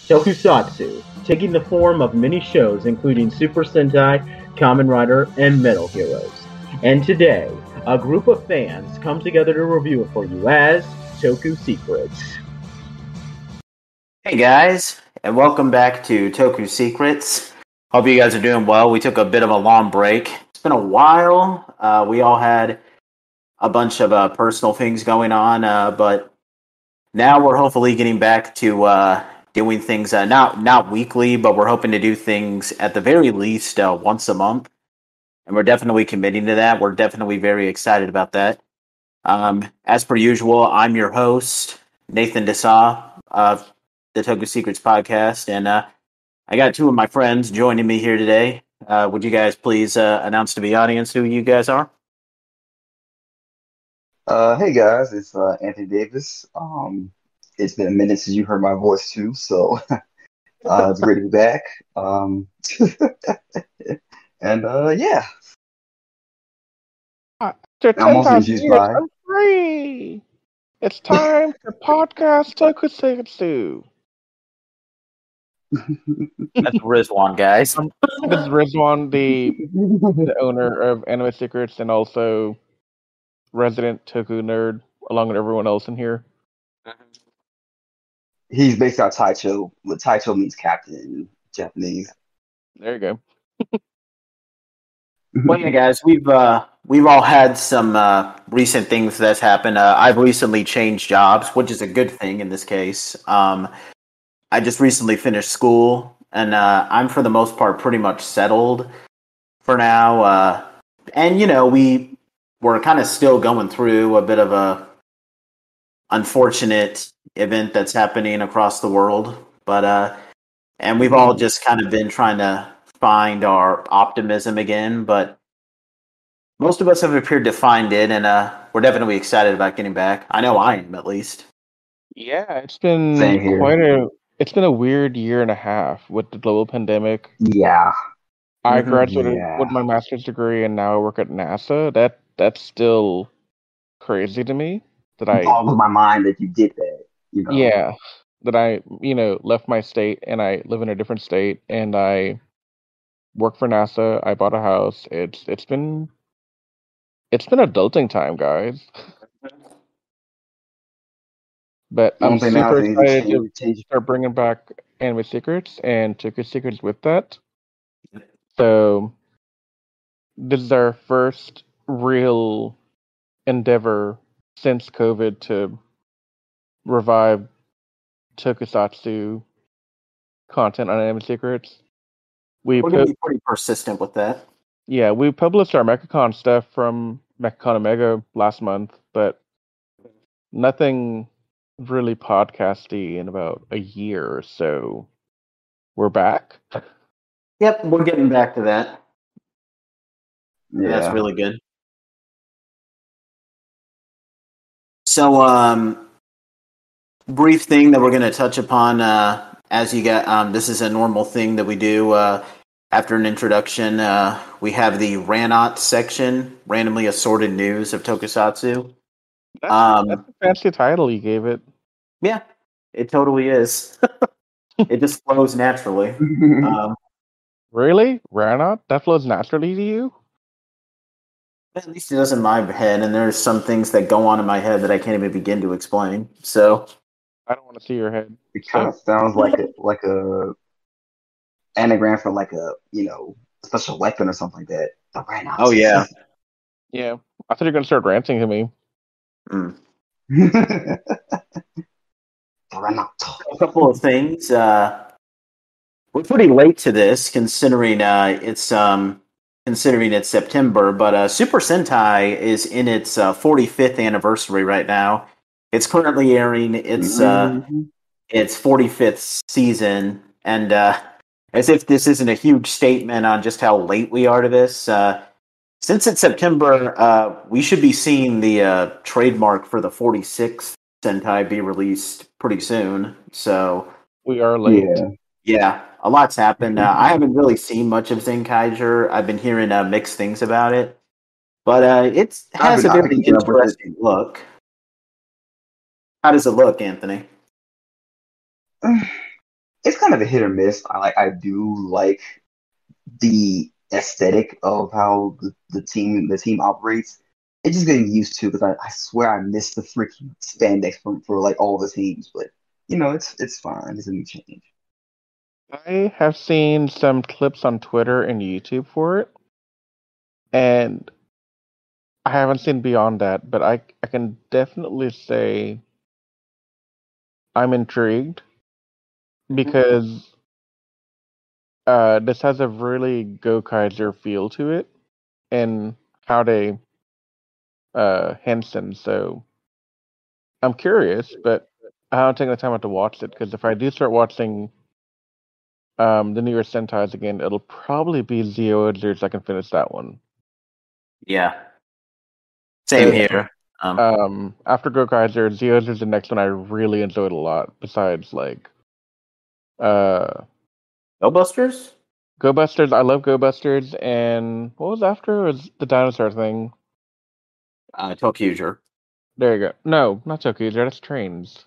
Tokusatsu, taking the form of many shows including Super Sentai, Kamen Rider, and Metal Heroes. And today, a group of fans come together to review it for you as Toku Secrets. Hey guys, and welcome back to Toku Secrets. Hope you guys are doing well. We took a bit of a long break. It's been a while. We all had a bunch of personal things going on, but now we're hopefully getting back to doing things not weekly, but we're hoping to do things at the very least once a month. And we're definitely committing to that. We're definitely very excited about that. As per usual, I'm your host, Nathan Desa of the Toku Secrets podcast, and I got two of my friends joining me here today. Would you guys please announce to the audience who you guys are? Hey guys, it's Anthony Davis. It's been a minute since you heard my voice too, so it's great to be back. And yeah, After I'm 10 also times introduced years, by. I'm free. It's time for podcast Toku Secrets. That's Rizwan, guys. This is Rizwan, the owner of Anime Secrets and also resident Toku nerd, along with everyone else in here. He's based out of Taicho. What Taicho means captain in Japanese. There you go. Well, yeah, guys, we've all had some recent things that's happened. I've recently changed jobs, which is a good thing in this case. I just recently finished school, and I'm for the most part pretty much settled for now. And you know, we're kind of still going through a bit of a unfortunate event that's happening across the world, but and we've all just kind of been trying to find our optimism again, but most of us have appeared to find it, and we're definitely excited about getting back. I know I am, at least. Yeah, it's been Same here. it's been a weird year and a half with the global pandemic. Yeah, I Mhm. graduated Yeah. with my master's degree and now I work at NASA. That's still crazy to me that it boggles my mind that you did that. yeah, that I, left my state and I live in a different state and I work for NASA. I bought a house. It's been adulting time, guys. But I'm One thing now super is they excited to change. start bringing back Anime Secrets and Toku Secrets with that. So this is our first real endeavor since COVID to revive Tokusatsu content on Anime Secrets. We're going to be pretty persistent with that. Yeah, we published our MechaCon stuff from MechaCon Omega last month, but nothing really podcasty in about a year or so. We're back. Yep, we're getting back to that. Yeah, That's really good. So, brief thing that we're going to touch upon as you get. This is a normal thing that we do after an introduction. We have the Ranot section, randomly assorted news of Tokusatsu. That's a fancy title you gave it. Yeah, it totally is. It just flows naturally. Really? Ranot? That flows naturally to you? At least it does in my head, and there's some things that go on in my head that I can't even begin to explain. So I don't want to see your head. it kind of sounds like a anagram for like a special weapon or something like that. The Reynolds. Oh yeah. Yeah. I thought you were gonna start ranting to me. The Reynolds. A couple of things. We're pretty late to this, considering it's September. But Super Sentai is in its 45th anniversary right now. It's currently airing its 45th season, and as if this isn't a huge statement on just how late we are to this. Since it's September, we should be seeing the trademark for the 46th Sentai be released pretty soon. So we are late. Yeah, a lot's happened. I haven't really seen much of Zenkaiger. I've been hearing mixed things about it, but it has a very interesting look. How does it look, Anthony? it's kind of a hit or miss. I do like the aesthetic of how the team operates. It's just getting used to because I swear I missed the freaking spandex for like all the teams, but it's fine. It's a new change. I have seen some clips on Twitter and YouTube for it, and I haven't seen beyond that, but I can definitely say I'm intrigued because this has a really Gokaiger feel to it and how they Henson. So I'm curious, but I haven't taken the time out to watch it because if I do start watching the newer Sentais again, it'll probably be Zeo so I can finish that one. Yeah. Same Yeah. here. After Gokaiger, Zeo is the next one I really enjoyed a lot. Besides, like, Go Busters? Go Busters. I love Go Busters, and what was after? It was the dinosaur thing. Tokuger. There you go. No, not Tokyo. That's trains.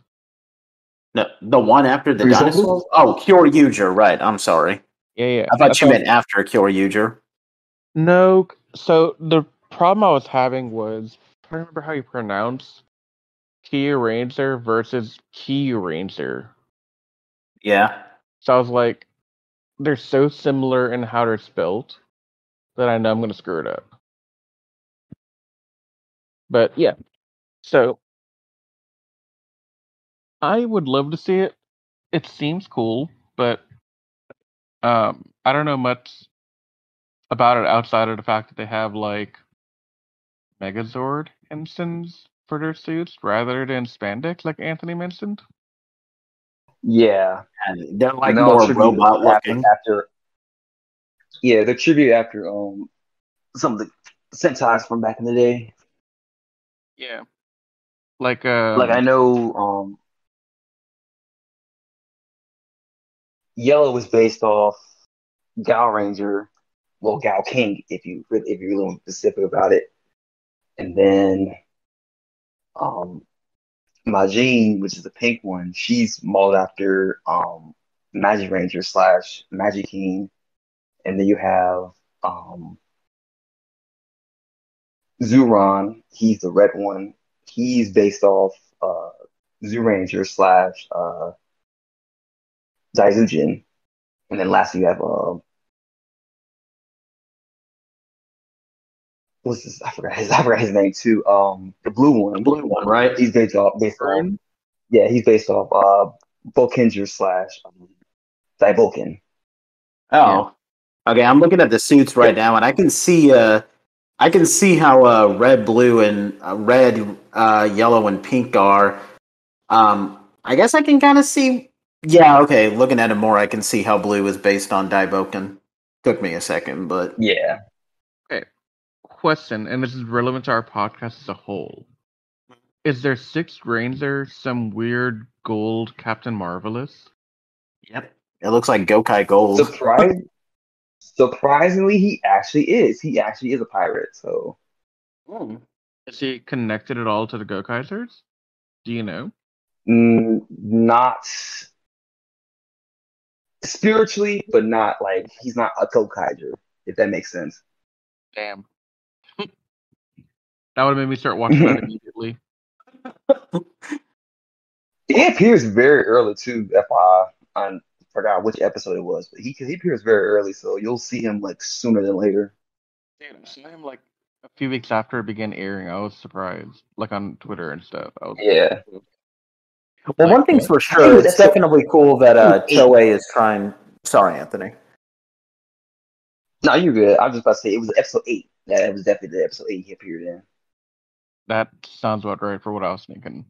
No, the one after the Rizwan? dinosaurs? Oh, Kyoryuger, right. I'm sorry. Yeah. I thought you meant after Kyoryuger. No. So the problem I was having was I don't remember how you pronounce Key Ranger versus Key Ranger. Yeah. So I was like, they're so similar in how they're spelled that I know I'm gonna screw it up. But yeah. So I would love to see it. It seems cool, but I don't know much about it outside of the fact that they have like Megazord instance for their suits rather than spandex, like Anthony mentioned. Yeah. And they're like And they'll more tribute robot after looking. after yeah, the tribute after some of the Sentais from back in the day. Yeah. Like Like I know Yellow was based off Gao Ranger, well Gao King if you're really specific about it. And then um Majin, which is the pink one, she's modeled after Magic Ranger slash Magic King. And then you have um Zuron, he's the red one. He's based off Zoo Ranger slash Daizujin. And then lastly you have what's this? I forgot his name too. The blue The one. blue one, right? He's based off Burn? yeah, he's based off Bokenger slash Daiboken. Oh. Okay, I'm looking at the suits right now and I can see how red, blue, and red, yellow, and pink are. I guess I can kind of see. Yeah, okay. Looking at it more, I can see how blue is based on Daiboken. Took me a second, but Yeah. Okay. Question, and this is relevant to our podcast as a whole. Is their sixth Ranger some weird gold Captain Marvelous? yep, it looks like Gokai Gold. Surprisingly, he actually is. He actually is a pirate. So Is he connected at all to the Gokaisers? Do you know? not spiritually, but not like he's not a Gokaiger, if that makes sense. Damn. That would have made me start watching that immediately. He appears very early too. I forgot which episode it was, but he appears very early, so you'll see him like sooner than later. Dude, I saw him like a few weeks after it began airing. I was surprised, like on Twitter and stuff. I was Yeah. Well, one thing's for sure, it's definitely cool that Toei is trying. Sorry, Anthony. No, you're good. I was just about to say it was episode 8. Yeah, it was definitely the episode 8 he appeared in. That sounds about right for what I was thinking.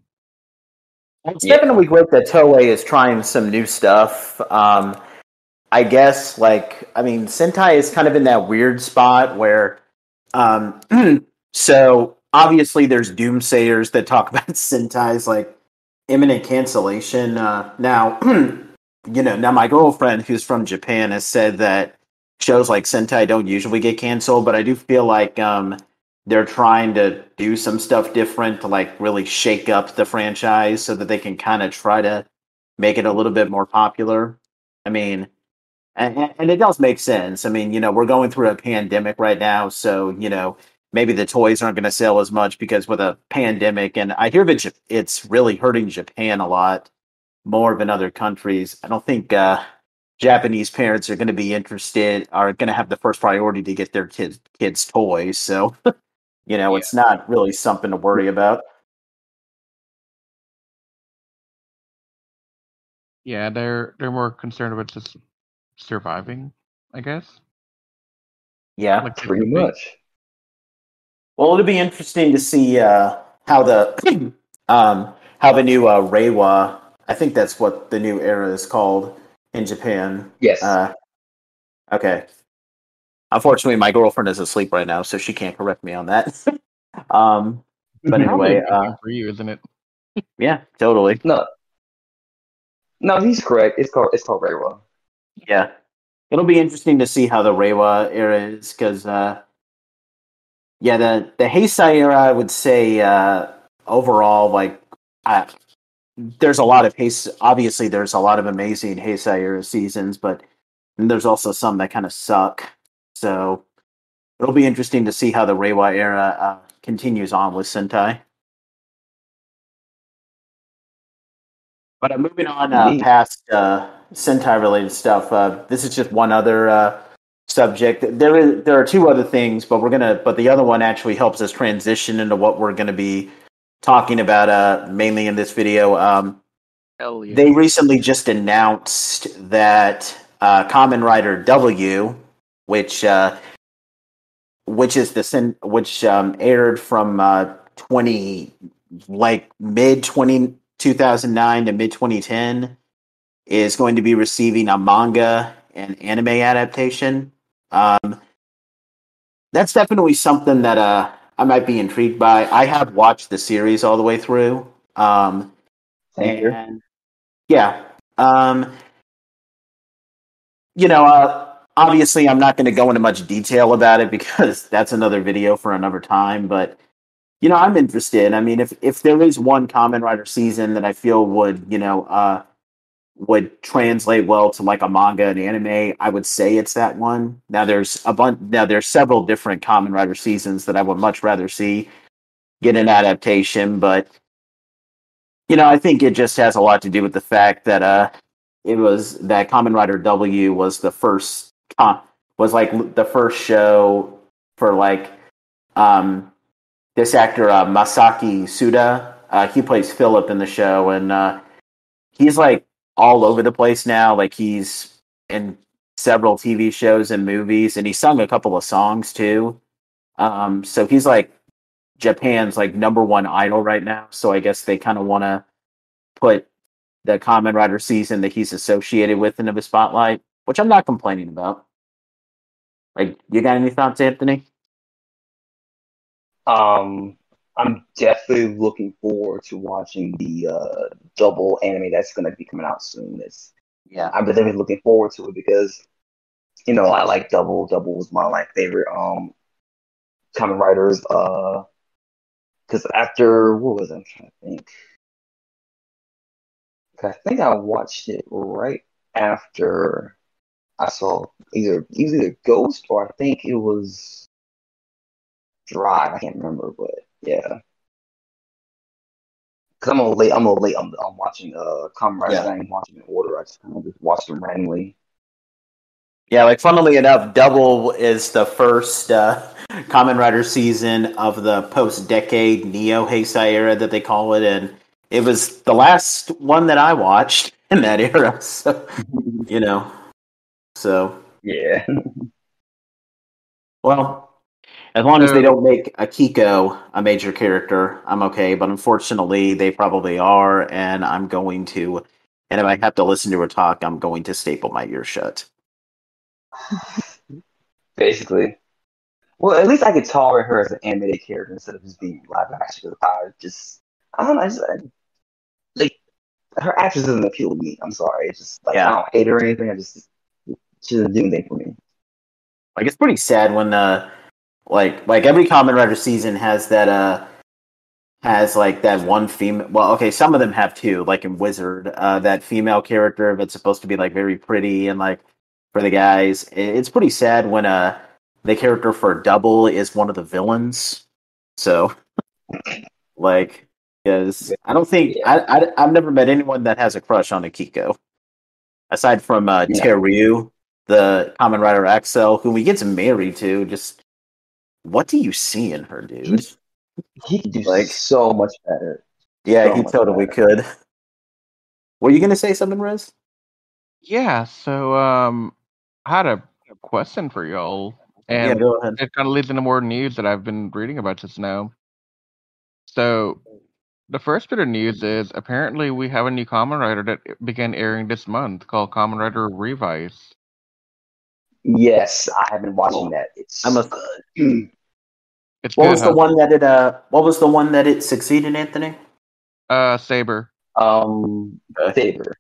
It's definitely great that Toei is trying some new stuff. I guess, Sentai is kind of in that weird spot where, so obviously there's doomsayers that talk about Sentai's like imminent cancellation. Now my girlfriend who's from Japan has said that shows like Sentai don't usually get canceled, but I do feel like they're trying to do some stuff different to like really shake up the franchise so that they can kind of try to make it a little bit more popular. I mean, and it does make sense. I mean, we're going through a pandemic right now, so maybe the toys aren't going to sell as much because with a pandemic, and I hear that it's really hurting Japan a lot more than other countries. I don't think Japanese parents are going to be are going to have the first priority to get their kids toys. So, it's not really something to worry about. Yeah, they're more concerned about just surviving, I guess. Yeah, Like Pretty much. well, it'll be interesting to see how the how the new Reiwa. I think that's what the new era is called in Japan. Yes. Okay. Unfortunately, my girlfriend is asleep right now, so she can't correct me on that. But Probably anyway, a good thing for you, isn't it? yeah, totally. No, he's correct. It's called Reiwa. Yeah, it'll be interesting to see how the Reiwa era is because, yeah, the Heisei era, I would say overall, like, there's a lot of Obviously, there's a lot of amazing Heisei era seasons, but there's also some that kind of suck. So it'll be interesting to see how the Reiwa era continues on with Sentai. But I'm moving on Indeed. past Sentai related stuff. This is just one other subject. There are two other things, but the other one actually helps us transition into what we're gonna be talking about mainly in this video. Hell yeah. They recently just announced that Kamen Rider W, which aired from 20 like mid 2009 to mid 2010, is going to be receiving a manga and anime adaptation. That's definitely something that I might be intrigued by. I have watched the series all the way through. Same here. And yeah, obviously I'm not going to go into much detail about it because that's another video for another time, but I'm interested. I mean, if there is one Kamen Rider season that I feel would translate well to like a manga and anime, I would say it's that one. Now there's several different Kamen Rider seasons that I would much rather see get an adaptation, but I think it just has a lot to do with the fact that it was that Kamen Rider W was was like the first show for like this actor Masaki Suda. He plays Philip in the show, and he's like all over the place now. Like he's in several TV shows and movies, and he sung a couple of songs too. So he's like Japan's like number one idol right now. So I guess they kind of want to put the Kamen Rider season that he's associated with into the spotlight, which I'm not complaining about. Like, you got any thoughts, Anthony? I'm definitely looking forward to watching the double anime that's going to be coming out soon. Yeah. I'm definitely looking forward to it because I like Double. Double was my favorite Kamen Riders. Because after what was it? I'm trying to think. I think I watched it right after I saw either Ghost or I think it was Drive. I can't remember, but yeah. Cause I'm a little late. I'm watching Kamen Riders. Yeah. I ain't watching in order. I just kind of just watched them randomly. Yeah, like funnily enough, Double is the first Kamen Rider season of the post-decade Neo Heisei era that they call it, and it was the last one that I watched in that era. So, so Yeah. well, as long as they don't make Akiko a major character, I'm okay. But unfortunately, they probably are, and I'm going to. And if I have to listen to her talk, I'm going to staple my ears shut. Basically. Well, at least I could tolerate her as an animated character instead of just being live action. I don't know. Like her actress doesn't appeal to me. I'm sorry. It's just I don't hate her or anything. She doesn't do anything for me. Like it's pretty sad when like every Kamen Rider season has that has like that one female. Well, okay, some of them have two, like in Wizard, that female character that's supposed to be like very pretty and like for the guys. It's pretty sad when the character for Double is one of the villains. So like, because I don't think Yeah. I've never met anyone that has a crush on Akiko aside from No. Teru, the Kamen Rider Axel, who he gets married to. Just what do you see in her, dude? He could do Like, so much better. yeah, So he much totally better. could. Were you gonna say something, Riz? Yeah, so I had a question for y'all, Yeah, and go ahead. it kind of leads into more news that I've been reading about just now. So the first bit of news is apparently we have a new Kamen Rider that began airing this month called Kamen Rider Revise. Yes, I have been watching that. It's I must. good. It's What good, was the huh? one that it? What was the one that it succeeded, Anthony? Saber. Okay. Saber.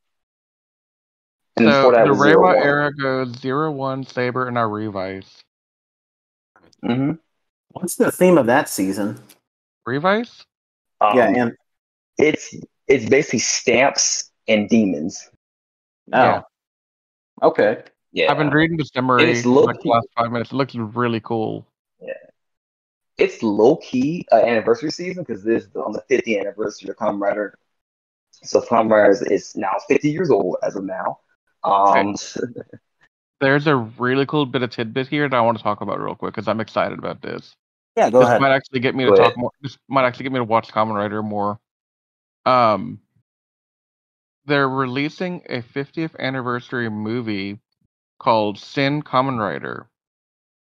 And then before So that the was Zero Reiwa One. era goes 01, Saber, and now Revise. Mm-hmm. What's the theme of that season? Revise? Yeah, Um, and it's basically stamps and demons. Yeah. okay. I've been Yeah, reading the and summary it's low like the key. last 5 minutes. It looks really cool. Yeah, it's low key anniversary season because this is on the 50th anniversary of Kamen Rider. So Kamen Rider is now 50 years old as of now. Okay. Um, There's a really cool bit of tidbit here that I want to talk about real quick because I'm excited about this. Yeah, go This ahead. might actually get me to Go talk ahead. more. This might actually get me to watch Kamen Rider more. Um, they're releasing a 50th anniversary movie called Sin Kamen Rider,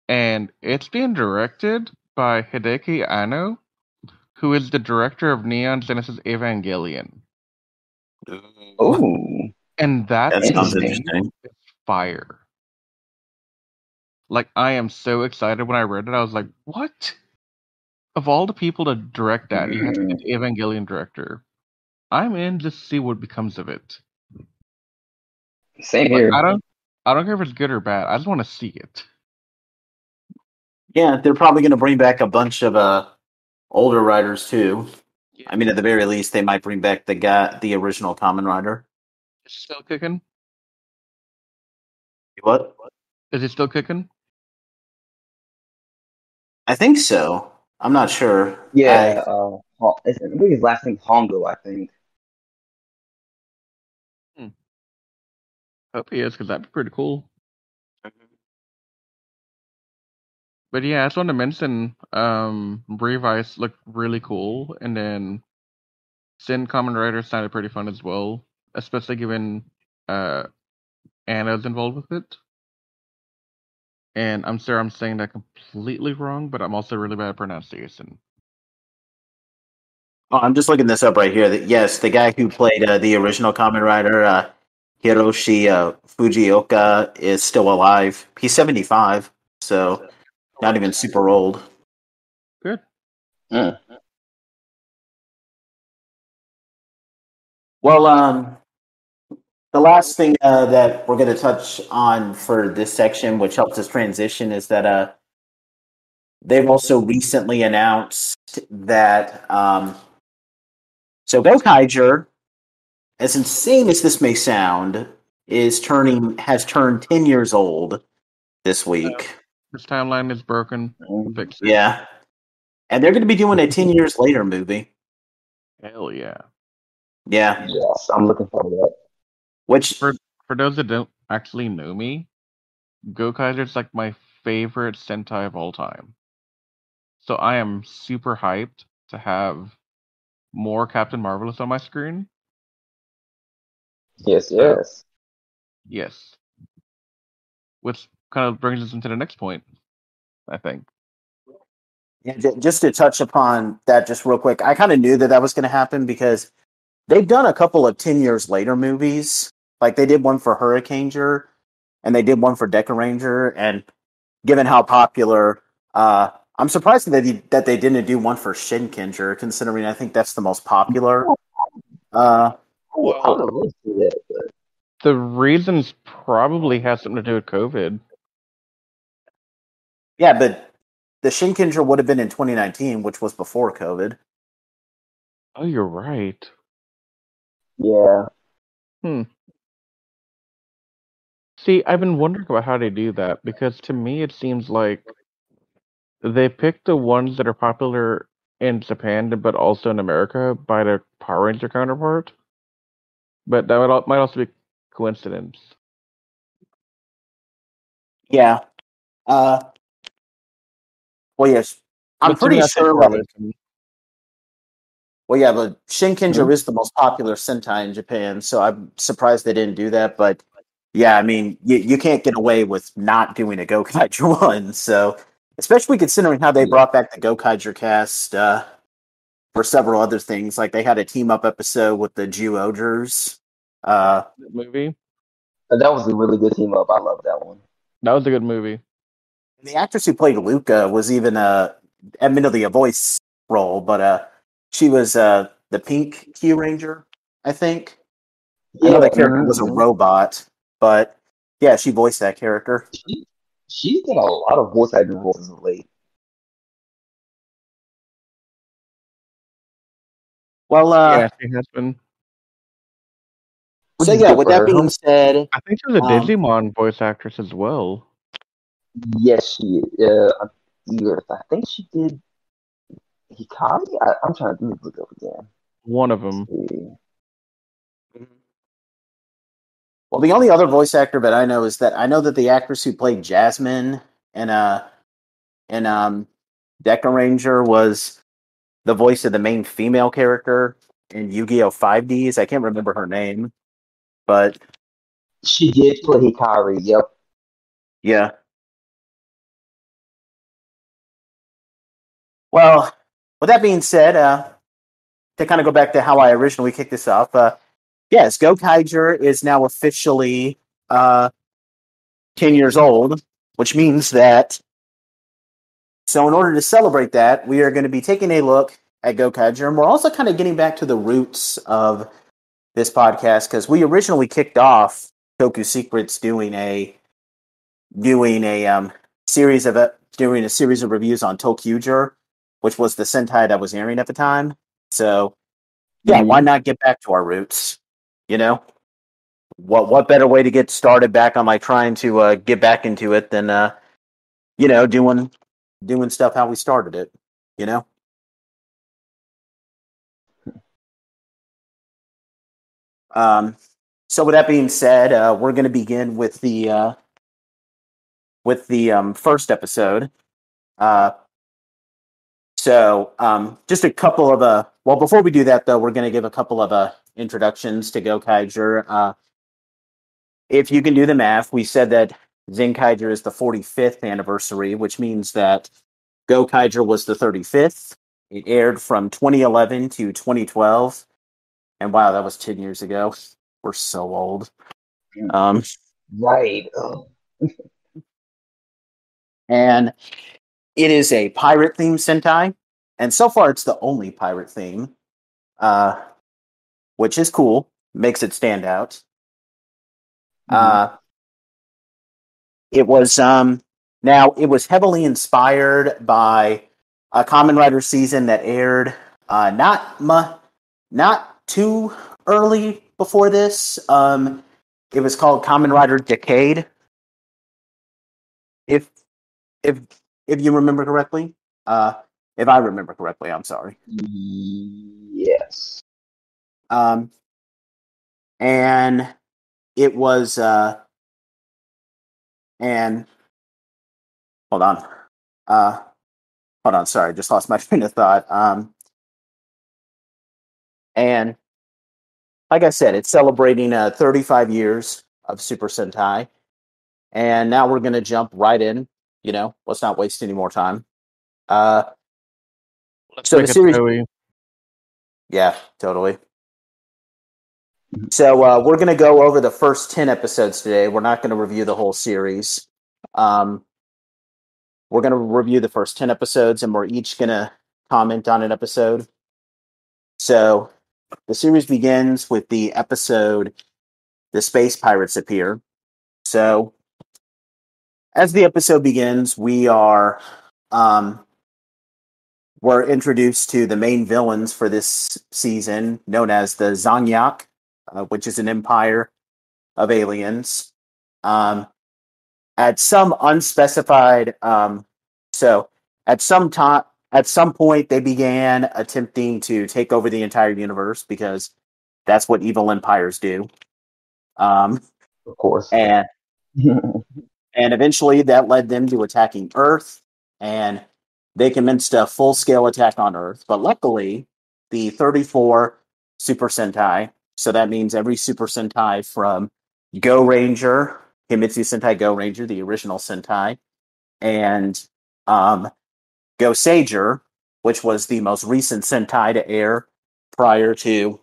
and it's being directed by Hideki Anno, who is the director of Neon Genesis Evangelion, Oh, and that That sounds interesting. interesting. is fire. Like, I am so excited when I read it. I was like, what? Of all the people to direct that, you have to get the Evangelion director. I'm in just to see what becomes of it. Same Like, here. I don't care if it's good or bad. I just want to see it. Yeah, they're probably going to bring back a bunch of older writers too. Yeah. I mean, at the very least, they might bring back the original Kamen Rider. Is it still kicking? What? Is it still kicking? I think so. I'm not sure. Yeah. I think his last name Hongo. I think. Hmm. Hope he is, because that'd be pretty cool. But yeah, I just wanted to mention Revice looked really cool, and then Sin Kamen Rider sounded pretty fun as well, especially given uh Anna's involved with it. And I'm sure I'm saying that completely wrong, but I'm also really bad at pronunciation. Oh, I'm just looking this up right here. That yes, the guy who played the original Kamen Rider, Hiroshi Fujioka, is still alive. He's 75, so not even super old. Good. Mm. Well, the last thing that we're going to touch on for this section, which helps us transition, is that they've also recently announced that so Gokaiger, as insane as this may sound, has turned 10 years old this week. This timeline is broken. Fix it. Yeah. And they're going to be doing a 10 years later movie. Hell yeah. Yeah. Yes, I'm looking forward to that. Which For those that don't actually know me, Gokaiger's like my favorite Sentai of all time. So I am super hyped to have more Captain Marvelous on my screen. Yes, So yes. yes. Which kind of brings us into the next point, I think. yeah, just to touch upon that just real quick, I kind of knew that was going to happen because they've done a couple of 10 years later movies. Like they did one for Hurricaneger and they did one for Deca Ranger. And given how popular, I'm surprised that they didn't do one for Shinkenger, considering I think that's the most popular. I would have loved to see that. But The reasons probably has something to do with COVID. Yeah, but the Shinkenger would have been in 2019, which was before COVID. Oh, you're right. Yeah. See, I've been wondering about how they do that because to me it seems like they pick the ones that are popular in Japan but also in America by their Power Ranger counterpart. But that might also be coincidence. Yeah. Well, yes. I'm But to me, pretty I say sure, like, correlation. well, yeah, but Shinkenger Hmm? is the most popular Sentai in Japan, so I'm surprised they didn't do that. But yeah, I mean, you can't get away with not doing a Gokaiger one. So, especially considering how they Yeah. brought back the Gokaiger cast for several other things. Like they had a team up episode with the Jew Ogres. Uh, That movie. And that was a really good team up. I love that one. That was a good movie. the actress who played Luca was even admittedly a voice role, but she was the Pink Q Ranger, I think. I know Yeah. that character was a robot, but yeah, she voiced that character. She, she's done a lot of voice acting roles of late. Well, Yeah, she has been. Which so is yeah, good with for that her. being said, I think she's a um, Digimon voice actress as well. Yes, she I think she did Hikari. I'm trying to look up again. One of them. See. well, the only other voice actor that I know is that I know that the actress who played Jasmine in Deca Ranger was the voice of the main female character in Yu-Gi-Oh! 5Ds. I can't remember her name, but She did play Hikari. Yep. yeah. Well, with that being said, to kind of go back to how I originally kicked this off, yes, Gokaiger is now officially uh, 10 years old, which means that, so in order to celebrate that, we are going to be taking a look at Gokaiger, and we're also kind of getting back to the roots of this podcast, because we originally kicked off Toku Secrets doing a series of doing a series of reviews on Tokuger, which was the Sentai that was airing at the time. So yeah, why Hmm. not get back to our roots? You know, what better way to get started back on like trying to get back into it than doing stuff how we started it. You know. Um, so with that being said, we're going to begin with the first episode. Uh, just a couple of well, before we do that though, we're going to give a couple of introductions to Gokaiger. If you can do the math, we said that Zenkaiger is the 45th anniversary, which means that Gokaiger was the 35th. It aired from 2011 to 2012, and wow, that was 10 years ago. We're so old. Um, Right. Oh. and it is a pirate themed Sentai, and so far it's the only pirate theme. Which is cool, makes it stand out. Mhm. Uh, it was it was heavily inspired by a Common Rider season that aired not too early before this. It was called Common Rider Decade, if if if you remember correctly. Uh, if I remember correctly, I'm sorry. Yes. Um, and it was and hold on. Uh, Hold on, sorry, just lost my train of thought. And like I said, it's celebrating 35 years of Super Sentai, and now we're gonna jump right in. Let's not waste any more time. Uh, Let's so the make it series, Toei. yeah, totally. So we're gonna go over the first 10 episodes today. We're not gonna review the whole series. Um, we're gonna review the first 10 episodes, and we're each gonna comment on an episode. So the series begins with the episode "The Space Pirates Appear." So, as the episode begins, we are um, we're introduced to the main villains for this season, known as the Zangyak, which is an empire of aliens. At some unspecified, so at some time, at some point, they began attempting to take over the entire universe because that's what evil empires do. Of course. And eventually that led them to attacking Earth, and they commenced a full-scale attack on Earth. But luckily, the 34 Super Sentai, so that means every Super Sentai from Go Ranger, Himitsu Sentai Go Ranger, the original Sentai, and Go Sager, which was the most recent Sentai to air prior to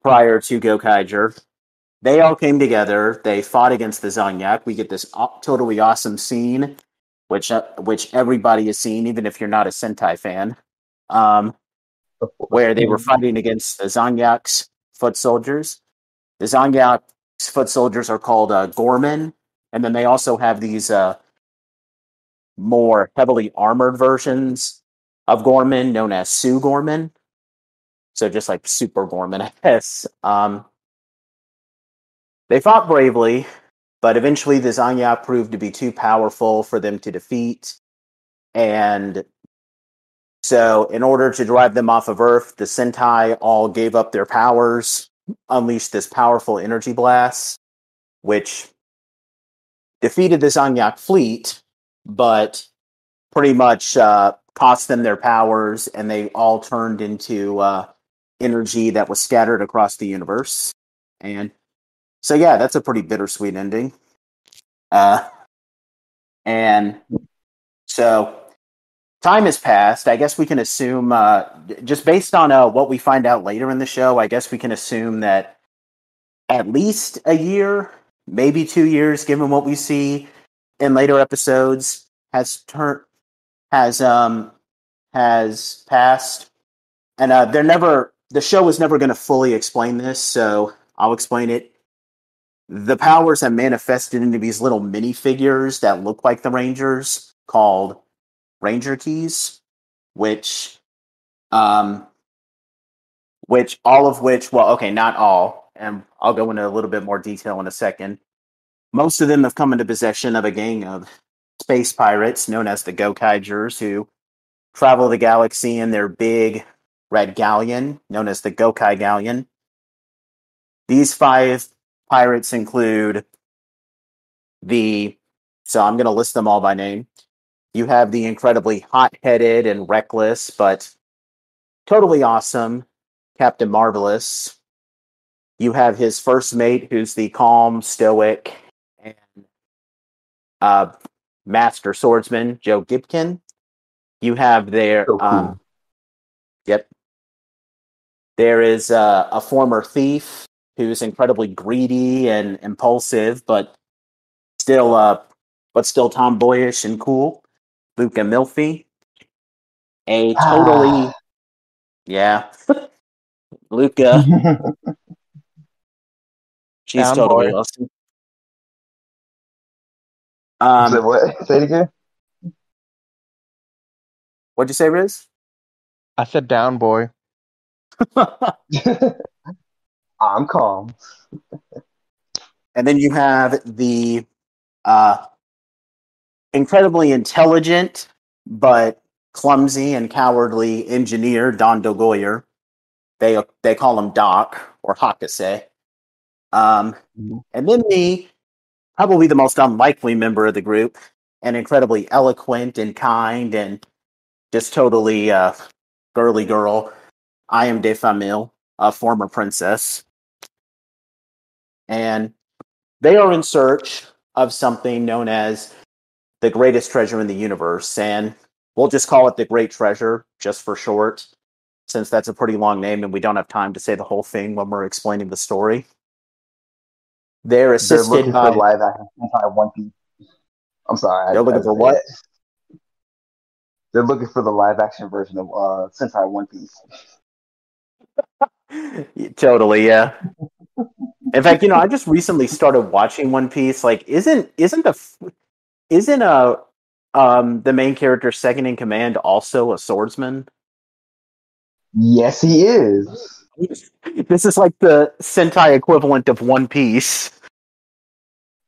Gokaiger. They all came together. They fought against the Zangyak. We get this totally awesome scene, which everybody has seen, even if you're not a Sentai fan, where they were fighting against the Zangyak's foot soldiers. The Zangyak's foot soldiers are called Gorman, and then they also have these more heavily armored versions of Gorman, known as Sue Gorman. So just like Super Gorman, I guess. They fought bravely, but eventually the Zangyak proved to be too powerful for them to defeat. And so in order to drive them off of Earth, the Sentai all gave up their powers, unleashed this powerful energy blast, which defeated the Zangyak fleet, but pretty much cost them their powers, and they all turned into energy that was scattered across the universe. And so, yeah, that's a pretty bittersweet ending. And so, time has passed. I guess we can assume, just based on what we find out later in the show, I guess we can assume that at least a year, maybe 2 years, given what we see in later episodes, has passed. And the show was never going to fully explain this, so I'll explain it. The powers have manifested into these little minifigures that look like the Rangers, called Ranger Keys, which all of which, well, okay, not all, and I'll go into a little bit more detail in a second. Most of them have come into possession of a gang of space pirates known as the Gokaigers, who travel the galaxy in their big red galleon, known as the Gokai Galleon. These 5 pirates include so I'm going to list them all by name. You have the incredibly hot-headed and reckless, but totally awesome Captain Marvelous. You have his first mate, who's the calm, stoic, and master swordsman, Joe Gibkin. You have their... Yep. There is a former thief who's incredibly greedy and impulsive, but still tomboyish and cool. Luca Milfi. A totally... Yeah. Luca. She's Down totally boy. awesome. Say what? Say it again. What'd you say, Riz? I said down boy. I'm calm. And then you have the incredibly intelligent but clumsy and cowardly engineer, Don Dogoyer. They call him Doc, or Hakase. And then probably the most unlikely member of the group, an incredibly eloquent and kind and just totally girly girl, I am de Famille, a former princess. And they are in search of something known as the greatest treasure in the universe. And we'll just call it the Great Treasure, just for short, since that's a pretty long name and we don't have time to say the whole thing when we're explaining the story. They're assisted by... for live action Sentai One Piece. I'm sorry. They're looking for what? They're looking for the live action version of Sentai One Piece. Totally, yeah. In fact, I just recently started watching One Piece. Like, isn't the main character second in command also a swordsman? Yes, he is. This is like the Sentai equivalent of One Piece.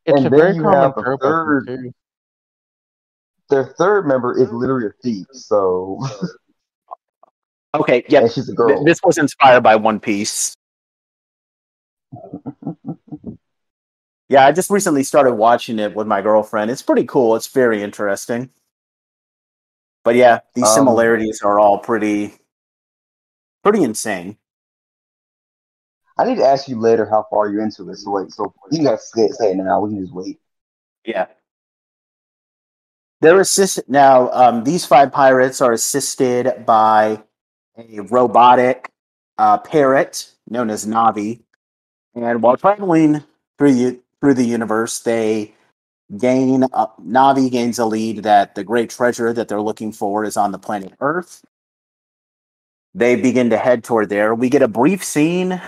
It's a And then very you have common the trope, I think, third. too. Their third member is literally a thief. So, Okay, and yep. she's a girl. This was inspired by One Piece. Yeah, I just recently started watching it with my girlfriend. It's pretty cool. It's very interesting. But yeah, these Um, similarities are all pretty insane. I need to ask you later how far you're into it. So wait, so you guys say it now. We can just wait. Yeah. They're assisted now. These five pirates are assisted by a robotic parrot known as Navi. And while traveling through the universe, they gain Navi gains a lead that the great treasure that they're looking for is on the planet Earth. They begin to head toward there. We get a brief scene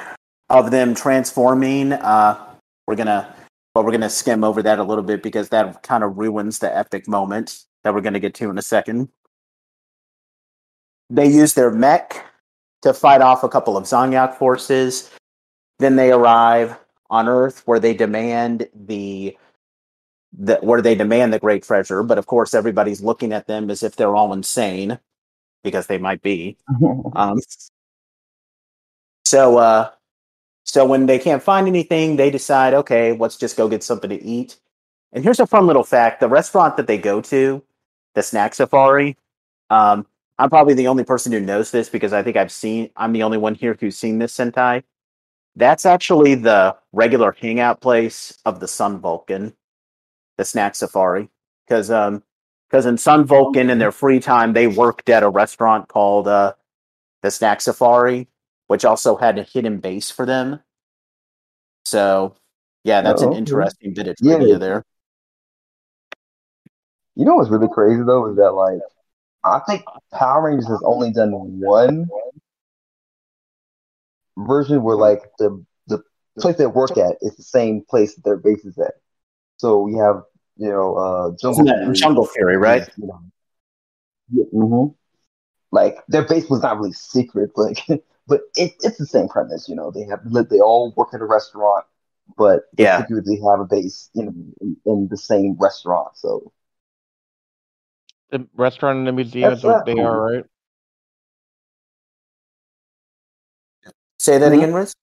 of them transforming. We're gonna but we're gonna skim over that a little bit because that kind of ruins the epic moment that we're gonna get to in a second. They use their mech to fight off a couple of Zangyak forces. Then they arrive on Earth where they demand the great treasure. But of course, everybody's looking at them as if they're all insane because they might be. Um, so so when they can't find anything, they decide, okay, let's just go get something to eat. And here's a fun little fact: the restaurant that they go to, the Snack Safari. Um, I'm probably the only person who knows this because I think I'm the only one here who's seen this Sentai. That's actually the regular hangout place of the Sun Vulcan, the Snack Safari. Because in Sun Vulcan, in their free time, they worked at a restaurant called the Snack Safari, which also had a hidden base for them. So, yeah, that's an Oh, okay. interesting bit of Yeah. trivia there. You know what's really crazy though is that like I think Power Rangers has only done one version where like the place they work at is the same place that their base is at. So we have Isn't Jungle that in Fury Jungle Fury, right? is yeah, like their base was not really secret, like but it's the same premise. They all work at a restaurant, but they Yeah. secretly have a base in the same restaurant. So The restaurant and the museum is that's what that's they cool. are, right? Say that Mhm. again, Riz?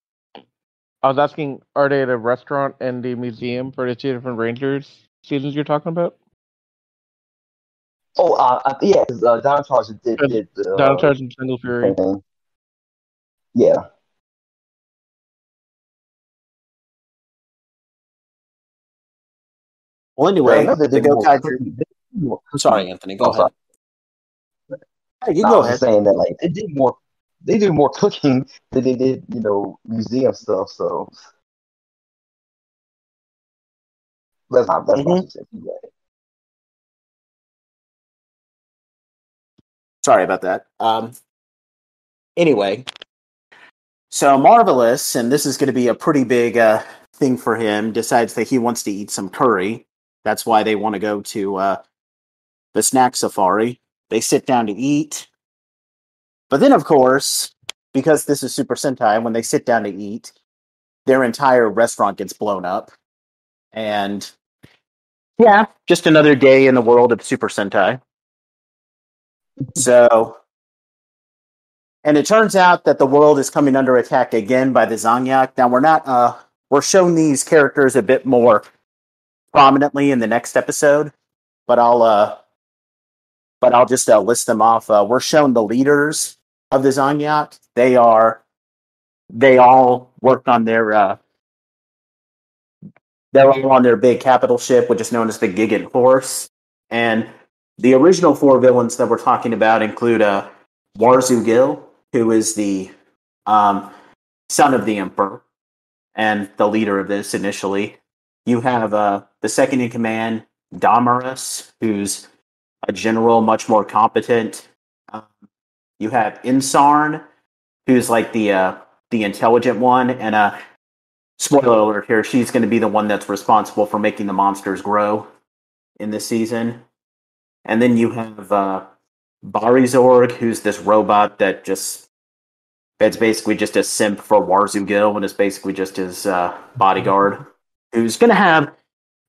I was asking, are they the restaurant and the museum for the two different Rangers seasons you're talking about? Oh, yeah, because Don Charles Because did Dino Charge and Jungle the same Fury. thing. Yeah. Well, But I anyway, know they the did more Gokaiger. cooking. They did more I'm sorry, cooking. Anthony. Go I'm sorry. ahead. Hey, you No, can I go was just ahead. saying that like they did more. They do more cooking than they did, museum stuff. So that's my Hmm. 2 cents. Right. Sorry about that. Anyway, so Marvelous, and this is going to be a pretty big thing for him, decides that he wants to eat some curry. That's why they want to go to the snack safari. They sit down to eat. But then, of course, because this is Super Sentai, when they sit down to eat, their entire restaurant gets blown up. And yeah, just another day in the world of Super Sentai. So, and it turns out that the world is coming under attack again by the Zangyak. Now, we're showing these characters a bit more prominently in the next episode, but I'll just list them off. We're shown the leaders of the Zangyak. They all worked on they're all on their big capital ship, which is known as the Gigant Horse. And the original four villains that we're talking about include Warzu Gil, who is the um, son of the Emperor and the leader of this initially. You have the second in command, Damaris, who's a general, much more competent. Um, you have Insarn, who's like the intelligent one, and spoiler alert here, she's going to be the one that's responsible for making the monsters grow in this season. And then you have Barizorg, who's this robot that's basically just a simp for Warzugil and is basically just his bodyguard, who's going to have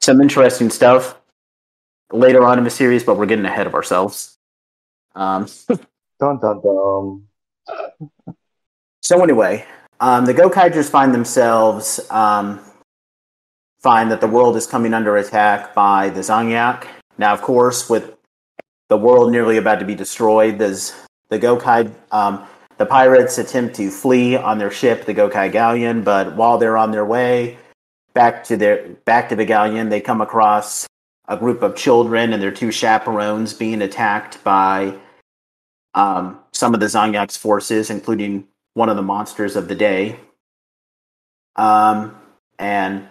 some interesting stuff later on in the series, but we're getting ahead of ourselves. Dun dun dun. So anyway, the Gokaigers find that the world is coming under attack by the Zangyak. Now, of course, with the world nearly about to be destroyed, the pirates attempt to flee on their ship, the Gokai Galleon, but while they're on their way back to the galleon, they come across a group of children and their two chaperones being attacked by some of the Zangyak's forces, including one of the monsters of the day. And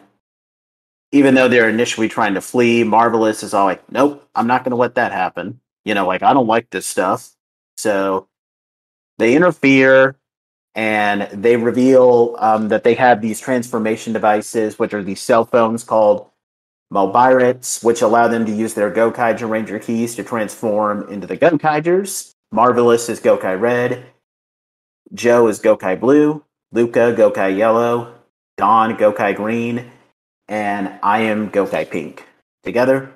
even though they're initially trying to flee, Marvelous is all like, nope, I'm not going to let that happen. I don't like this stuff. So they interfere, and they reveal that they have these transformation devices, which are these cell phones called Mobirettes, which allow them to use their Gokaiger Ranger keys to transform into the Gokaigers. Marvelous is Gokai Red, Joe is Gokai Blue, Luca Gokai Yellow, Dawn Gokai Green, and I am Gokai Pink. Together,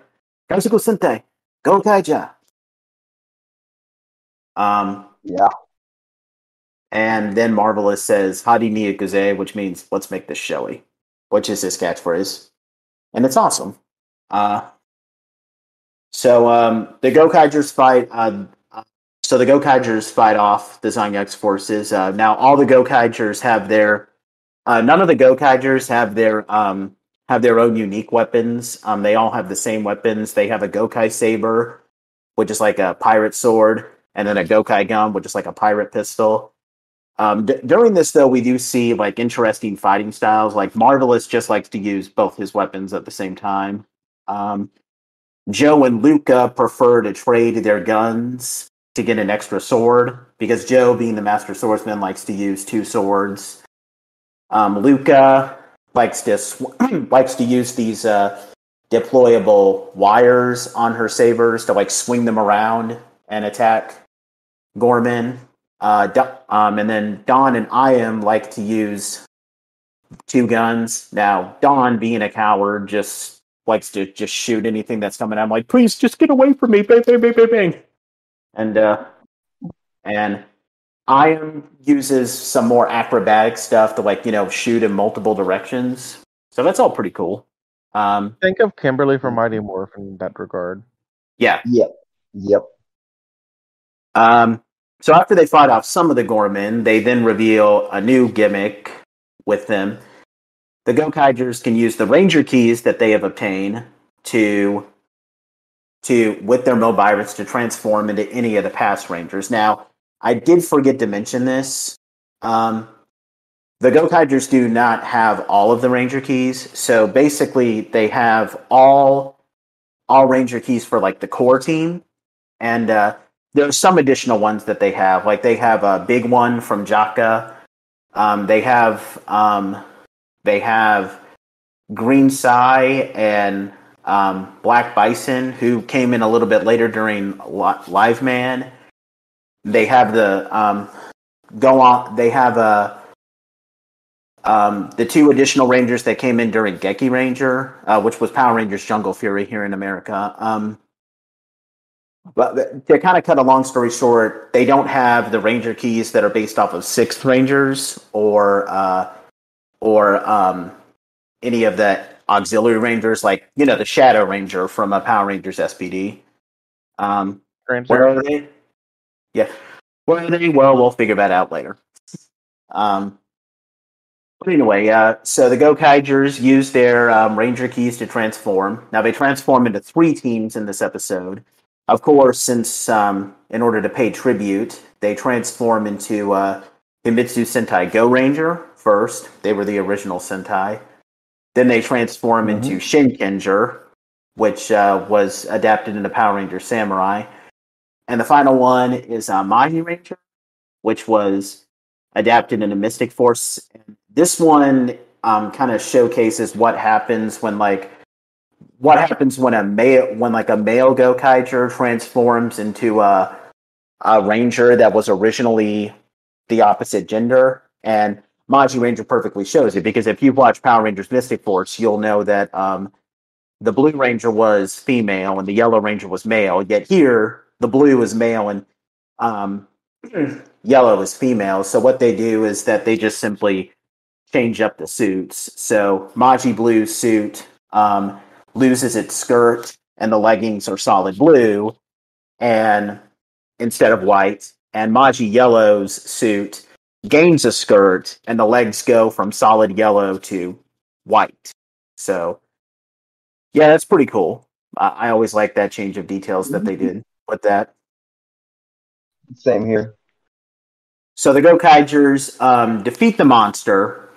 Kaizoku Sentai Gokaiger. Yeah. And then Marvelous says, Hadi ni ikuze, which means, let's make this showy, which is his catchphrase. And it's awesome. So the Gokaigers fight. The Gokaigers fight off the Zangyak's forces. Now all the Gokaigers have their. None of the Gokaigers have their own unique weapons. They all have the same weapons. They have a Gokai saber, which is like a pirate sword, and then a Gokai gun, which is like a pirate pistol. During this, though, we do see like interesting fighting styles. Like Marvelous just likes to use both his weapons at the same time. Joe and Luca prefer to trade their guns to get an extra sword, because Joe, being the master swordsman, likes to use two swords. Luca likes to use these deployable wires on her sabers to like swing them around and attack Gorman. And then Dawn and Iam like to use two guns. Now, Dawn, being a coward, just likes to just shoot anything that's coming at him. Like, please, just get away from me! Bang, bang, bang, bang, bang. And Iam uses some more acrobatic stuff to shoot in multiple directions. So that's all pretty cool. Think of Kimberly from Mighty Morphin in that regard. Yeah. Yep. So after they fight off some of the Gorman, they then reveal a new gimmick with them. The Gokaigers can use the Ranger keys that they have obtained with their Mobirettes to transform into any of the past Rangers. Now, I did forget to mention this. The Gokaigers do not have all of the Ranger keys, so basically they have all Ranger keys for like the core team, and there are some additional ones that they have. Like they have a big one from Jaka. They have Green Sai and Black Bison, who came in a little bit later during Live Man. They have the the two additional Rangers that came in during Geki Ranger, which was Power Rangers Jungle Fury here in America. But to kind of cut a long story short, they don't have the Ranger keys that are based off of Sixth Rangers or any of the auxiliary Rangers, like the Shadow Ranger from Power Rangers SPD. Where are they? Yeah, where are they? Well, we'll figure that out later. But anyway, so the Gokaigers use their Ranger keys to transform. Now they transform into 3 teams in this episode. Of course, since in order to pay tribute, they transform into Himitsu Sentai Go Ranger first. They were the original Sentai. Then they transform into Shinkenger, which was adapted into Power Ranger Samurai. And the final one is Mahi Ranger, which was adapted into Mystic Force. And this one kind of showcases what happens when what happens when a male Gokaiger transforms into a ranger that was originally the opposite gender, and Maji Ranger perfectly shows it, because if you've watched Power Rangers Mystic Force, you'll know that the Blue Ranger was female and the Yellow Ranger was male, yet here the Blue is male and um, Yellow is female. So what they do is that they just simply change up the suits. So Maji Blue's suit loses its skirt and the leggings are solid blue and instead of white, and Maji Yellow's suit gains a skirt and the legs go from solid yellow to white. So yeah, that's pretty cool. I always like that change of details that they did with that. Same here. So the Gokaigers defeat the monster.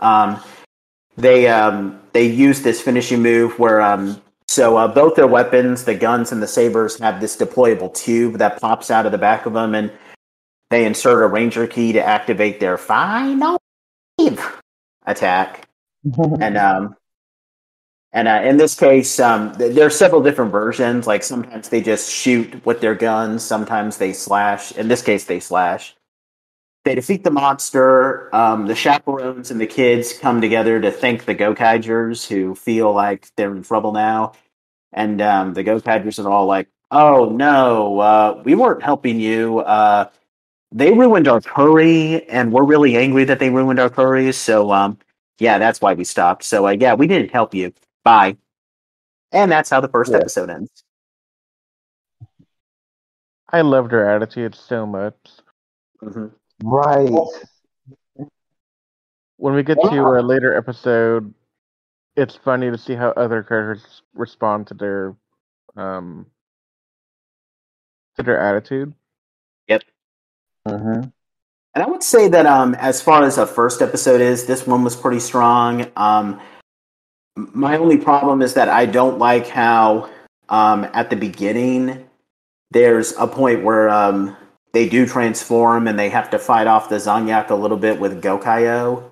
They use this finishing move where both their weapons, the guns and the sabers, have this deployable tube that pops out of the back of them, and they insert a ranger key to activate their final wave attack. And in this case, there are several different versions. Like sometimes they just shoot with their guns, sometimes they slash. In this case, they slash. They defeat the monster. The chaperones and the kids come together to thank the Gokaigers, who feel like they're in trouble now. And the Gokaigers are all like, "Oh no, we weren't helping you. They ruined our curry, and we're really angry that they ruined our curry. So yeah, that's why we stopped. So yeah, we didn't help you. Bye." And that's how the first episode ends. I loved her attitude so much. Mm-hmm. Right. When we get to a later episode, it's funny to see how other characters respond to their attitude. Yep. Mm-hmm. And I would say that as far as a first episode is, this one was pretty strong. My only problem is that I don't like how at the beginning there's a point where they do transform and they have to fight off the Zanyak a little bit with Gokaio.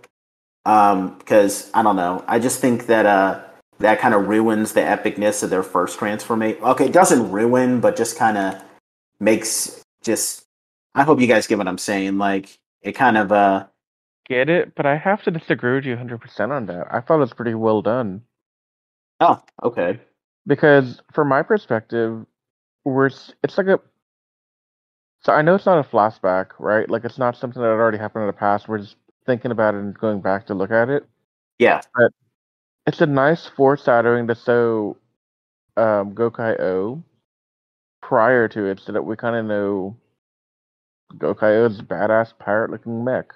Because I don't know, I just think that that kind of ruins the epicness of their first transformation. Okay, it doesn't ruin, but just kind of makes just. I hope you guys get what I'm saying. Like it kind of Get it, but I have to disagree with you 100% on that. I thought it was pretty well done. Oh, okay. Because from my perspective, it's like a. So I know it's not a flashback, right? Like it's not something that had already happened in the past. We're just thinking about it and going back to look at it. Yeah. But it's a nice foreshadowing to show Gokai-O prior to it, so that we kind of know Gokai-O's badass pirate-looking mech.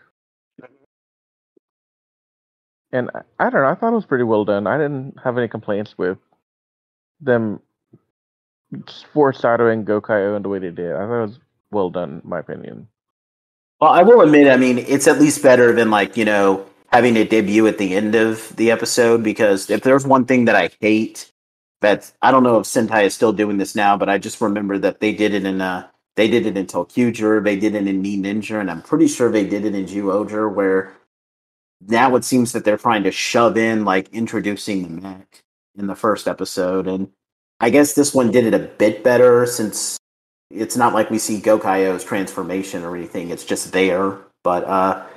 And I don't know, I thought it was pretty well done. I didn't have any complaints with them foreshadowing Gokai-O in the way they did. I thought it was well done, in my opinion. Well, I will admit, I mean, it's at least better than having it debut at the end of the episode, because if there's one thing that I hate, that I don't know if Sentai is still doing this now, but I just remember that they did it in Tokuger, they did it in Ni Ninja, and I'm pretty sure they did it in Ju-Oger, where now it seems that they're trying to shove in introducing the mech in the first episode, and I guess this one did it a bit better, since it's not like we see Gokaio's transformation or anything. It's just there. But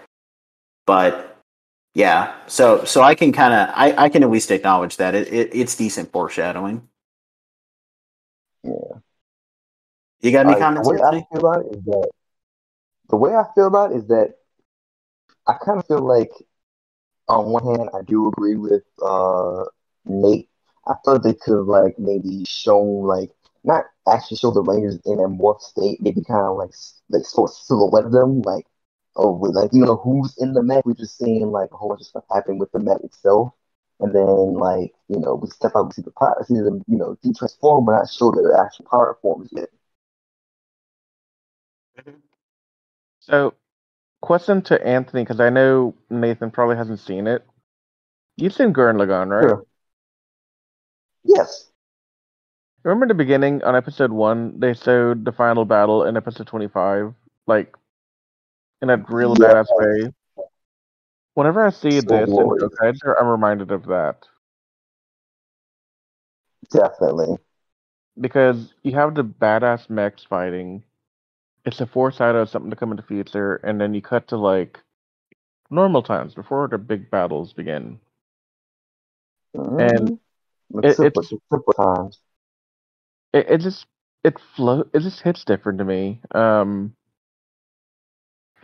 yeah. So I can I can at least acknowledge that it's decent foreshadowing. Yeah. You got any comments? The way I feel about it is that I kind of feel like, on one hand, I do agree with Nate. I thought they could have maybe shown not actually show the Rangers in a morph state, maybe kind of sort of silhouette them, who's in the mech. We're just seeing a whole bunch of stuff happen with the mech itself, and then we step out, we see the pilot, see them de-transform, but not show their actual power forms yet. So, question to Anthony, because I know Nathan probably hasn't seen it. You've seen Gurren Lagann, right? Sure. Yes. Remember the beginning on episode 1, they showed the final battle in episode 25, in a real badass way. Whenever I see this in Gokaiger, I'm reminded of that. Definitely. Because you have the badass mechs fighting. It's a foresight of something to come in the future, and then you cut to like normal times before the big battles begin. And it, it's Simple times. it just it just hits different to me. And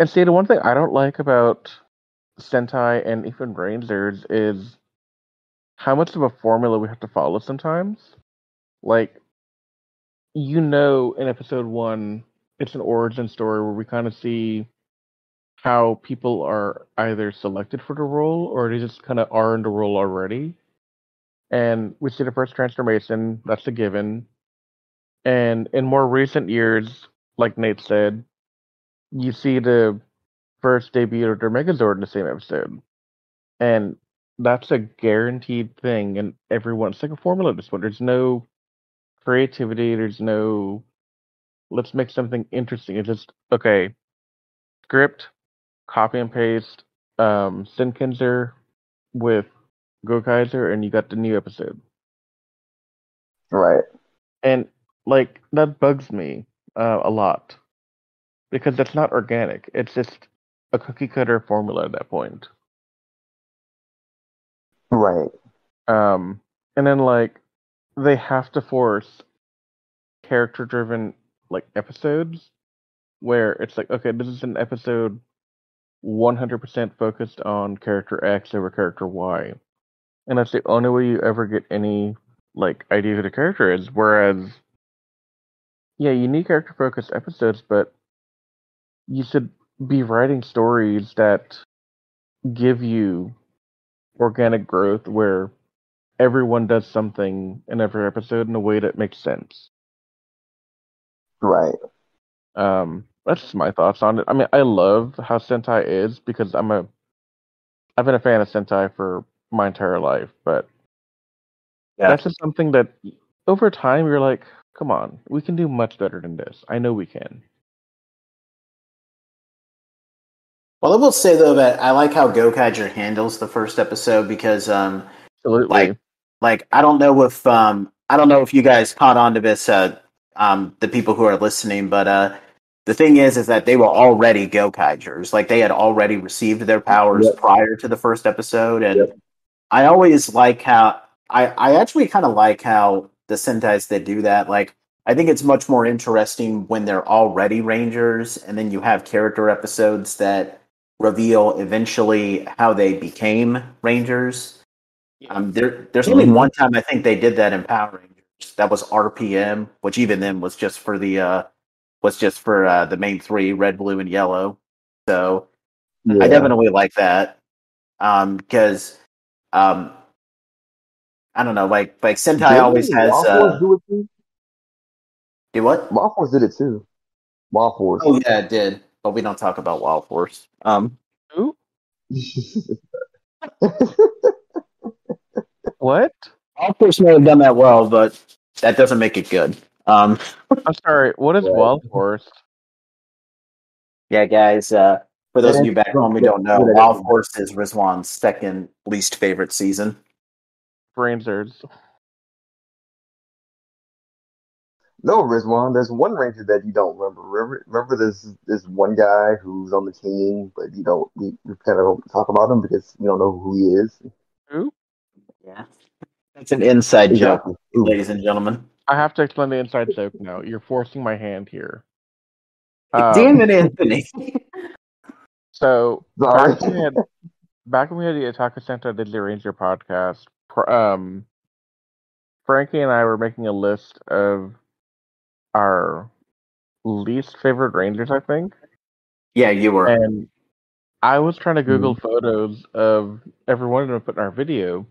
see, the one thing I don't like about Sentai and even Rangers is how much of a formula we have to follow sometimes. Like, in episode one, it's an origin story where we kind of see how people are either selected for the role or they just kind of are in the role already. And we see the first transformation, that's a given. And in more recent years, like Nate said, you see the first debut of their Megazord in the same episode. And that's a guaranteed thing in everyone. It's like a formula at this point. There's no creativity, there's no let's make something interesting. It's just okay, script, copy and paste, Sinkinzer with Gokaiger, and you got the new episode. Right. And like that bugs me a lot because that's not organic. It's just a cookie cutter formula at that point. Right. And then like they have to force character driven like episodes where it's like, okay, this is an episode 100% focused on character X over character Y. And that's the only way you ever get any like idea who the character is. Whereas, yeah, you need character focused episodes, but you should be writing stories that give you organic growth where everyone does something in every episode in a way that makes sense. Right. That's just my thoughts on it. I mean, I love how Sentai is because I've been a fan of Sentai for my entire life, but that's just something that over time you're like, come on, we can do much better than this. I know we can. Well, I will say though that I like how Gokaiger handles the first episode because Absolutely. like I don't know if you guys caught on to this the people who are listening, but the thing is that they were already Gokaigers. Like they had already received their powers prior to the first episode, and I always like how I actually kind of like how the Sentais that do that. Like I think it's much more interesting when they're already Rangers, and then you have character episodes that reveal eventually how they became Rangers. There's only one time I think they did that in Power Rangers. That was RPM, which even then was just for the main three, red, blue, and yellow. So I definitely like that because I don't know, like Sentai always has. Wild do it too? Do what? Wild Force did it too. Wild Force. Oh yeah, it did. But we don't talk about Wild Force. Who? What? Wild Force may have done that well, but that doesn't make it good. I'm sorry. What is Wild Force? Yeah, guys. For those of you back home who don't know, Wild Force is Rizwan's second least favorite season. Rangers. No, Rizwan, there's one Ranger that you don't remember. Remember this one guy who's on the team, but you kind of don't talk about him because you don't know who he is. Who? Yeah. That's an inside joke, ladies and gentlemen. I have to explain the inside joke now. You're forcing my hand here. Damn it, Anthony. So back when we had the Otaku Sentai Digital Ranger podcast, Frankie and I were making a list of our least favorite Rangers, I think. Yeah, you were. And I was trying to Google photos of every one of them put in our video.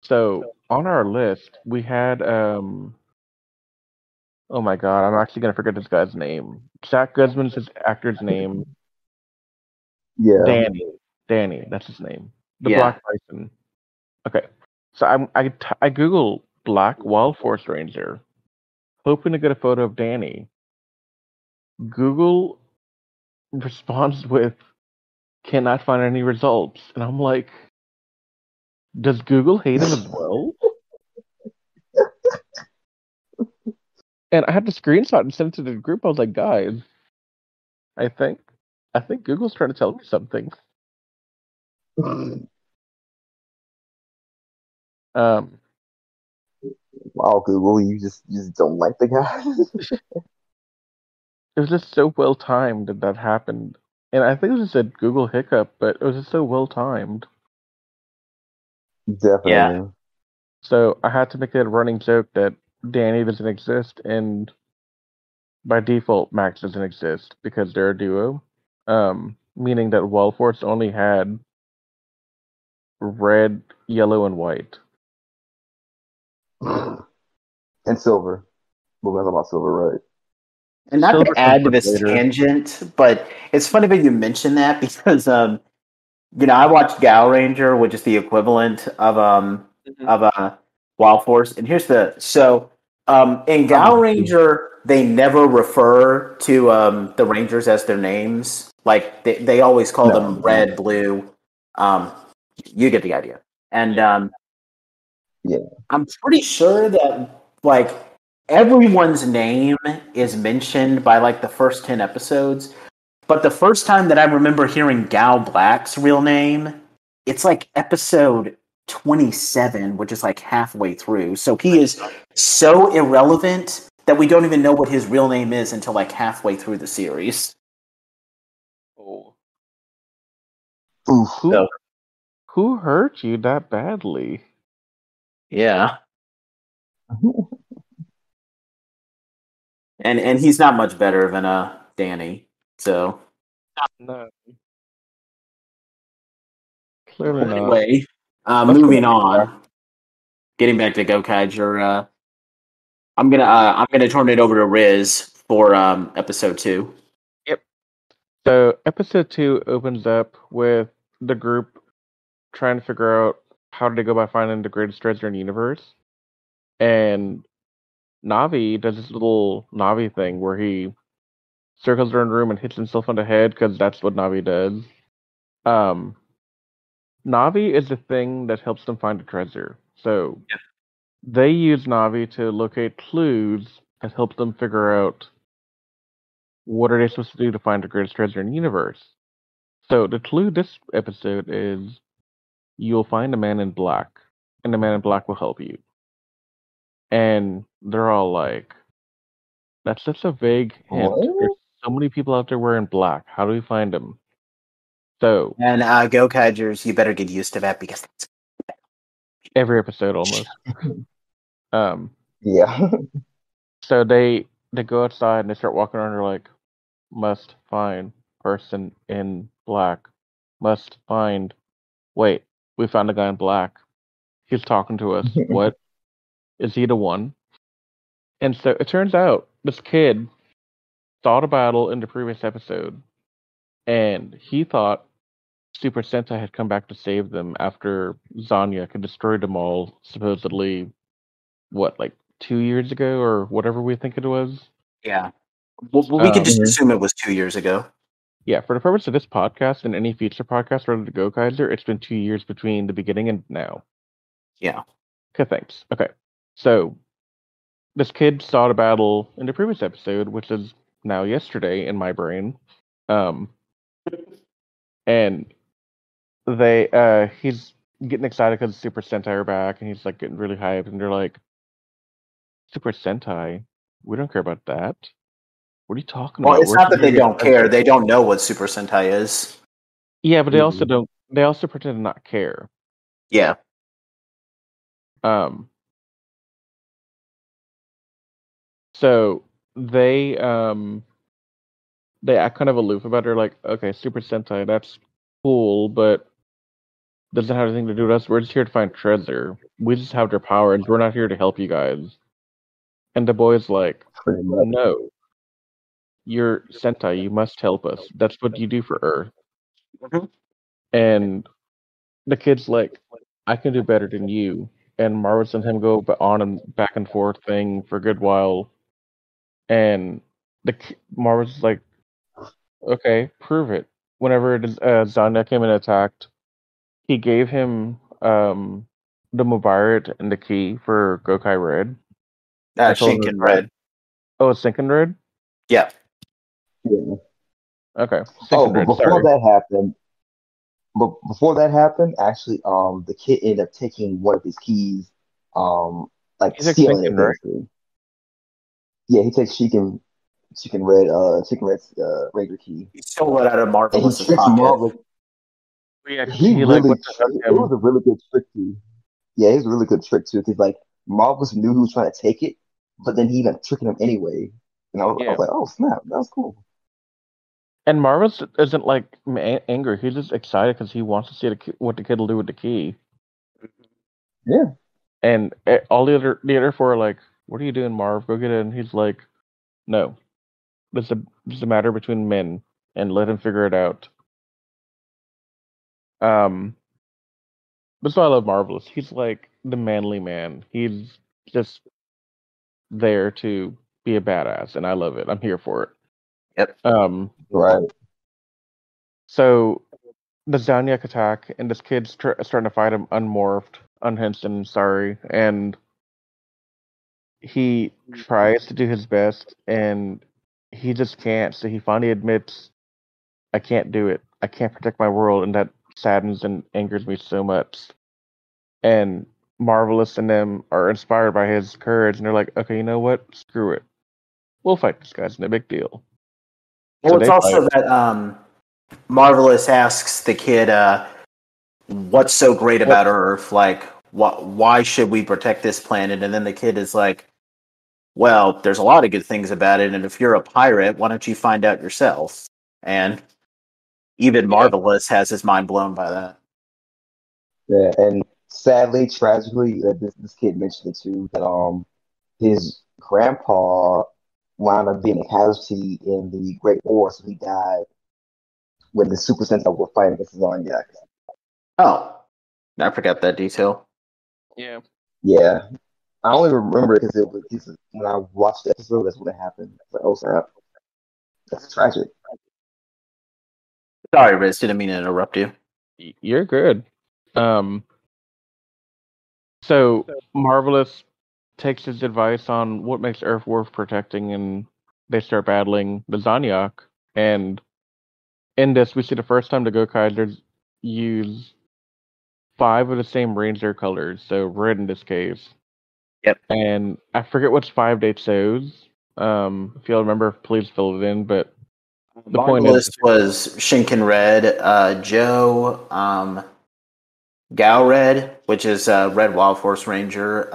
So on our list, we had oh my god, I'm actually gonna forget this guy's name. Jack Guzman's his actor's name. Yeah. Danny, that's his name. The Black Bison. Okay. So I Google Black Wild Force Ranger, hoping to get a photo of Danny. Google responds with cannot find any results. And I'm like, does Google hate him as well? And I had to screenshot and send it to the group. I was like, guys, I think Google's trying to tell me something. Um, Wow, Google, you just don't like the guy. it was just so well timed that happened. And I think it was just a Google hiccup, but it was just so well timed. Definitely. So I had to make that a running joke that Danny doesn't exist, and by default, Max doesn't exist because they're a duo. Meaning that Wildforce only had red, yellow, and white. And Silver. We're talking about Silver, right? And not Silver to comes add to much this later. tangent, but it's funny that you mention that because I watched Gao Ranger, which is the equivalent of Wild Force. And here's in Gao Ranger, they never refer to the Rangers as their names. Like they always call them red, blue. Um, you get the idea. And yeah. I'm pretty sure that like everyone's name is mentioned by like the first 10 episodes. But the first time that I remember hearing Gao Black's real name, it's like episode 27, which is like halfway through. So he is so irrelevant that we don't even know what his real name is until like halfway through the series. Oh. Oof. Who hurt you that badly? Yeah. And he's not much better than Danny. So No. Clearly not. anyway, moving on. Getting back to Gokaiger, I'm gonna turn it over to Riz for episode 2. Yep. So episode 2 opens up with the group trying to figure out how to go by finding the greatest treasure in the universe. And Navi does this little Navi thing where he circles around the room and hits himself on the head because that's what Navi does. Navi is the thing that helps them find a treasure. So they use Navi to locate clues that help them figure out what are they supposed to do to find the greatest treasure in the universe. So the clue this episode is you'll find a man in black, and the man in black will help you. And they're all like, that's such a vague hint. What? There's so many people out there wearing black. How do we find them? So And Gokaigers, you better get used to that because that's every episode almost. Yeah. So they go outside and they start walking around. They're like, must find person in black. Must find. Wait, we found a guy in black. He's talking to us. What? Is he the one? And so it turns out this kid saw the battle in the previous episode, and he thought Super Sentai had come back to save them after Zanya had destroyed them all, supposedly, what, like 2 years ago or whatever we think it was? Yeah. Well, we could just Mhm. assume it was 2 years ago. Yeah, for the purpose of this podcast and any future podcast related to Gokaiser, it's been 2 years between the beginning and now. Yeah. Okay, thanks. Okay, so this kid saw the battle in the previous episode, which is now yesterday in my brain. And he's getting excited because Super Sentai are back, and he's like getting really hyped, and they're like, Super Sentai? We don't care about that. What are you talking Well, about? it's not that they don't care; they don't know what Super Sentai is. Yeah, but they also don't. They also pretend to not care. Yeah. So they act kind of aloof about it. They're like, okay, Super Sentai, that's cool, but doesn't have anything to do with us. We're just here to find treasure. We just have their powers. We're not here to help you guys. And the boy's like, no, you're Sentai. You must help us. That's what you do for Earth. Mm-hmm. And the kid's like, I can do better than you. And Marvis and him go on and back and forth thing for a good while. And Marvis is like, okay, prove it. Whenever Zanya came and attacked, he gave him the Mubarak and the key for Gokai Red. Shinken Red. Oh, it's Sinking Red? Yeah. Yeah. Okay. Oh, Sinking Red, sorry. but before that happened, actually, the kid ended up taking one of his keys, like He's like stealing Sinking, it right? basically. Yeah, he takes Chicken Red's Ranger key, He stole it out of and he Marvelous's tricks pocket. Marvelous. Yeah, because He he like really, went to hug it was him. a really good trick too. Yeah, it was a really good trick too, because like Marvelous knew he was trying to take it, but then he ended up tricking him anyway. And I Yeah. was like, oh snap, that was cool. And Marvelous isn't like angry. He's just excited because he wants to see what the kid will do with the key. Yeah, And all the other four are like, "What are you doing, Marv? Go get it." And he's like, "No, this is a matter between men, and let him figure it out." Um, that's why I love Marvelous. He's like the manly man. He's just there to be a badass, and I love it. I'm here for it. Yep. right. So the Zanyak attack, and this kid's starting to fight him unmorphed, unhinged, and sorry, and he tries to do his best, and he just can't. So he finally admits, "I can't do it. I can't protect my world," and that saddens and angers me so much. And Marvelous and them are inspired by his courage, and they're like, "Okay, you know what? Screw it. We'll fight this guy. It's no big deal." So Well, it's they fight. also that Marvelous asks the kid, "What's so great What? about Earth? Like, why should we protect this planet?" And then the kid is like, "Well, there's a lot of good things about it, and if you're a pirate, why don't you find out yourself?" And even Yeah, Marvelous has his mind blown by that. Yeah, and sadly, tragically, this kid mentioned it too that his grandpa wound up being a casualty in the Great War, so he died when the Super Sentai were fighting against the Zodiac. Oh, I forgot that detail. yeah. Yeah, I only remember it because when I watched the episode, that's when it happened. Like, oh snap, that's tragic. Sorry, Riz, didn't mean to interrupt you. You're good. Um, so Marvelous takes his advice on what makes Earth worth protecting, and they start battling the Zanyak. And in this, we see the first time the Gokaigers use 5 of the same ranger colors, so red in this case. Yep. And I forget which 5 they chose. If you'll remember, please fill it in. But the point is, Marvelous was Shinken Red, Joe, Gao Red, which is Red Wild Force Ranger.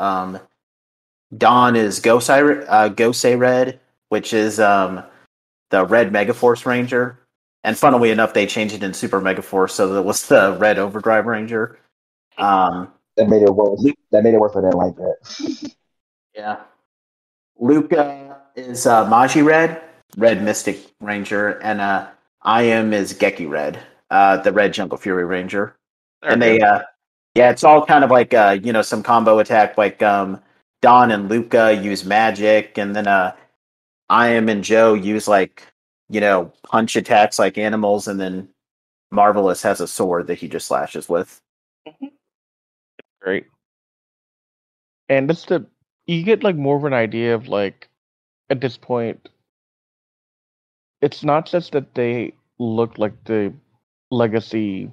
Dawn is Gosei Red, which is the Red Megaforce Ranger. And funnily enough, they changed it in Super Megaforce, so that was the Red Overdrive Ranger. That made it worse. Lu- That made it worse. I didn't like that. yeah. Luca is Maji Red, Red Mystic Ranger, and I am is Geki Red, the Red Jungle Fury Ranger. there And we they, go. yeah, it's all kind of like some combo attack. Like Don and Luca use magic, and then I am and Joe use like punch attacks like animals, and then Marvelous has a sword that he just slashes with. Great. And that's you get like more of an idea of like at this point, it's not just that they look like the legacy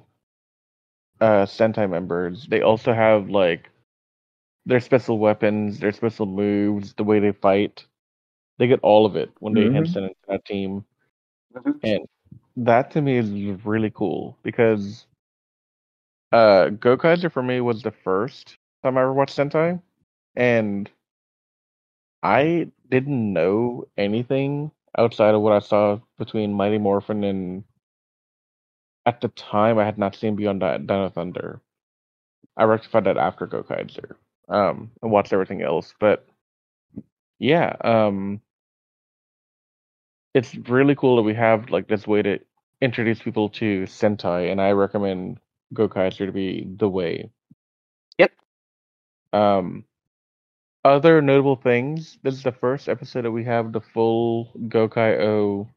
Sentai members. They also have like their special weapons, their special moves, the way they fight. They get all of it when they hmm henson into that team. Mhm. And that to me is really cool because Gokaiger for me was the first time I ever watched Sentai. And I didn't know anything outside of what I saw between Mighty Morphin and at the time I had not seen Beyond Dino Thunder. I rectified that after Gokaiger. And watched everything else. But yeah, it's really cool that we have like this way to introduce people to Sentai, and I recommend Gokaiger to be the way. Yep. Um, other notable things. This is the first episode that we have the full Gokai O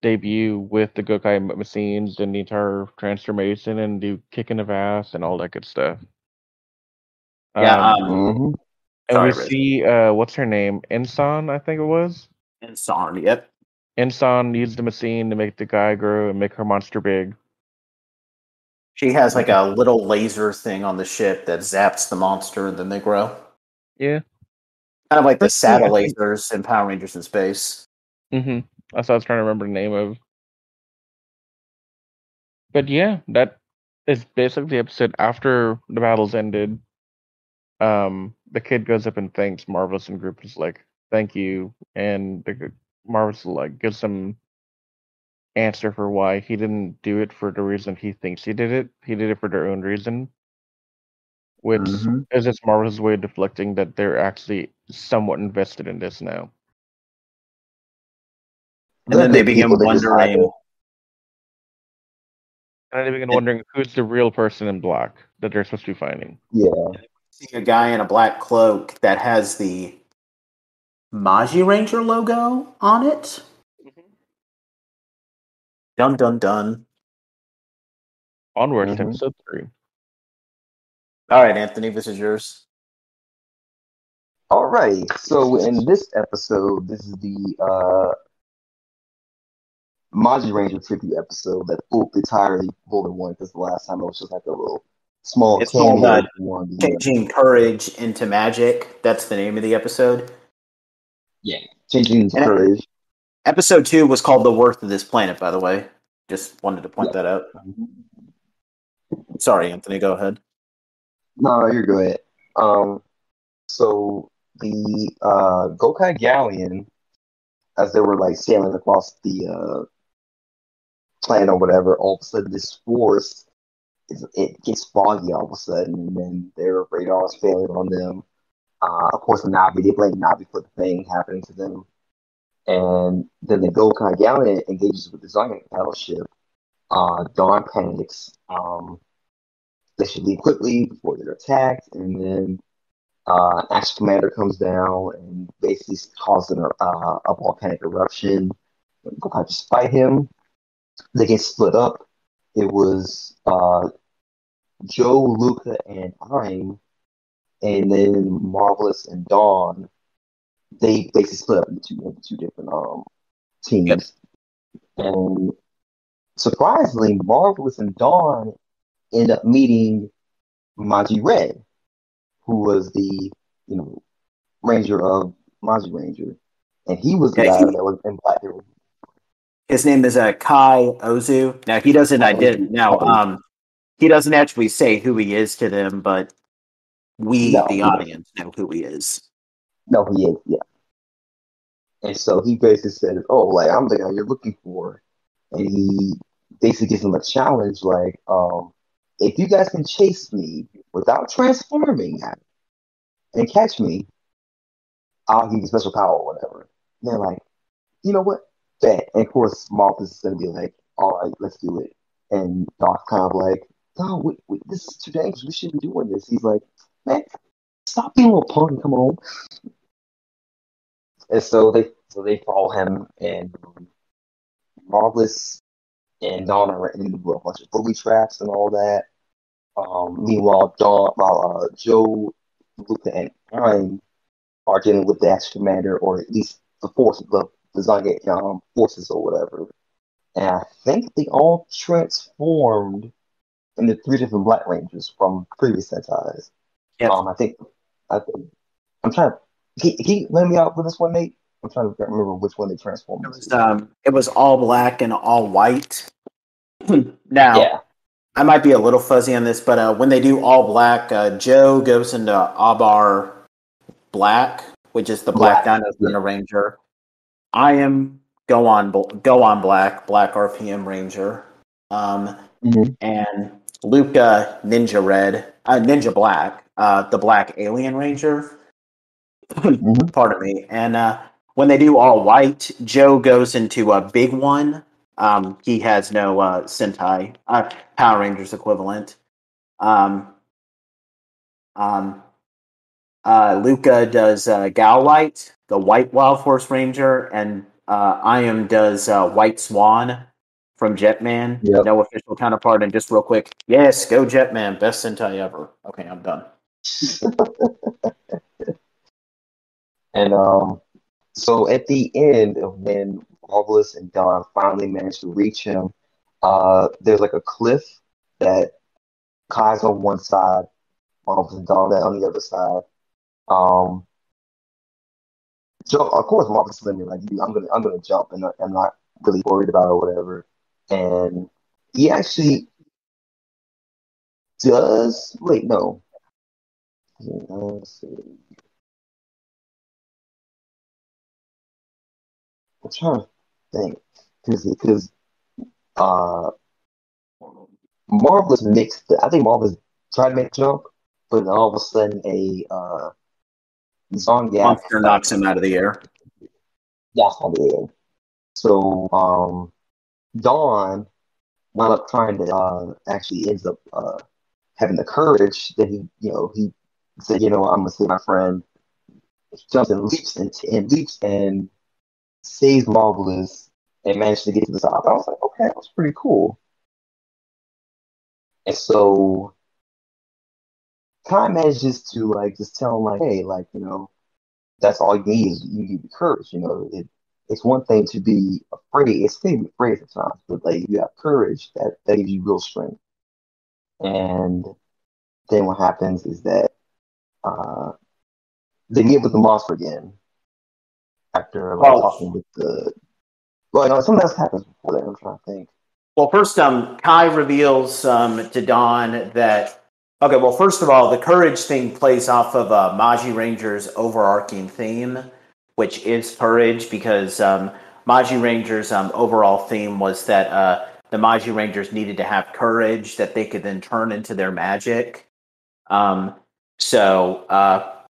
debut with the Gokai machines and the entire transformation and the kicking of ass and all that good stuff. Yeah. Um, hmm And Sorry, we Riz. see what's her name? Insan, I think it was. Insan, yep. Insan used the machine to make the guy grow and make her monster big. She has like a little laser thing on the ship that zaps the monster, and then they grow. Yeah. Kind of like the Personally, saddle lasers in Power Rangers in Space. Mm-hmm. That's what I was trying to remember the name of. But yeah, that is basically the episode after the battles ended. The kid goes up and thanks Marvelous, and group is like, "Thank you," and Marvelous like gives some answer for why he didn't do it for the reason he thinks he did it. He did it for their own reason, which is just Marvelous' way of deflecting that they're actually somewhat invested in this now. And then they begin people, they just hide wondering. And they begin wondering who's the real person in black that they're supposed to be finding. Yeah. See a guy in a black cloak that has the Magi Ranger logo on it. Dun dun dun. Onwards to episode 3. All right, Anthony, this is yours. All right. So in this episode, this is the Magi Ranger tribute episode that fooled entirely fooled one because the last time it was just like a little small It's called cameo one. Changing Courage into Magic. That's the name of the episode. Yeah, Changing And Courage. Episode 2 was called The Worth of This Planet, by the way. Just wanted to point that out. Sorry, Anthony, go ahead. No, you're good. So the Gokai Galleon, as they were like sailing across the planet or whatever, all of a sudden this force it gets foggy all of a sudden, and then their radar is failing on them. Of course, Navi, they blame Navi for the thing happening to them. And then the Gokai Galleon engages with the Zagat battleship. Dawn panics. They should leave quickly before they're attacked, and then Action Commander comes down and basically causes a volcanic eruption. Gokai just fight him. They get split up. It was Joe, Luca, and I'm, and then Marvelous and Dawn. They basically split up into two different teams. Yep. And surprisingly, Marvelous and Dawn end up meeting Magi Red, who was the Ranger of Magi Ranger, and he was the guy that was in Black Hero. His name is Kai Ozu. Now he doesn't. He doesn't actually say who he is to them, but the audience, know who he is. No, he is. Yeah. And so he basically says, "Oh, like I'm the guy you're looking for," and he basically gives them a challenge, like, if you guys can chase me without transforming and catch me, I'll give you special power or whatever. And they're like, you know what? Bet. And of course, Marcus is gonna be like, all right, let's do it. And Doc's kind of like, no, this is too dangerous. We shouldn't be doing this. He's like, man, stop being a little punk and come home. And so they follow him, and Marvelous and Dawn are into a bunch of booby traps and all that. Meanwhile, Joe, Luca, and Ryan are dealing with the Action Commander, or at least the force, the Zagat forces or whatever. And I think they all transformed into 3 different Black Rangers from previous Sentai's. Yep. I think I'm trying to. Can you let me out with this one, Nate? I'm trying to remember which one they transformed. It was all black and all white. Now, yeah. I might be a little fuzzy on this, but when they do all black, Joe goes into Abar Black, which is the Black Dino Ranger. I am go on Black RPM Ranger, and Luca Ninja Red, Ninja Black, the Black Alien Ranger. Pardon me. And when they do all white, Joe goes into a big one. He has no Sentai Power Rangers equivalent. Luca does Gao Lion, the White Wild Force Ranger, and Iam does White Swan from Jetman. Yep. No official counterpart. And just real quick, yes, go Jetman, best Sentai ever. Okay, I'm done. And so at the end of when Marvelous and Dawn finally managed to reach him, there's like a cliff that Kai's on one side, Marvelous and Dawn on the other side. Um, Jump, of course, Marvelous telling me like, I'm gonna jump, and I'm not really worried about it or whatever. And he actually does. Wait, no. Let's see. I'm trying to think because uh, Marvelous mixed. I think Marvelous tried to make a jump, but then all of a sudden a Zonyak Monster knocks him out of the air. gas on the air. So Dawn wound up trying to actually ends up having the courage that he said, I'm gonna save my friend. He jumps and leaps and saves Marvelous and managed to get to the top. I was like, okay, that was pretty cool. And so Kai manages to like just tell him like, hey, like, that's all you need is you need the courage. It's one thing to be afraid. It's okay to be afraid sometimes, but like you have courage that gives you real strength. And then what happens is that uh, they meet with the monster again after like talking with the. Well, something else happens before that. I'm trying to think. Well, first, Kai reveals to Dawn that. Okay, well, first of all, the courage thing plays off of Magi Ranger's overarching theme, which is courage, because Magi Ranger's overall theme was that the Magi Rangers needed to have courage that they could then turn into their magic. So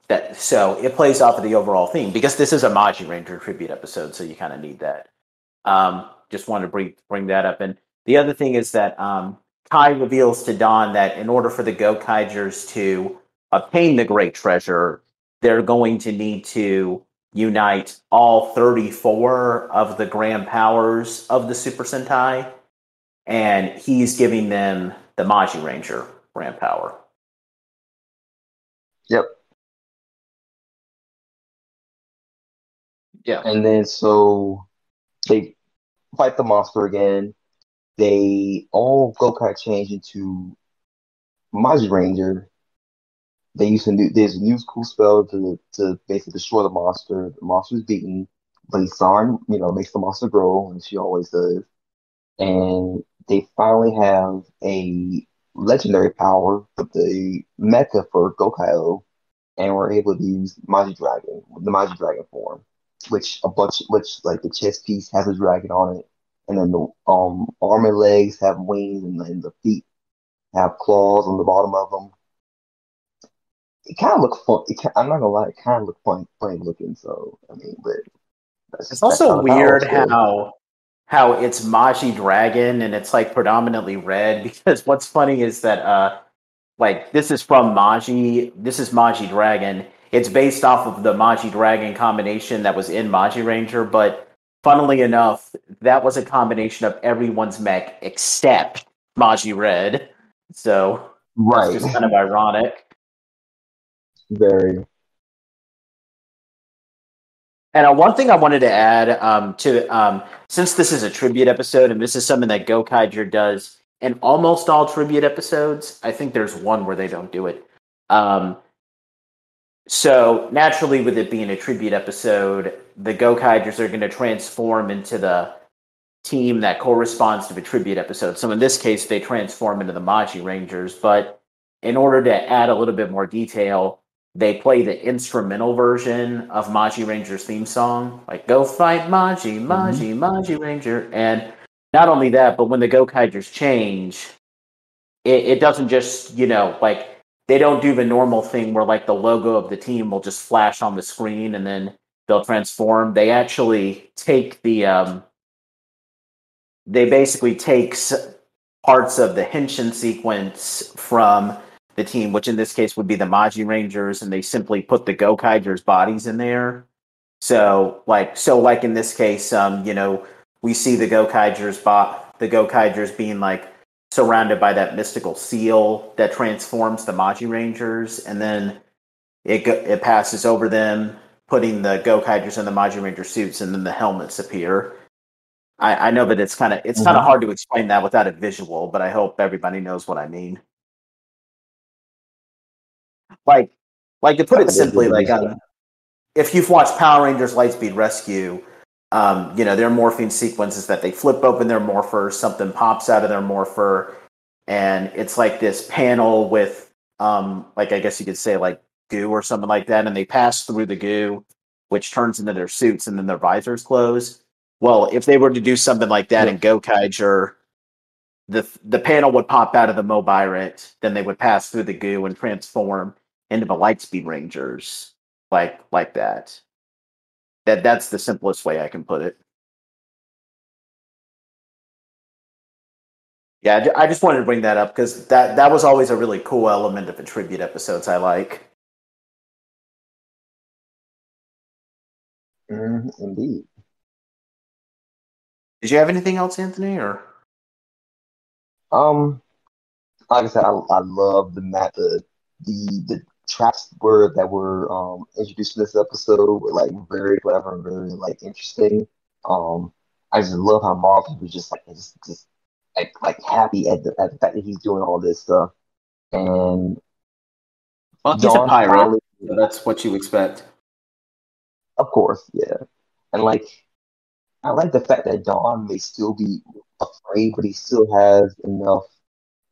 it plays off of the overall theme, because this is a Magi Ranger tribute episode, so you kind of need that. Just wanted to bring that up. And the other thing is that Kai reveals to Dawn that in order for the Gokaigers to obtain the great treasure, they're going to need to unite all 34 of the grand powers of the Super Sentai, and he's giving them the Magi Ranger grand power. Yep. Yeah. And then so they fight the monster again. They all Gokai change into Magi Ranger. There's a new cool spell to basically destroy the monster. The monster is beaten, but Lisan, makes the monster grow, and she always does. And they finally have a legendary power with the mecha for Gokaido, and we're able to use the Magi Dragon form, which like the chest piece has a dragon on it, and then the arm and legs have wings, and then the feet have claws on the bottom of them. It kind of looks fun. I'm not gonna lie, it kind of looked funny looking. So I mean, but It's that's also kind of power weird still. how it's Magi Dragon and it's like predominantly red, because what's funny is that like this is Magi Dragon. It's based off of the Magi Dragon combination that was in Magi Ranger, but funnily enough, that was a combination of everyone's mech except Magi Red. So that's Right. just kind of ironic. Very. And one thing I wanted to add since this is a tribute episode, and this is something that Gokaiger does in almost all tribute episodes. I think there's one where they don't do it. So naturally, with it being a tribute episode, the Gokaigers are going to transform into the team that corresponds to the tribute episode. So in this case, they transform into the Magi Rangers. But in order to add a little bit more detail, they play the instrumental version of Magi Ranger's theme song, like "Go fight Magi, Magi, Magi Ranger." And not only that, but when the Gokaigers change, it doesn't just like they don't do the normal thing where like the logo of the team will just flash on the screen and then they'll transform. They actually take they basically take parts of the henshin sequence from the team, which in this case would be the Magi Rangers, and they simply put the Gokaigers' bodies in there. So like in this case, we see the Gokaigers being like surrounded by that mystical seal that transforms the Magi Rangers, and then it passes over them. putting the Gokaigers in the Majin Ranger suits and then the helmets appear. I know that it's kind of hard to explain that without a visual, but I hope everybody knows what I mean. Like to put it simply, like if you've watched Power Rangers Lightspeed Rescue, their morphing sequences that they flip open their morpher, something pops out of their morpher, and it's like this panel with, I guess you could say like goo or something like that, and they pass through the goo, which turns into their suits, and then their visors close. Well, if they were to do something like that in Gokaiger, the panel would pop out of the Mobiret, then they would pass through the goo and transform into the Lightspeed Rangers, like that. That's the simplest way I can put it. Yeah, I just wanted to bring that up because that was always a really cool element of the tribute episodes I like. Indeed. Did you have anything else, Anthony? Or like I said, I love the traps that were introduced in this episode were like very clever and very like interesting. I just love how Marvel was just like happy at the fact that he's doing all this stuff. And well, he's Dawn a pirate, finally, so that's what you expect. of course, yeah. And like I like the fact that Dawn may still be afraid, but he still has enough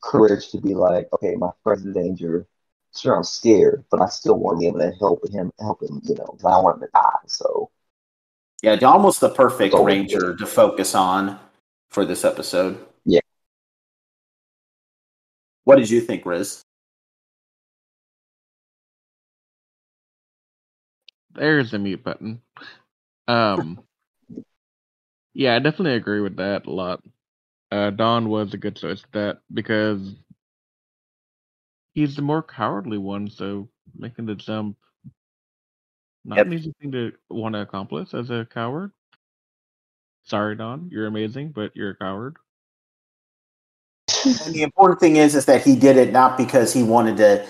courage to be like, okay, my friend's in danger. Sure, I'm scared, but I still want to be able to help him, because I don't want him to die. So, yeah, Dom was the perfect ranger to focus on for this episode. Yeah. What did you think, Riz? There's the mute button. Yeah, I definitely agree with that a lot. Don was a good choice for that because he's the more cowardly one, so making the jump not an easy thing to want to accomplish as a coward. Sorry, Don, you're amazing, but you're a coward. And the important thing is that he did it not because he wanted to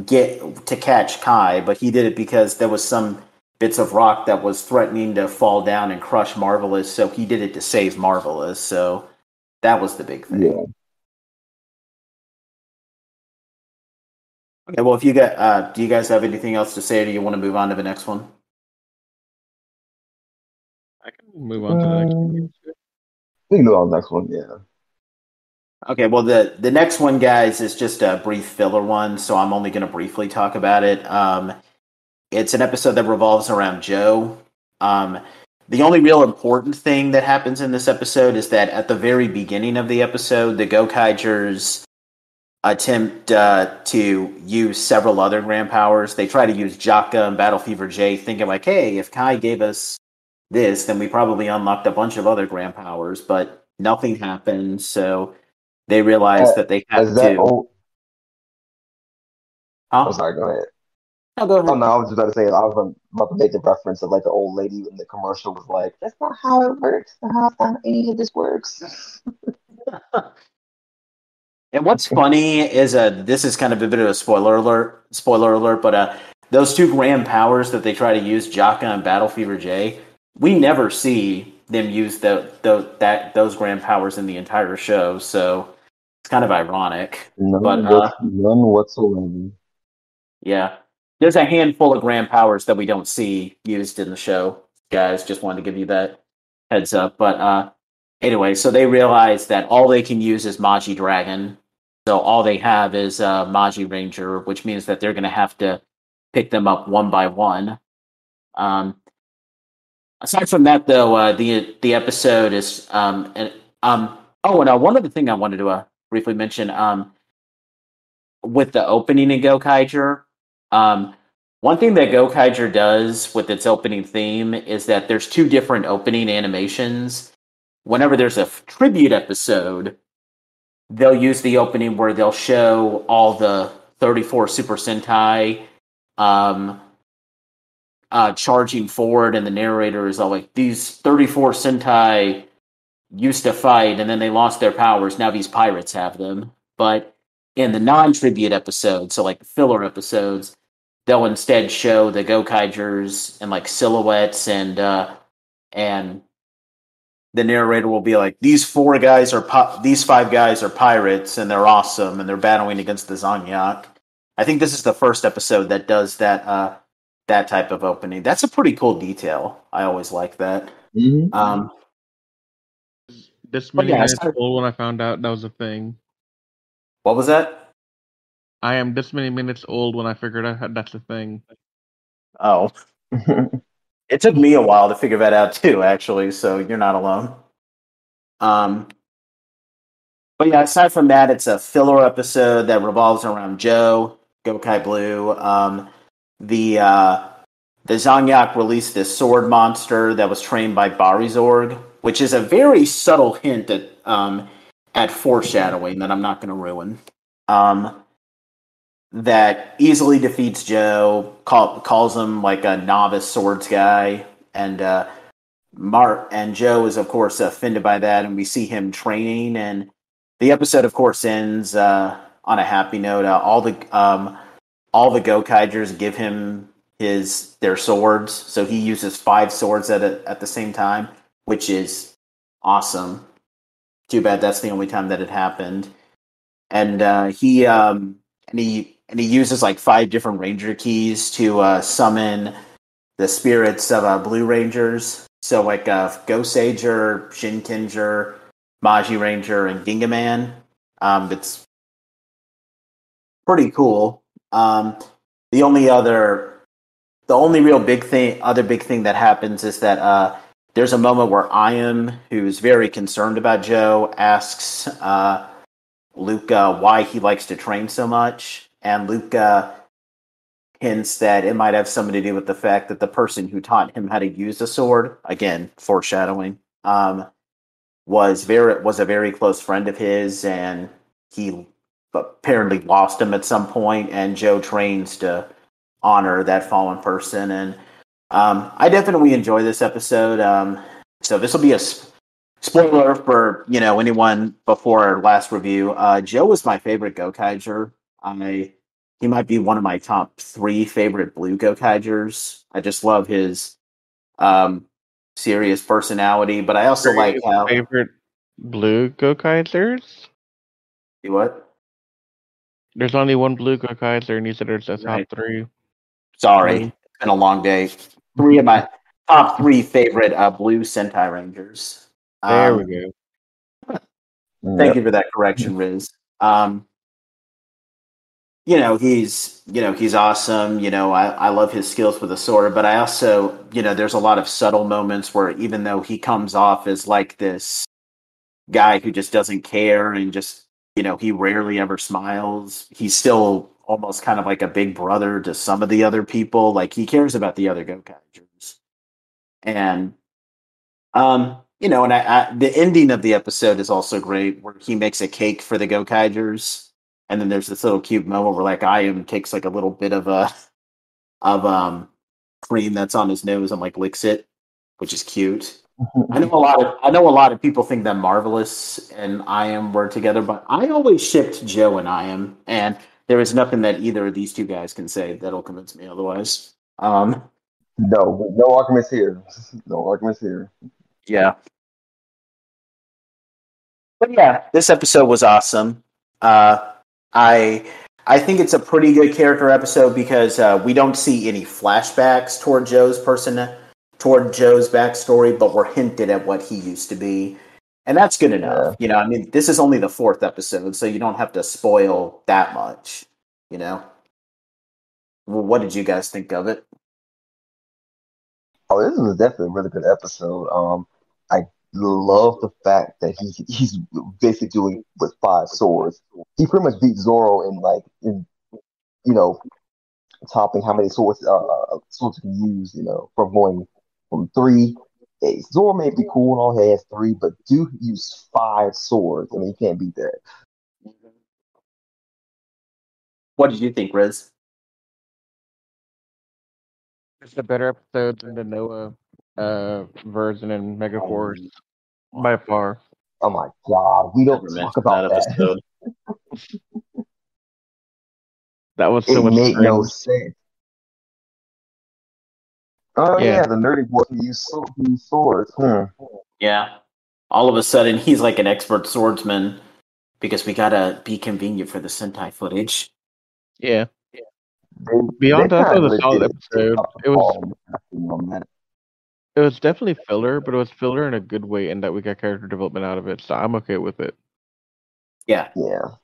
get to catch Kai, but he did it because there was some bits of rock that was threatening to fall down and crush Marvelous, so he did it to save Marvelous. So that was the big thing. Yeah. Okay, well, if you got, do you guys have anything else to say, or do you want to move on to the next one? I can move on to the next one. We can move on to the next one, yeah. Okay, well, the next one, guys, is just a brief filler one, so I'm only going to briefly talk about it. It's an episode that revolves around Joe. The only real important thing that happens in this episode is that at the very beginning of the episode, the Gokaigers attempt to use several other grand powers. They try to use Jaka and Battle Fever J, thinking like, hey, if Kai gave us this, then we probably unlocked a bunch of other grand powers, but nothing happened, so they realize that they have to... Huh? Oh, sorry, go ahead. No, go ahead. Oh, no, I was just about to say, I was about to make the reference of like the old lady in the commercial was like, that's not how it works. That's not how any of this works. And what's funny is this is kind of a bit of a spoiler alert, but those two grand powers that they try to use, Jaka and Battle Fever J, we never see them use those grand powers in the entire show, so it's kind of ironic. None whatsoever. Yeah. There's a handful of grand powers that we don't see used in the show, guys. Just wanted to give you that heads up. But anyway, so they realize that all they can use is Magi Dragon. So all they have is Magi Ranger, which means that they're going to have to pick them up one by one. Aside from that, though, the episode is one other thing I wanted to briefly mention with the opening in Gokaiger. One thing that Gokaiger does with its opening theme is that there's two different opening animations. Whenever there's a tribute episode, they'll use the opening where they'll show all the 34 Super Sentai charging forward, and the narrator is all like, these 34 Sentai used to fight, and then they lost their powers. Now these pirates have them. But in the non-tribute episodes, so like the filler episodes, they'll instead show the Gokaigers in like silhouettes, and the narrator will be like, these these 5 guys are pirates, and they're awesome, and they're battling against the Zanyak. I think this is the first episode that does that type of opening. That's a pretty cool detail. I always like that. Mm-hmm. This many minutes old when I found out that was a thing. What was that? I am this many minutes old when I figured out that's a thing. Oh. It took me a while to figure that out too, actually, so you're not alone. But yeah, aside from that, it's a filler episode that revolves around Joe, Gokai Blue. The Zanyak released this sword monster that was trained by Barizorg, which is a very subtle hint at foreshadowing that I'm not going to ruin. That easily defeats Joe, calls him like a novice swords guy, and Joe is of course offended by that, and we see him training, and the episode of course ends on a happy note. All the Gokaigers give him their swords, so he uses 5 swords at the same time, which is awesome. Too bad that's the only time that it happened. And he uses like 5 different ranger keys to summon the spirits of Blue Rangers. So like Gosager, Shinkenger, Maji Ranger, and Gingaman. It's pretty cool. The only real big thing that happens is that there's a moment where Iam, who's very concerned about Joe, asks Luca why he likes to train so much, and Luca hints that it might have something to do with the fact that the person who taught him how to use a sword, again foreshadowing, was a very close friend of his, and he apparently lost him at some point, and Joe trains to honor that fallen person. And I definitely enjoy this episode. So this will be a spoiler for anyone before our last review. Joe was my favorite Gokaiger. He might be one of my top 3 favorite blue Gokaigers. I just love his serious personality, but I also like how favorite blue Gokaigers. You what? There's only one blue Gokaiger, and you said there's a top 3. Sorry, it's been a long day. 3 of my top 3 favorite blue Sentai Rangers. There we go. Thank you for that correction, Riz. He's awesome. I love his skills with the sword, but I also, there's a lot of subtle moments where even though he comes off as like this guy who just doesn't care and just, he rarely ever smiles, he's still almost kind of like a big brother to some of the other people. Like he cares about the other Gokaigers. And, the ending of the episode is also great where he makes a cake for the Gokaigers. And then there's this little cute moment where like Iam takes like a little bit of cream that's on his nose and like licks it, which is cute. I know a lot of people think that Marvelous and Iam were together, but I always shipped Joe and Iam, and there is nothing that either of these 2 guys can say that'll convince me otherwise. No arguments here. No arguments here. Yeah. But yeah, this episode was awesome. I think it's a pretty good character episode because we don't see any flashbacks toward Joe's backstory, but we're hinted at what he used to be, and that's good enough. Yeah. This is only the 4th episode, so you don't have to spoil that much. Well, what did you guys think of it? Oh, this was definitely a really good episode. I love the fact that he's basically doing with 5 swords. He pretty much beat Zoro in topping how many swords you can use. From going from 3. Hey, Zoro may be cool and all, he has 3, but do use 5 swords. I mean, you can't beat that. What did you think, Riz? It's a better episode than the Noah version in Megaforce by far. Oh my god, we don't talk about that. That was so It much made cringe. no sense. Oh Yeah. yeah, the nerdy boy who used swords. Yeah. All of a sudden, he's like an expert swordsman because we gotta be convenient for the Sentai footage. Yeah. They Beyond that, kind though, of the really solid did episode. drop the It was ball on that. it was definitely filler, but it was filler in a good way in that we got character development out of it, so I'm okay with it. Yeah. Yeah.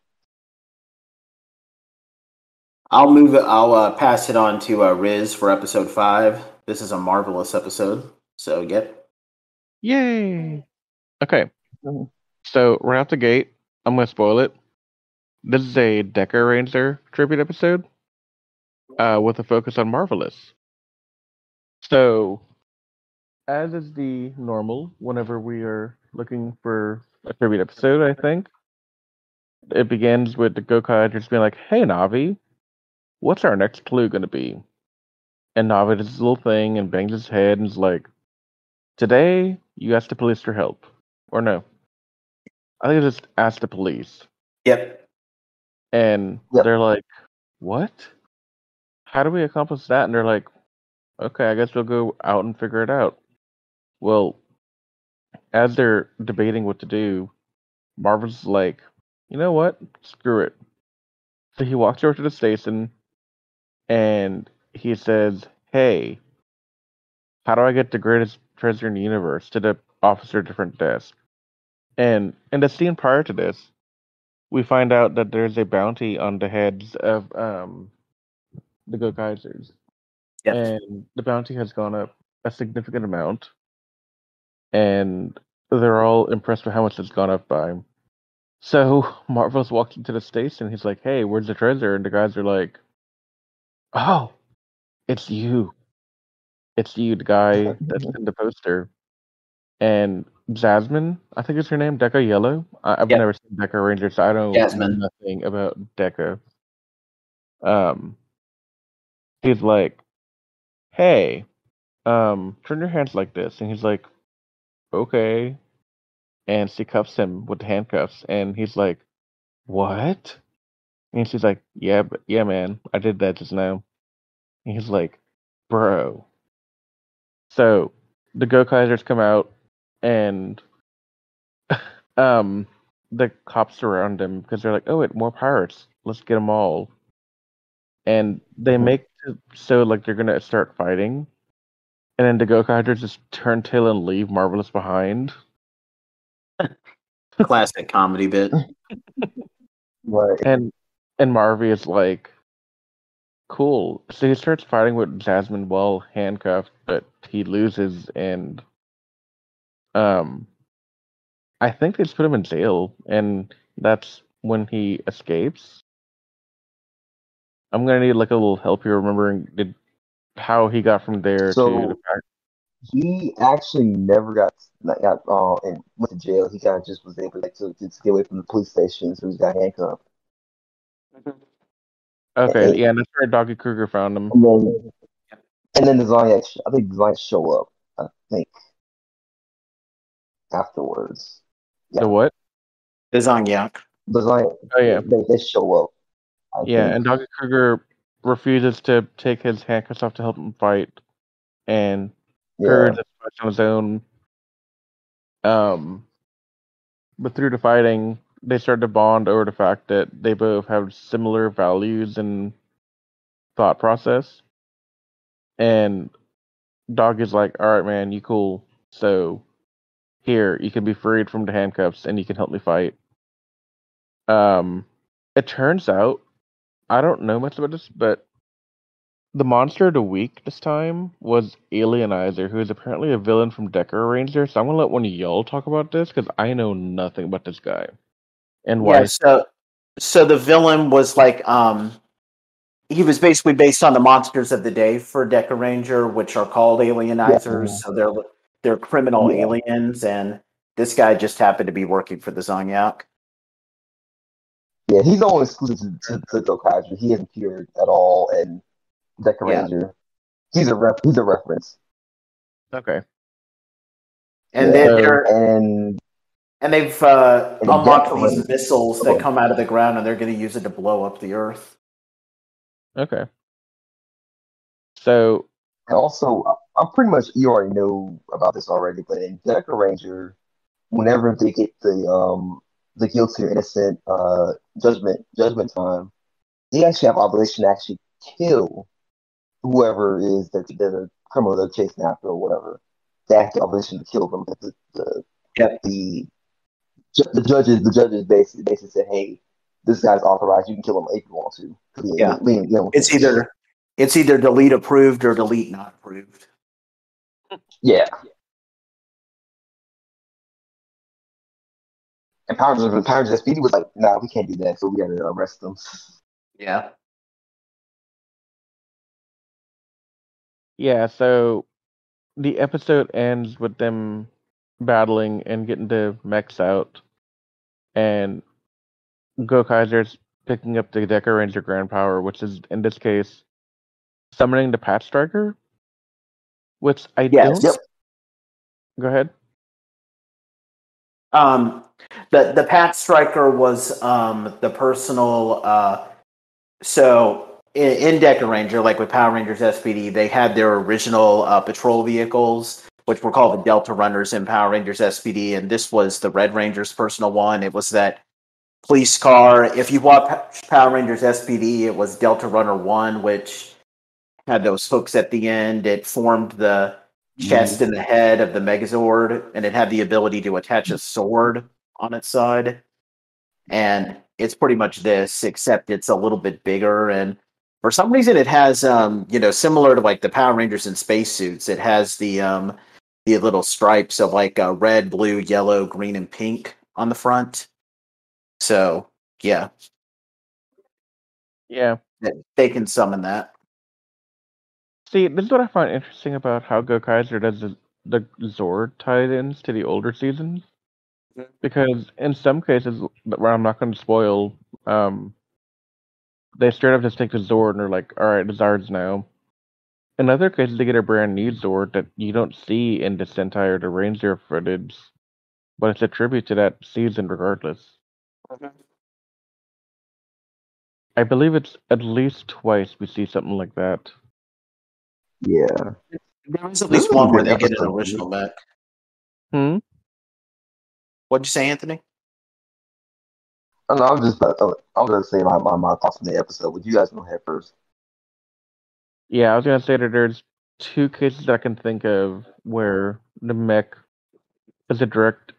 I'll pass it on to Riz for episode 5. This is a marvelous episode. So, yep. Yay! Okay, Mhm. so right out the gate, I'm gonna spoil it. This is a Deca Ranger tribute episode, with a focus on Marvelous. So, as is the normal, whenever we are looking for a tribute episode, I think it begins with the Gokaiger just being like, "Hey, Navi, what's our next clue gonna be?" And Navi does this little thing and bangs his head and is like, "Today, you asked the police for help." Or no, I think it's just asked the police. Yep. And Yep. they're like, "What? How do we accomplish that?" And they're like, "Okay, I guess we'll go out and figure it out." Well, as they're debating what to do, Marvin's like, "You know what? Screw it." So he walks over to the station and he says, "Hey, how do I get the greatest treasure in the universe?" to the officer at different desk. And in the scene prior to this, we find out that there's a bounty on the heads of the Gokaisers. Yep. And the bounty has gone up a significant amount. And they're all impressed with how much it's gone up by. So Marvelous walks into the station. He's like, "Hey, where's the treasure?" And the guys are like, "Oh, it's you. It's you, the guy that's in the poster." And Jasmine, I think it's her name, Deca Yellow. I've Yep. never seen Deca Ranger, so I know Jasmine. nothing about Deca. Um, he's like, "Hey, turn your hands like this," and he's like, "Okay." And she cuffs him with the handcuffs, and he's like, "What?" And she's like, "Yeah, but yeah, man, I did that just now." And he's like, "Bro." So the Gokaisers come out, and um, the cops surround him because they're like, "Oh, wait, more pirates. Let's get them all." And they make it so like they're gonna start fighting, and then the Gokaisers just turn tail and leave Marvelous behind. Classic comedy bit. Right. And Marvy is like, "Cool." So he starts fighting with Jasmine while handcuffed, but he loses, and um, I think they just put him in jail, and that's when he escapes. I'm gonna need like a little help here remembering how he got from there to the So he actually never and went to jail. He kind of just was able to get away from the police station, so he got handcuffed. Okay, And, yeah, and that's where Doggy Kruger found him. and then the Zodiacs, I think the Zodiacs show up. I think afterwards. Yeah, The what? The Zongyak. the Zodiacs, Oh yeah, they show up. I yeah, think. and Doggy Kruger refuses to take his handcuffs off to help him fight, and Kruger Yeah, just fights on his own. Um, but through the fighting, they start to bond over the fact that they both have similar values and thought process. And Dog is like, "All right, man, you cool. So here, you can be freed from the handcuffs, and you can help me fight." Um, it turns out I don't know much about this, but the monster of the week this time was Alienizer, who is apparently a villain from Decker Ranger. So I'm gonna let one of y'all talk about this because I know nothing about this guy and Yeah, why. so the villain was like he was basically based on the monsters of the day for Deca Ranger, which are called alienizers. So they're criminal yeah, aliens, and this guy just happened to be working for the Zongyak. yeah. He's only exclusive to Gokaiger. He hasn't appeared at all in Deca Yeah, Ranger. He's a reference. Okay. and Yeah, they're and and they've and unlocked Deca these Ranger. missiles that come out of the ground, and they're going to use it to blow up the Earth. Okay. So And also, I'm pretty much you already know about this already, but in Decker Ranger, whenever they get the guilty or innocent judgment time, they actually have obligation to actually kill whoever is the criminal they're chasing after or whatever. They have the obligation to kill them. Yep. The judges basically said, hey, this guy's authorized. You can kill him if you want to. Yeah. It's either delete approved or delete not approved. Yeah. And Powers SPD was like, nah, we can't do that, so we gotta arrest them. Yeah. Yeah, so the episode ends with them battling and getting the mechs out, and Gokaiger's picking up the Deca Ranger Grand Power, which is in this case summoning the Patch Striker, which I Yes. don't. Yep. Go ahead. The Pat Striker was the personal. So in Deca Ranger, like with Power Rangers SPD, they had their original patrol vehicles, which were called the Delta Runners in Power Rangers SPD, and this was the Red Ranger's personal one. It was that police car. If you bought Power Rangers SPD, it was Delta Runner 1, which had those hooks at the end. It formed the chest and the head of the Megazord, and it had the ability to attach a sword on its side. And it's pretty much this, except it's a little bit bigger. And for some reason, it has, similar to like the Power Rangers in spacesuits, it has the little stripes of like red, blue, yellow, green, and pink on the front. So yeah, they can summon that. See, this is what I find interesting about how Gokaiger does the Zord tie-ins to the older seasons. Because in some cases, where I'm not going to spoil, they straight up just take the Zord and are like, alright, the Zards now. In other cases, they get a brand new Zord that you don't see in the Sentai or the Ranger footage, but it's a tribute to that season regardless. I believe it's at least twice we see something like that. Yeah. There was at least one where they get an original mech. What'd you say, Anthony? I don't know, I'm gonna say my thoughts on the episode. Would you guys go ahead first? Yeah, I was gonna say that there's two cases that I can think of where the mech is a direct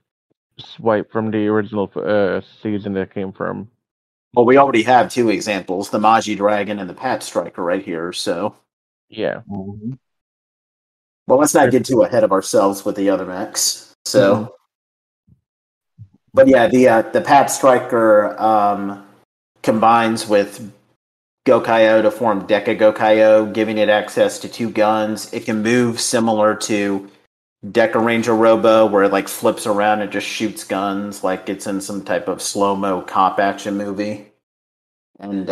swipe from the original season that it came from. Well, we already have two examples, the Magi Dragon and the Pat Striker right here, so... Yeah. Mm-hmm. Well, let's not get too ahead of ourselves with the other mechs. So... But yeah, the Pat Striker combines with Gokaiyo to form Deca Gokaiyo, giving it access to two guns. It can move similar to Deca Ranger Robo, where it like flips around and just shoots guns like it's in some type of slow-mo cop action movie. And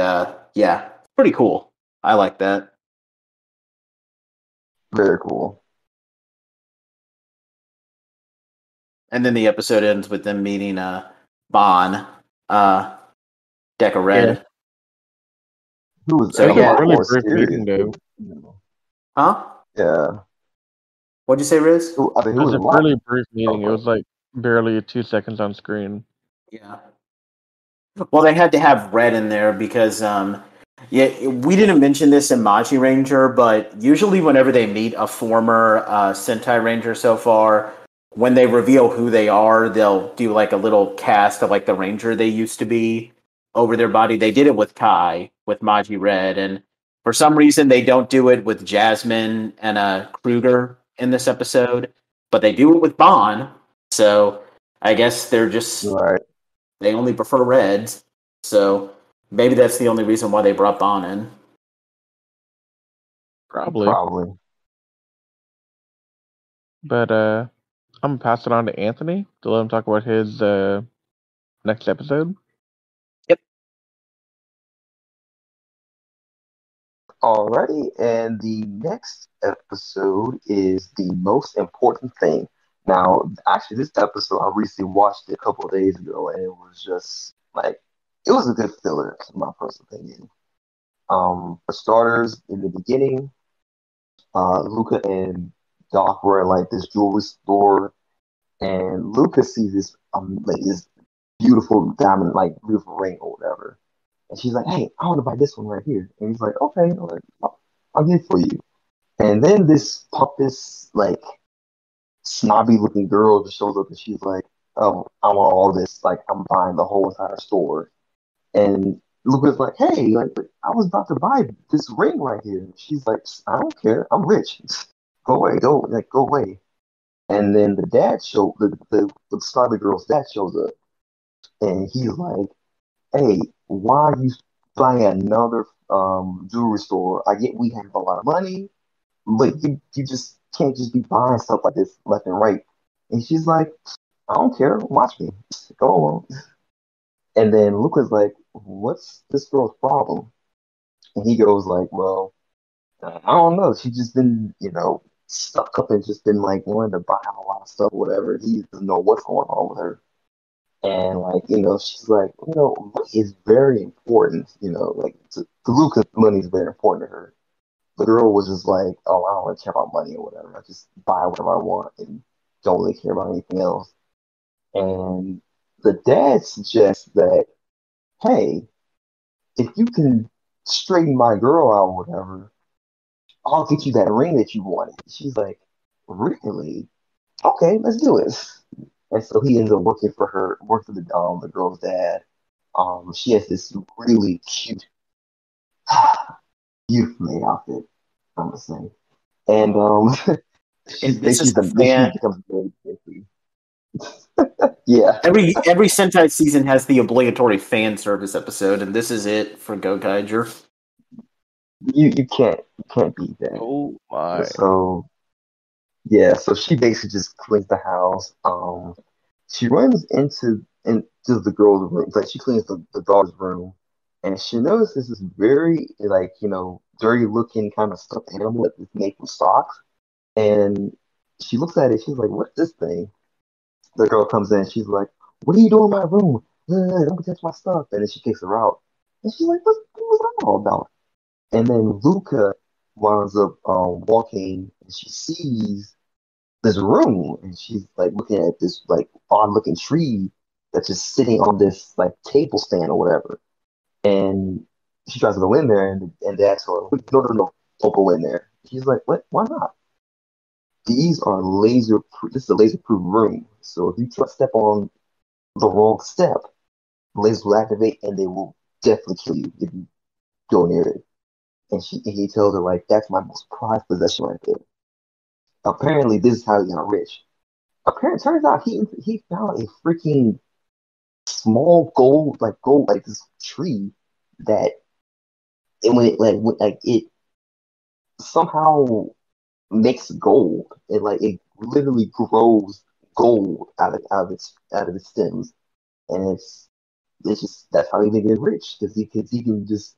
yeah, pretty cool. I like that. Very cool. And then the episode ends with them meeting Bon, Deca Red. Yeah. Who was a really brief meeting, though. Huh? Yeah. What'd you say, Riz? It was a really brief meeting. It was like barely 2 seconds on screen. Yeah. Well, they had to have Red in there because, we didn't mention this in Magi Ranger, but usually whenever they meet a former Sentai Ranger so far, when they reveal who they are, they'll do like a little cast of like the Ranger they used to be over their body. They did it with Kai, with Magi Red, and for some reason they don't do it with Jasmine and Kruger in this episode, but they do it with Bon. So I guess they're just they only prefer Reds. So maybe that's the only reason why they brought Bon in. Probably. But I'm gonna pass it on to Anthony to let him talk about his next episode. Yep. Alrighty, and the next episode is the most important thing. Now, actually, this episode I recently watched it a couple of days ago, and it was just like it was a good filler, in my personal opinion. For starters, in the beginning, Luca and dock. We're at like this jewelry store, and Lucas sees this beautiful diamond, like beautiful ring or whatever. And she's like, "Hey, I want to buy this one right here." And he's like, "Okay, all right, I'll get it for you." And then this like snobby looking girl just shows up, and she's like, "Oh, I want all this. Like, I'm buying the whole entire store." And Lucas like, "Hey, like, I was about to buy this ring right here." And she's like, "I don't care. I'm rich. Go away. Go away." And then the snobby girl's dad shows up, and he's like, "Hey, why are you buying another jewelry store? I get we have a lot of money, but you just can't just be buying stuff like this left and right." And she's like, "I don't care. Watch me. Go on." And then Luca's like, "What's this girl's problem?" And he goes like, "Well, I don't know. She just been, stuck up and just been like wanting to buy a lot of stuff, or whatever. He doesn't know what's going on with her." And like, she's like, money is very important, like to Luca, money is very important to her. The girl was just like, "Oh, I don't really care about money or whatever. I just buy whatever I want and don't really care about anything else." And the dad suggests that, "Hey, if you can straighten my girl out or whatever, I'll get you that ring that you wanted." She's like, "Really? Okay, let's do it." And so he ends up working for the girl's dad. She has this really cute, beautifully made outfit, I'm gonna say. And And this is a she fan. becomes very pretty. Yeah, Every Sentai season has the obligatory fan service episode, and this is it for Gokaiger. you can't beat that. Oh my. So yeah, so she basically just cleans the house. She runs into the girl's room, like she cleans the daughter's room, and she notices this very like dirty looking kind of stuffed animal that's made from socks. And she looks at it, she's like, "What's this thing?" The girl comes in, she's like, "What are you doing in my room? Don't touch my stuff." And then she kicks her out, and she's like, "What's that all about?" And then Luca winds up walking, and she sees this room, and she's like looking at this like odd looking tree that's just sitting on this like table stand or whatever. And she tries to go in there, and Dad tells her, "No, no, no, don't go in there." She's like, "What? Why not? These are laser. This is a laser proof room. So if you try to step on the wrong step, the lasers will activate, and they will definitely kill you if you go near it." And he tells her like, "That's my most prized possession right there." Apparently, this is how he got rich. Apparently, turns out he found a freaking small gold like this tree that it somehow makes gold. It literally grows gold out of its stems, and it's just that's how he can get rich because he can just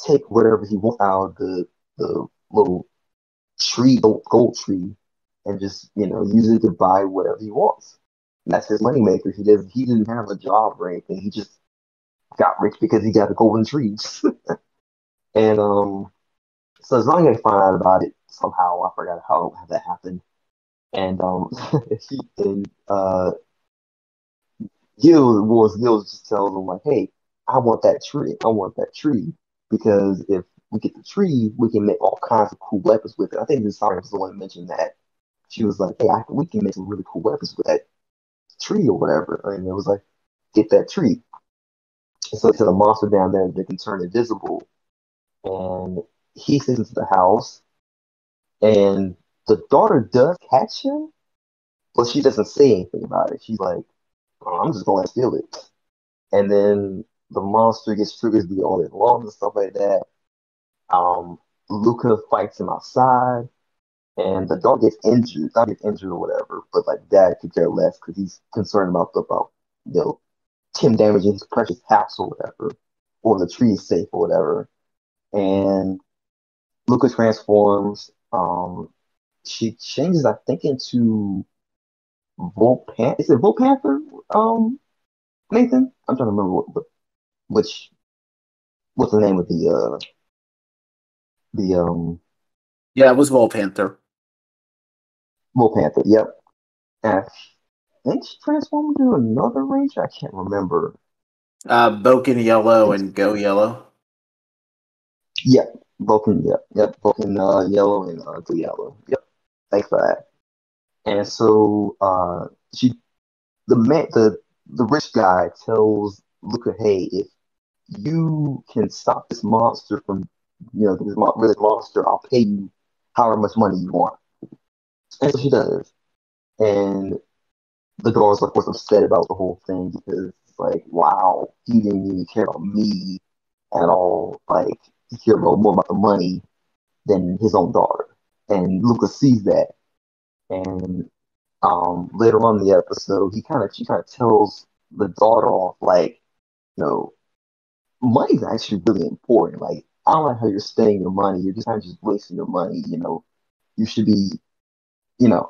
take whatever he wants out of the little gold tree, and just use it to buy whatever he wants. And that's his moneymaker. He didn't have a job or anything. He just got rich because he got a golden tree. And so as long as I find out about it somehow, I forgot how that happened. And Gil just tells him like, "Hey, I want that tree. I want that tree because if we get the tree, we can make all kinds of cool weapons with it." I think this Sonic was the one who mentioned that. She was like, "Hey, we can make some really cool weapons with that tree or whatever." And it was like, "Get that tree." And so they sent a monster down there that can turn invisible, and he sits into the house, and the daughter does catch him, but she doesn't say anything about it. She's like, "Oh, I'm just going to steal it." And then the monster gets triggered to be all his lungs and stuff like that. Luca fights him outside, and the dog gets injured, not get injured or whatever, but like Dad could care less because he's concerned about Tim damaging his precious house or whatever, or the tree is safe or whatever. And Luca transforms. She changes, I think, into Volpan. Is it Volpanther? Nathan, I'm trying to remember which what's the name of the Yeah, it was Panther. Bull Panther, yep. And I think she transformed into another ranger. I can't remember. Boken Yellow and Go Yellow. Yep, yep, Vulcan Yellow and Blue Yellow. Yep, thanks for that. And so she, the man, the rich guy tells Luca, hey, if you can stop this monster from, this monster, I'll pay you however much money you want. And so she does. And the girl's like was upset about the whole thing because it's like, wow, he didn't even care about me at all. Like he cared more about the money than his own daughter. And Lucas sees that. And later on in the episode, she kind of tells the daughter off, like, you know, money's actually really important. Like, I don't like how you're spending your money. You're just kind of just wasting your money. You should be,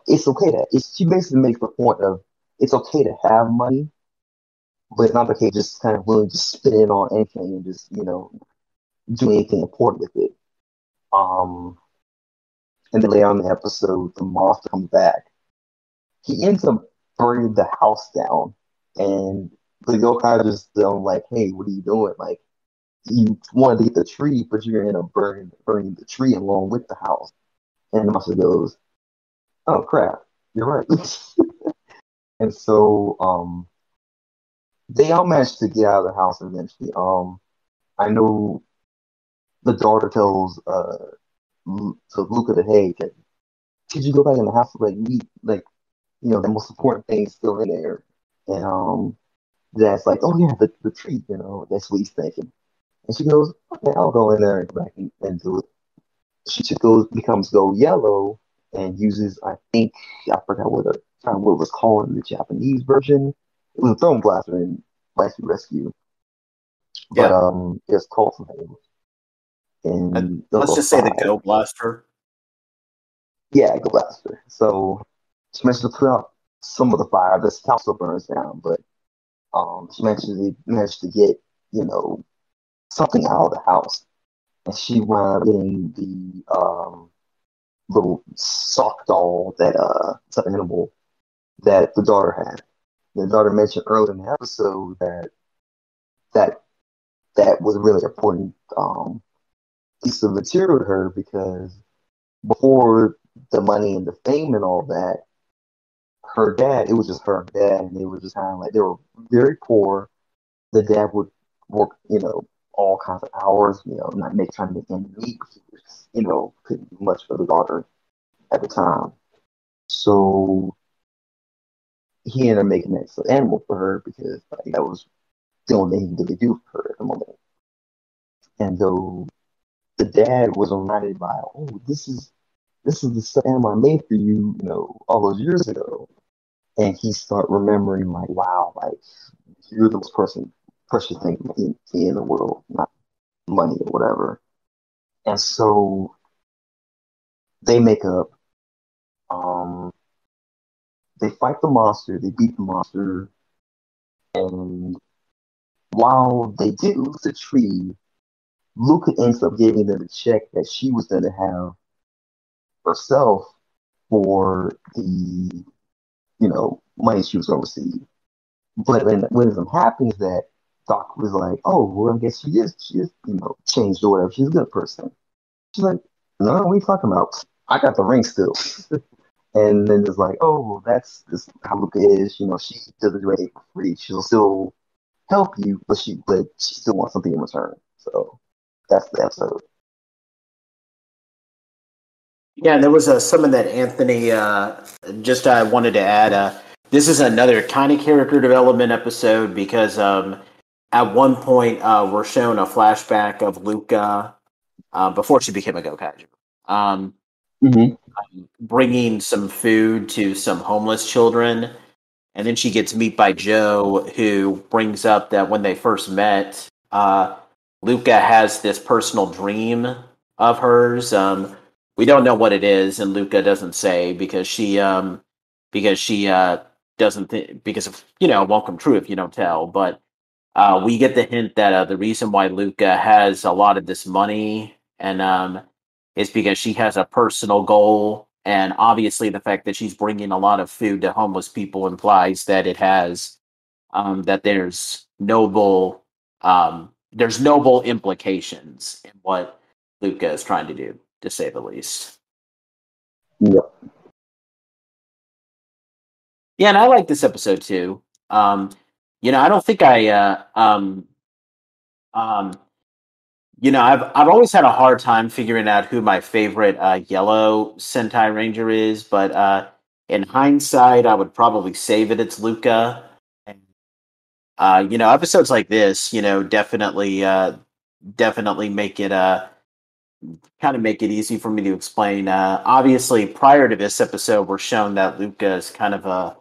it's okay she basically makes the point of it's okay to have money, but it's not okay just kind of willing to spend it on anything and just, do anything important with it. Um, and then later on in the episode, the monster comes back. He ends up burning the house down, and the yokai just like, "Hey, what are you doing? Like, you wanted to get the tree, but you're gonna end up burning the tree along with the house." And the monster goes, "Oh crap, you're right." And so, they all managed to get out of the house eventually. I know the daughter tells to Luca that, hey, could you go back in the house? Like, the most important thing is still in there. And Dad's like, oh yeah, the tree, that's what he's thinking. And she goes, okay, I'll go in there and go back and do it. She becomes Go Yellow and uses, I think, I forgot what it was called in the Japanese version. It was a throne blaster in Rescue Rescue, but Yeah. it's called something in Let's level just say the 5. Go Blaster. Yeah, Go Blaster. So she managed to put out some of the fire. This house still burns down, but she managed to get, something out of the house. And she wound up getting the little sock doll that it's an animal that the daughter had. The daughter mentioned earlier in the episode that that was a really important piece of material to her because before the money and the fame and all that, her dad, it was just her and dad, and they were just kind of like, they were very poor. The dad would work, all kinds of hours, not trying to make ends meet. Couldn't do much for the daughter at the time. So he ended up making that animal for her because that was the only thing he could do for her at the moment. And though the dad was reminded by, oh, this is the stuffed animal I made for you, all those years ago. And he start remembering like, wow, like you're the most precious thing in the world, not money or whatever. And so they make up. Um, they fight the monster. They beat the monster. And while they did lose the tree, Luca ends up giving them a check that she was going to have herself for the, money she was going to receive. But then what ends up happening is that Doc was like, oh, well, I guess she is, changed or whatever. She's a good person. She's like, no, what are you talking about? I got the ring still. And then it's like, oh, that's just how Luca is. She doesn't do anything for free. She'll still help you, but she still wants something in return. So that's the episode. Yeah, there was something that Anthony just wanted to add. This is another kind of character development episode because at one point we're shown a flashback of Luca before she became a Gokaiger. Mm-hmm. Bringing some food to some homeless children. And then she gets meet by Joe, who brings up that when they first met, Luca has this personal dream of hers. We don't know what it is, and Luca doesn't say because she doesn't because of it won't come true if you don't tell. But we get the hint that the reason why Luca has a lot of this money and is because she has a personal goal And obviously, the fact that she's bringing a lot of food to homeless people implies that it has that there's noble implications in what Luca is trying to do, to say the least. Yep. Yeah, and I like this episode too. I don't think I've always had a hard time figuring out who my favorite yellow Sentai Ranger is, but in hindsight, I would probably say that it's Luca. And episodes like this, definitely make it kind of make it easy for me to explain. Obviously, prior to this episode, we're shown that Luca is kind of a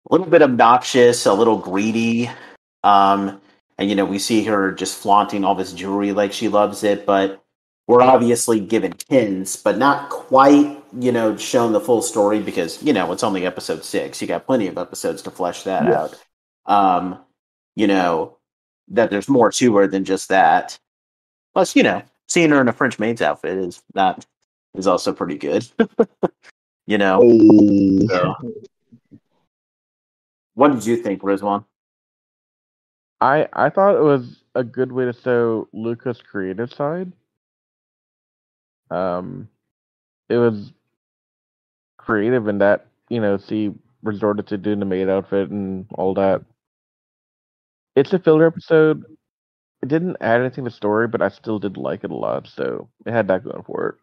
little bit obnoxious, a little greedy. And we see her just flaunting all this jewelry like she loves it, but we're obviously given hints, but not quite, shown the full story because, it's only episode 6. You got plenty of episodes to flesh that Yes. out. That there's more to her than just that. Plus, seeing her in a French maid's outfit is also pretty good. Hey. So, what did you think, Rizwan? I thought it was a good way to show Luca's creative side. It was creative in that she resorted to doing the maid outfit and all that. It's a filler episode. It didn't add anything to the story, but I still did like it a lot, so it had that going for it.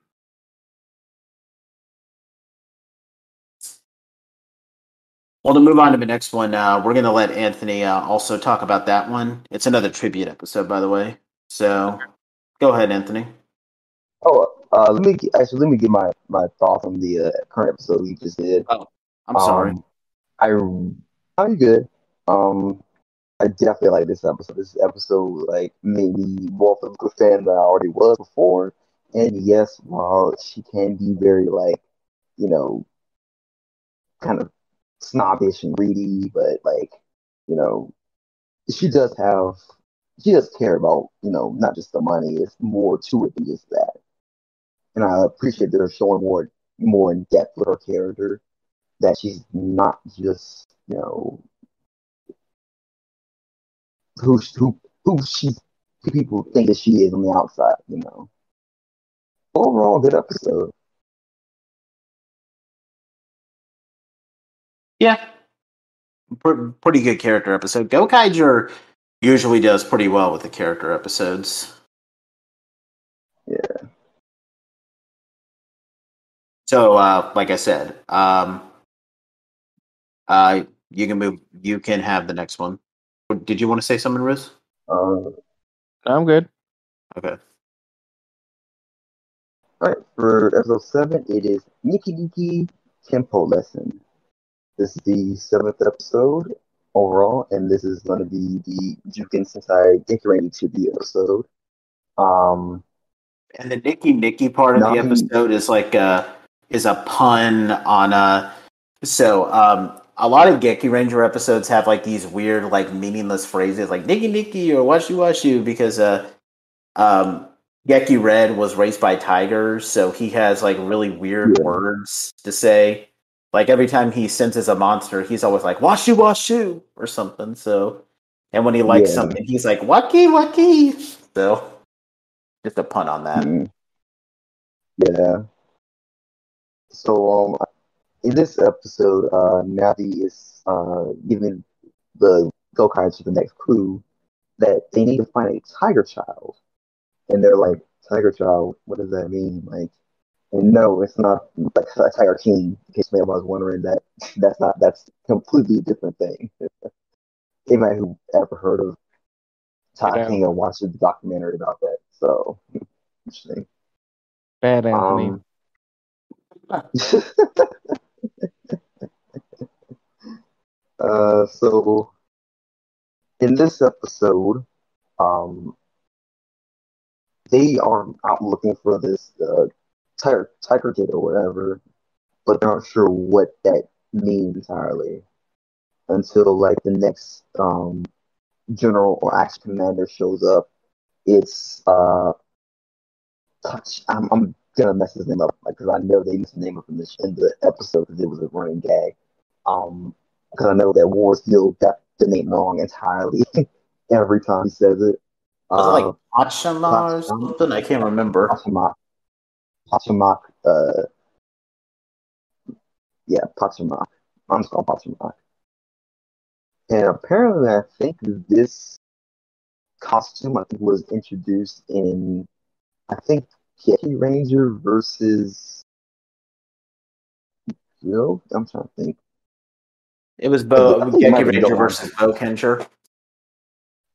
Well, to move on to the next one, we're going to let Anthony also talk about that one. It's another tribute episode, by the way. So, go ahead, Anthony. Oh, let me give my thoughts on the current episode we just did. Oh, I'm sorry. I'm good. I definitely like this episode. This episode made me more of a good fan than I already was before. And yes, while she can be very kind of snobbish and greedy, but she does have she does care about not just the money. It's more to it than just that. And I appreciate they're showing more in depth with her character. That she's not just who who she who people think that she is on the outside. Overall, good episode. Yeah, pretty good character episode. Gokaiger usually does pretty well with the character episodes. Yeah. So, like I said, you can move. You can have the next one. Did you want to say something, Riz? I'm good. Okay. All right, for episode 7, it is Nikki Nikki Tempo Lesson. This is the 7th episode overall, and this is going to be the Jukin Sentai Gokaiger to the episode. And the Nikki part of the episode is is a pun on a lot of Geki Ranger episodes have these weird meaningless phrases like Nikki or washu because Geki Red was raised by tigers, so he has really weird words to say. Every time he senses a monster, he's always like washu or something. So, and when he likes something, he's like waki. So, just a pun on that. Yeah. So, in this episode, Navi is giving the Gokaiger to the next crew that they need to find a tiger child. And they're like, tiger child, what does that mean? And no, it's not like a tiger king. In case anyone was wondering that's completely different thing. Anybody who ever heard of Tiger King or watched the documentary about that. So interesting. Bad Anthony. So in this episode, they are out looking for this tiger kid or whatever, but they're not sure what that means entirely until the next general or action commander shows up. It's Touch. I'm gonna mess his name up because I know they used the name up in the episode because it was a running gag. Because I know that Warsfield got the name wrong entirely every time he says it. Was it like Pach- Pachama or something? I can't remember. Pachamak. Pachamak. Yeah, Pachamak. I'm just calling Pachamak. And apparently, I think this costume was introduced in I think Kitty Ranger versus I'm trying to think. It was I think it might Geki have been Ranger Gohan. versus Bokenger.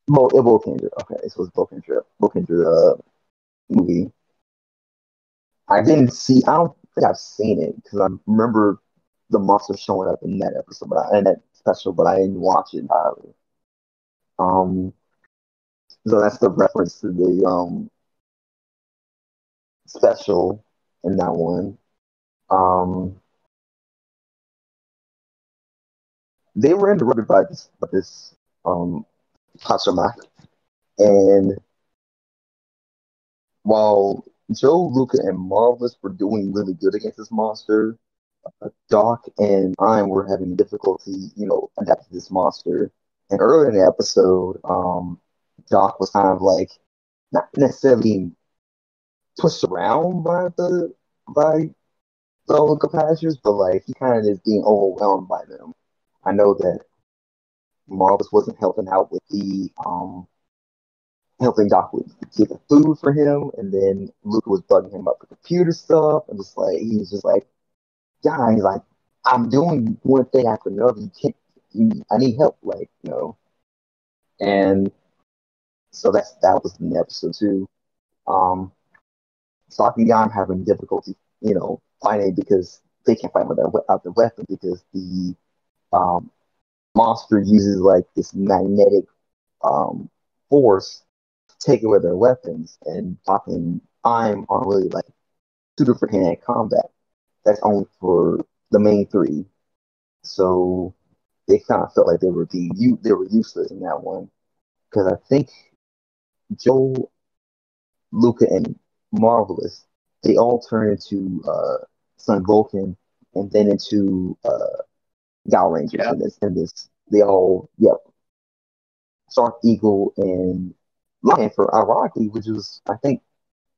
Bokendra. Okay, so it's Bokendra movie. I didn't see. I don't think I've seen it because I remember the monster showing up in that episode, in that special, but I didn't watch it entirely. So that's the reference to the special in that one. They were interrupted by this Hatsuma, and while Joe, Luca, and Marvelous were doing really good against this monster, Doc and I were having difficulty, adapting to this monster. And earlier in the episode, Doc was kind of like not necessarily being pushed around by the local pastures, but like he kind of is being overwhelmed by them. I know that Marvelous wasn't helping out with the helping Doc with get the food for him, and then Luca was bugging him up with computer stuff, and just like he was just like, guys, like I'm doing one thing after another. You can't. I need help, and so that was in the episode too. Saki and Yam having difficulty, fighting because they can't fight without the weapon because the um, monster uses like this magnetic force to take away their weapons, and Saki and I'm are really like suited for hand-to-hand combat. That's only for the main three. So they kind of felt like they were useless in that one because I think Joe, Luca, and Marvelous they all turn into Sun Vulcan and then into Gao Rangers Yeah. in this they all Shark Eagle and Lion for ironically, which was I think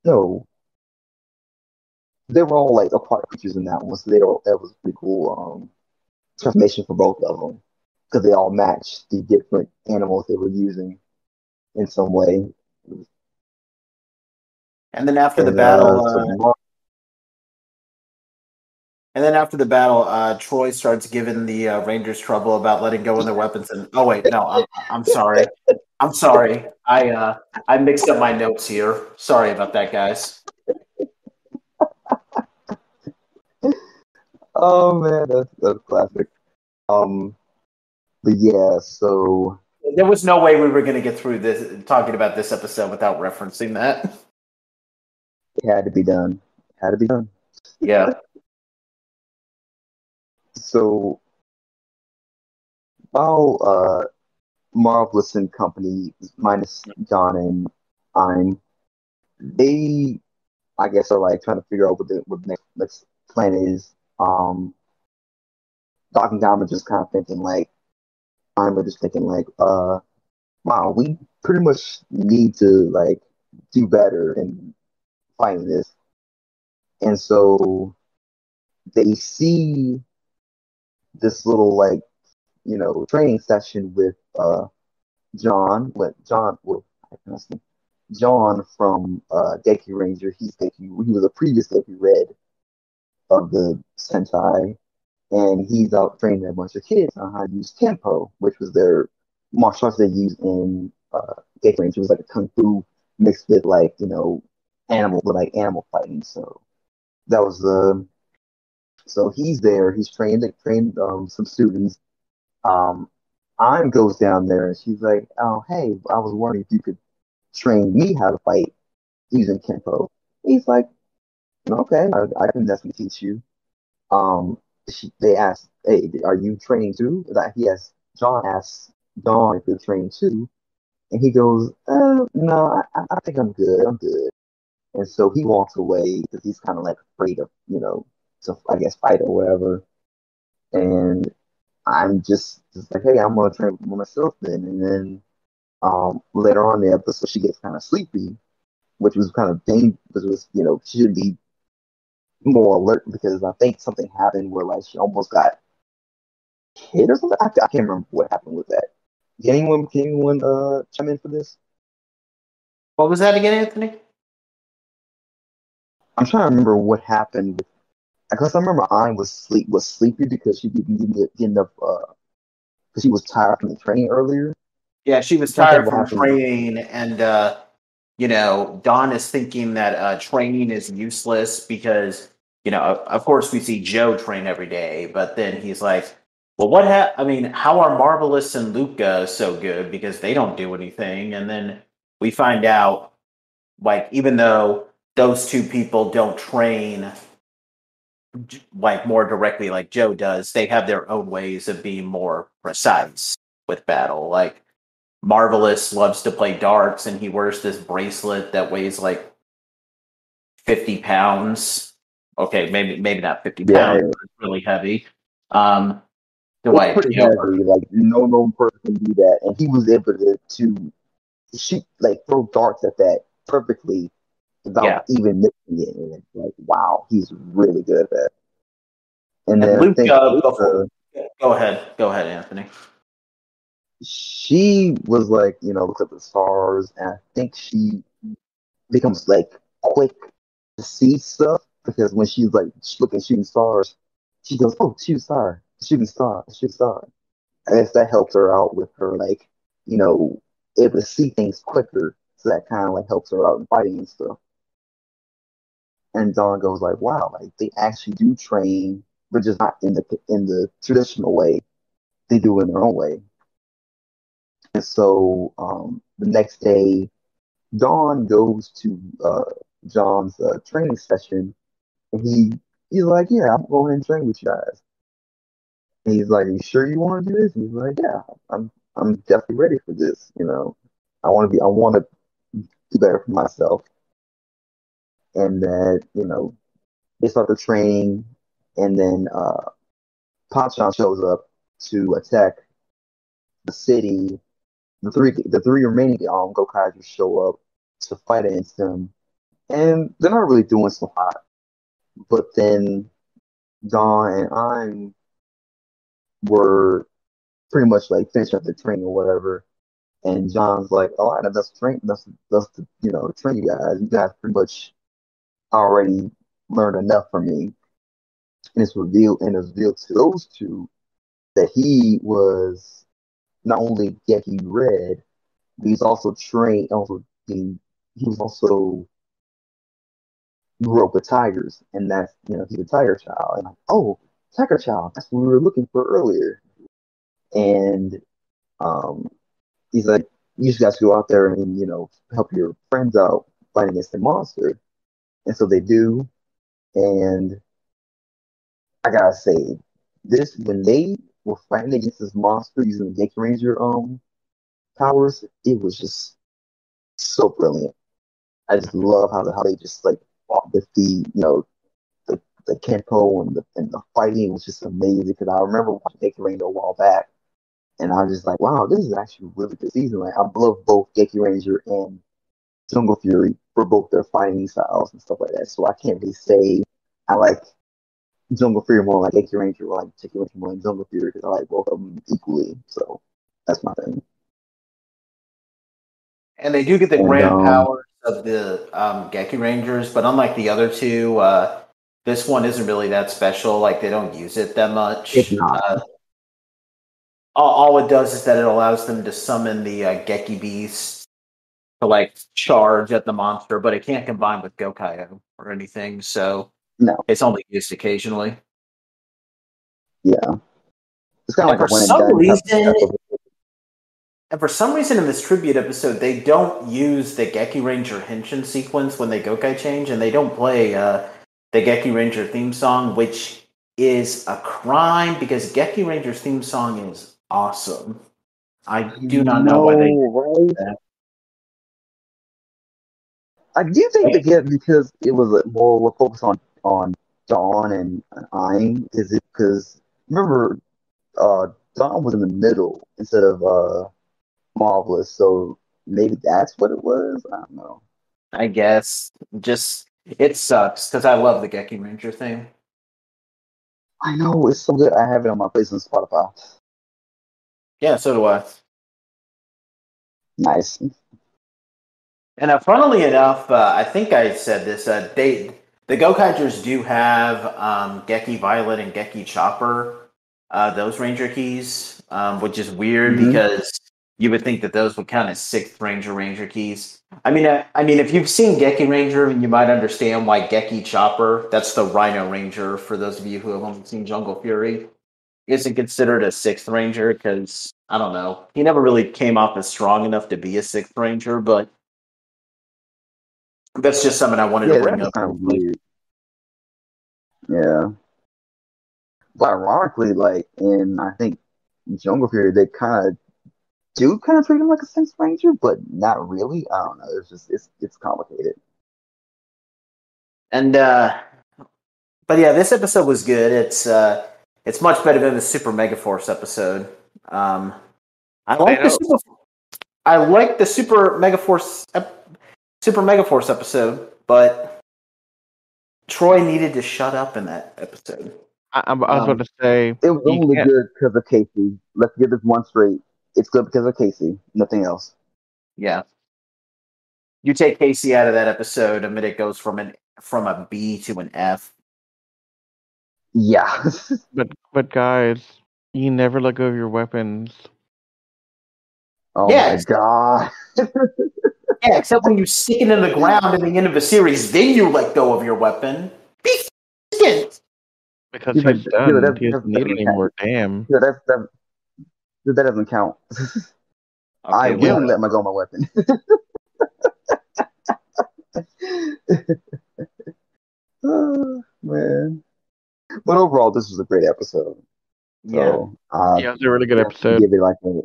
no they were all like aquatic creatures in that one, so that was pretty cool transformation for both of them because they all matched the different animals they were using in some way. And then after the And battle, so Troy starts giving the Rangers trouble about letting go of their weapons. And oh wait, no, I'm sorry. I'm sorry. I mixed up my notes here. Sorry about that, guys. oh man, that's classic. But yeah, so There was no way we were going to get through this talking about this episode without referencing that. it had to be done. It had to be done. Yeah. So while Marvelous and company minus John and I'm, they I guess are like trying to figure out what the next plan is. Doc and Dom are just kind of thinking like I'm just thinking like wow, we pretty much need to like do better in fighting this. And so they see this little like, training session with John from Geki Ranger. He was a previous Geki Red of the Sentai, and he's out training a bunch of kids on how to use Tempo, which was their martial arts they used in Geki Ranger. It was like a kung fu mixed with like animal fighting. So that was the so he's there. He's trained some students. Um, Im goes down there and she's like, "Oh, hey, I was wondering if you could train me how to fight using Kenpo." He's like, "Okay, I can definitely teach you." They asked, "Hey, are you training too?" That he has John asks Dawn if you're training too, and he goes, "No, I think I'm good. I'm good." And so he walks away because he's kind of like afraid of, to, I guess, fight or whatever. And I'm just like, hey, I'm going to train for myself then. And then later on in the episode, she gets kind of sleepy, which was kind of dangerous. Was, she should be more alert because I think something happened where like she almost got hit or something. I can't remember what happened with that. Can anyone chime in for this? What was that again, Anthony? I'm trying to remember what happened because I remember Ayn was sleepy because she didn't get enough because she was tired from the training earlier. Yeah, she was I'm trying to think tired what from happened. training, and Don is thinking that training is useless because of course we see Joe train every day, but then he's like, well, I mean, how are Marvelous and Luca so good because they don't do anything? And then we find out, like, even though those two people don't train like more directly like Joe does, they have their own ways of being more precise with battle. Like Marvelous loves to play darts, and he wears this bracelet that weighs like 50 pounds. Okay, maybe not 50 Yeah, pounds, but it's really heavy. Um, it's pretty heavy. Like no known person can do that, and he was able to shoot like throw darts at that perfectly yeah. without even missing it. And it's like, wow, he's really good at that. And And then I think Luca, Luca, go ahead, Anthony. she was like, look at the stars, and I think she becomes like quick to see stuff because when she's like looking at shooting stars, she goes, "Oh, shoot star, shooting star, shooting star." I guess that helps her out with her like, you know, able to see things quicker. So that kind of like helps her out in fighting and stuff. And Dawn goes like, "Wow, like they actually do train, but just not in the traditional way. They do it in their own way." And so the next day, Dawn goes to John's training session, and he's like, "Yeah, I'm going and train with you guys." And he's like, "You sure you want to do this?" And he's like, "Yeah, I'm definitely ready for this. I want to do better for myself." And that, they start the training, and then Pachan shows up to attack the city. The three remaining Gokaigers show up to fight against them, and they're not really doing so hot. But then Dawn and I were pretty much like finished up the training or whatever. And John's like, "Oh, I that's train, that's train you guys. You guys pretty much already learned enough from me." And it's revealed to those two that he was not only Geki Red, but he's also trained. He was also grew up with tigers, and that's he's a tiger child. And like, oh, tiger child, that's what we were looking for earlier. And um, he's like, you just got to go out there and help your friends out fighting against the monster. And so they do. And I gotta say, this when they were fighting against this monster using the Geki Ranger powers, it was just so brilliant. I just love how they just like fought with the Kenpo and the fighting was just amazing because I remember watching Geki Ranger a while back, and I was just like, wow, this is actually a really good season. Like I love both Geki Ranger and Jungle Fury for both their fighting styles and stuff like that. So I can't really say I like Jungle Fury more like Geki Ranger or like Geki Ranger more like Jungle Fury because I like both of them equally. So that's my thing. And they do get the And grand powers of the Geki Rangers, but unlike the other two, this one isn't really that special. Like they don't use it that it's much. not. All it does is that it allows them to summon the Geki Beast to like charge at the monster, but it can't combine with Gokaiger or anything, so No. it's only used occasionally. Yeah. It's kind of And like for a one and some done reason, type of. in this tribute episode, they don't use the Geki Ranger Henshin sequence when they Gokai change, and they don't play the Geki Ranger theme song, which is a crime because Geki Ranger's theme song is awesome. I do not know why they did Right? that. I do think they get because it was more focused on Dawn and Aang. Is it because remember Dawn was in the middle instead of Marvelous, so maybe that's what it was. I don't know. I guess. Just it sucks because I love the Geki Ranger thing. I know it's so good. I have it on my place on Spotify. Yeah, so do I. Nice. And funnily enough, I think I said this. The Gokaigers do have Geki Violet and Geki Chopper, those Ranger keys, which is weird because you would think that those would count as sixth Ranger keys. I mean, if you've seen Geki Ranger, you might understand why Geki Chopper, that's the Rhino Ranger. For those of you who have only seen Jungle Fury, isn't considered a sixth Ranger because I don't know, he never really came off as strong enough to be a sixth Ranger, but. That's just something I wanted to bring That's up. kind of weird. Yeah. But ironically, like in I think Jungle Fury, they kind of treat him like a Sense Ranger, but not really. I don't know. It's complicated. And but yeah, this episode was good. It's much better than the Super Megaforce episode. I like the Super Megaforce episode, but Troy needed to shut up in that episode. I was about to say it was only good because of Casey. Let's get this one straight. It's good because of Casey, nothing else. Yeah. You take Casey out of that episode, and it goes from a B to an F. Yeah. but guys, you never let go of your weapons. Oh my god. Yeah, except when you stick it in the ground at the end of a series, then you let go of your weapon. Because he's done. He doesn't need it anymore. Damn. Yeah, that doesn't count. Okay, I will let go of my weapon. Oh, man. But overall, this was a great episode. So, yeah, it was a really good episode. Give it like an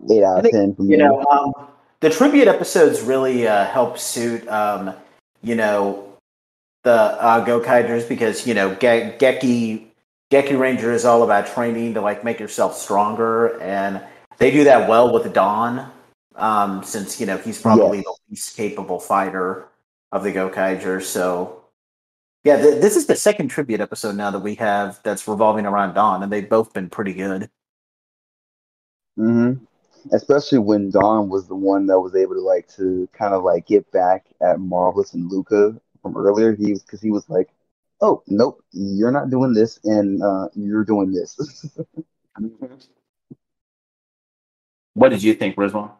8 out of 10 for me. The tribute episodes really help suit, the Gokaigers because, Geki Ranger is all about training to, like, make yourself stronger, and they do that well with Dawn, since, he's probably the least capable fighter of the Gokaiger, so... Yeah, this is the second tribute episode now that we have that's revolving around Dawn, and they've both been pretty good. Mm-hmm. Especially when Dawn was the one that was able to kind of get back at Marvelous and Luca from earlier. Because he was like, "Oh, nope, you're not doing this, and you're doing this." What did you think, Rizwan?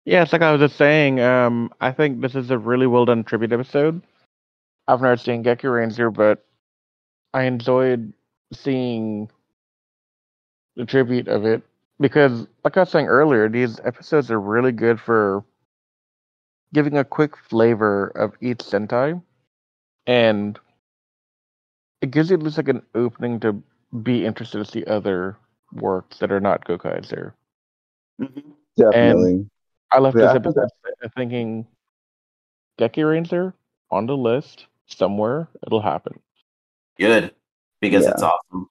Yeah, it's like I was just saying. I think this is a really well done tribute episode. I've never seen Geki Ranger, but I enjoyed seeing the tribute of it because, like I was saying earlier, these episodes are really good for giving a quick flavor of each Sentai, and it gives you at least like an opening to be interested to see other works that are not Gokaiger. Definitely. And I left this episode thinking, Geki Ranger on the list somewhere. It'll happen. Good, because it's awesome.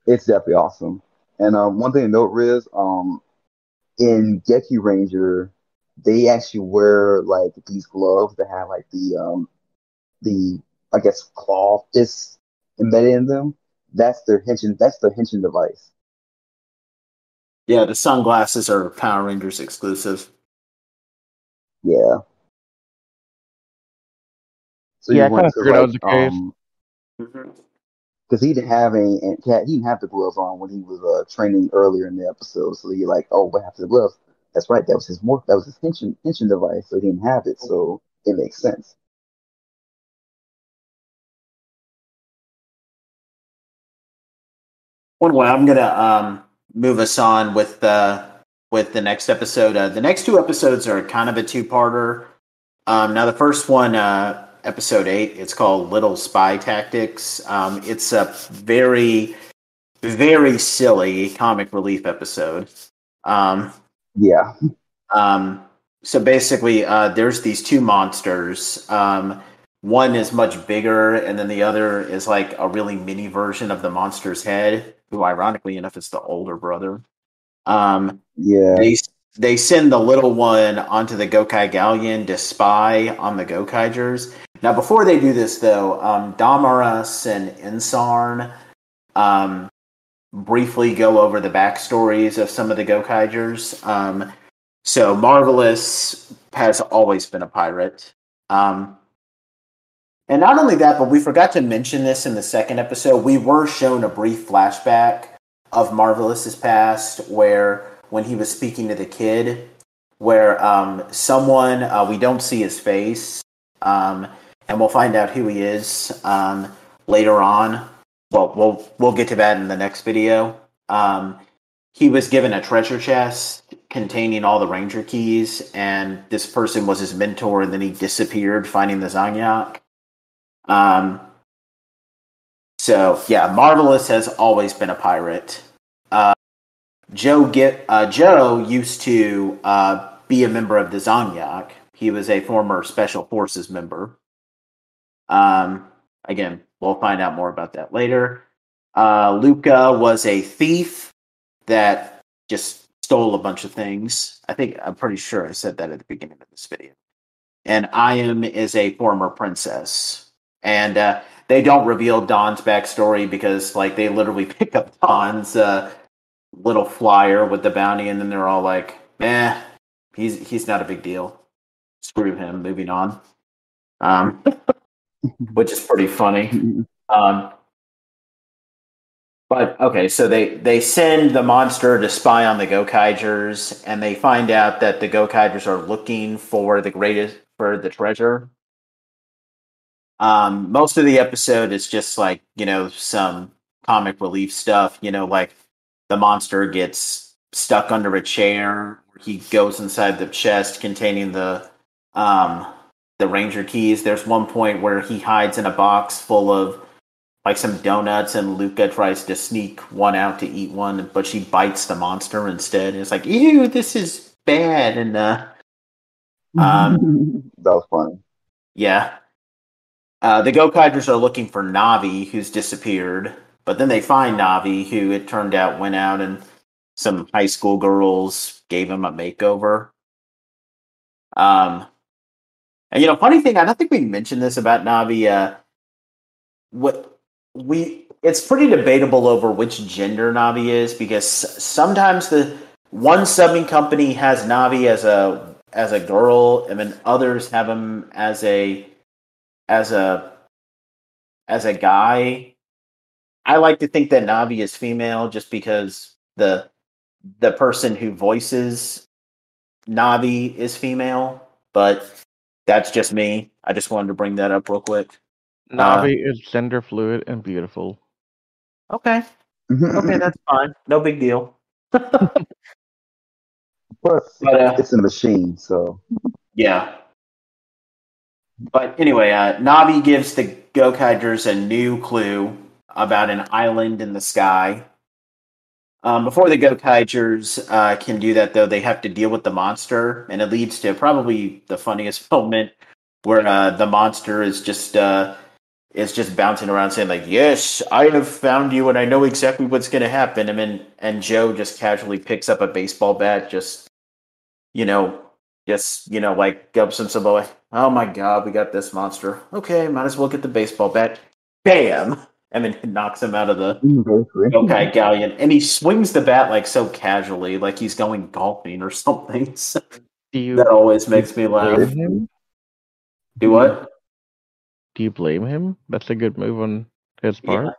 It's definitely awesome. And one thing to note, Riz, in Geki Ranger, they actually wear like these gloves that have like the I guess claw fists embedded in them. That's their henshin. That's their henshin device. Yeah, the sunglasses are Power Rangers exclusive. Yeah. So yeah, I kind of figured that was the case. Because he didn't have the gloves on when he was training earlier in the episode. So you're like, oh, what happened to the gloves? That's right. That was his henshin device. So he didn't have it. So it makes sense. Well, I'm gonna move us on with the next episode. The next two episodes are kind of a two-parter. Now the first one, episode 8, it's called Little Spy Tactics. It's a very, very silly comic relief episode. Yeah. So basically, there's these two monsters. One is much bigger, and then the other is like a really mini version of the monster's head, who ironically enough is the older brother. Yeah. They send the little one onto the Gokai Galleon to spy on the Gokaigers. Now, before they do this, though, Damaras and Insarn briefly go over the backstories of some of the Gokaigers. So Marvelous has always been a pirate. And not only that, but we forgot to mention this in the second episode. We were shown a brief flashback of Marvelous's past where when he was speaking to the kid, where someone, we don't see his face, and we'll find out who he is later on. Well, we'll get to that in the next video. He was given a treasure chest containing all the Ranger keys, and this person was his mentor, and then he disappeared finding the Zanyak. So, yeah, Marvelous has always been a pirate. Joe used to be a member of the Zanyak. He was a former Special Forces member. Again, we'll find out more about that later. Luca was a thief that just stole a bunch of things. I'm pretty sure I said that at the beginning of this video. And Ayam is a former princess. And they don't reveal Dawn's backstory because, like, they literally pick up Dawn's little flyer with the bounty, and then they're all like, he's not a big deal. Screw him, moving on. Which is pretty funny. But okay, so they send the monster to spy on the Gokaigers, and they find out that the Gokaigers are looking for the treasure. Most of the episode is just like, some comic relief stuff, like the monster gets stuck under a chair. He goes inside the chest containing the Ranger keys. There's one point where he hides in a box full of like some donuts, and Luca tries to sneak one out to eat one, but she bites the monster instead. It's like, ew, this is bad. And that was funny. Yeah. The Gokaigers are looking for Navi, who's disappeared, but then they find Navi, who it turned out went out and some high school girls gave him a makeover. And funny thing, I don't think we mentioned this about Navi. It's pretty debatable over which gender Navi is, because sometimes the one subbing company has Navi as a girl, and then others have him as a guy. I like to think that Navi is female just because the person who voices Navi is female, but that's just me. I just wanted to bring that up real quick. Navi is gender fluid and beautiful. Okay. Okay, that's fine. No big deal. Plus, it's a machine, so. Yeah. But anyway, Navi gives the Gokaigers a new clue about an island in the sky. Before the Gokaigers can do that, though, they have to deal with the monster, and it leads to probably the funniest moment where the monster is just bouncing around saying, like, "Yes, I have found you, and I know exactly what's going to happen." And Joe just casually picks up a baseball bat, like gubs himself away. Oh my god, we got this monster. Okay, might as well get the baseball bat. Bam! And then knocks him out of the Gokai Galleon. And he swings the bat like so casually, like he's going golfing or something. So that always makes me laugh. Do what? Do you blame him? That's a good move on his part.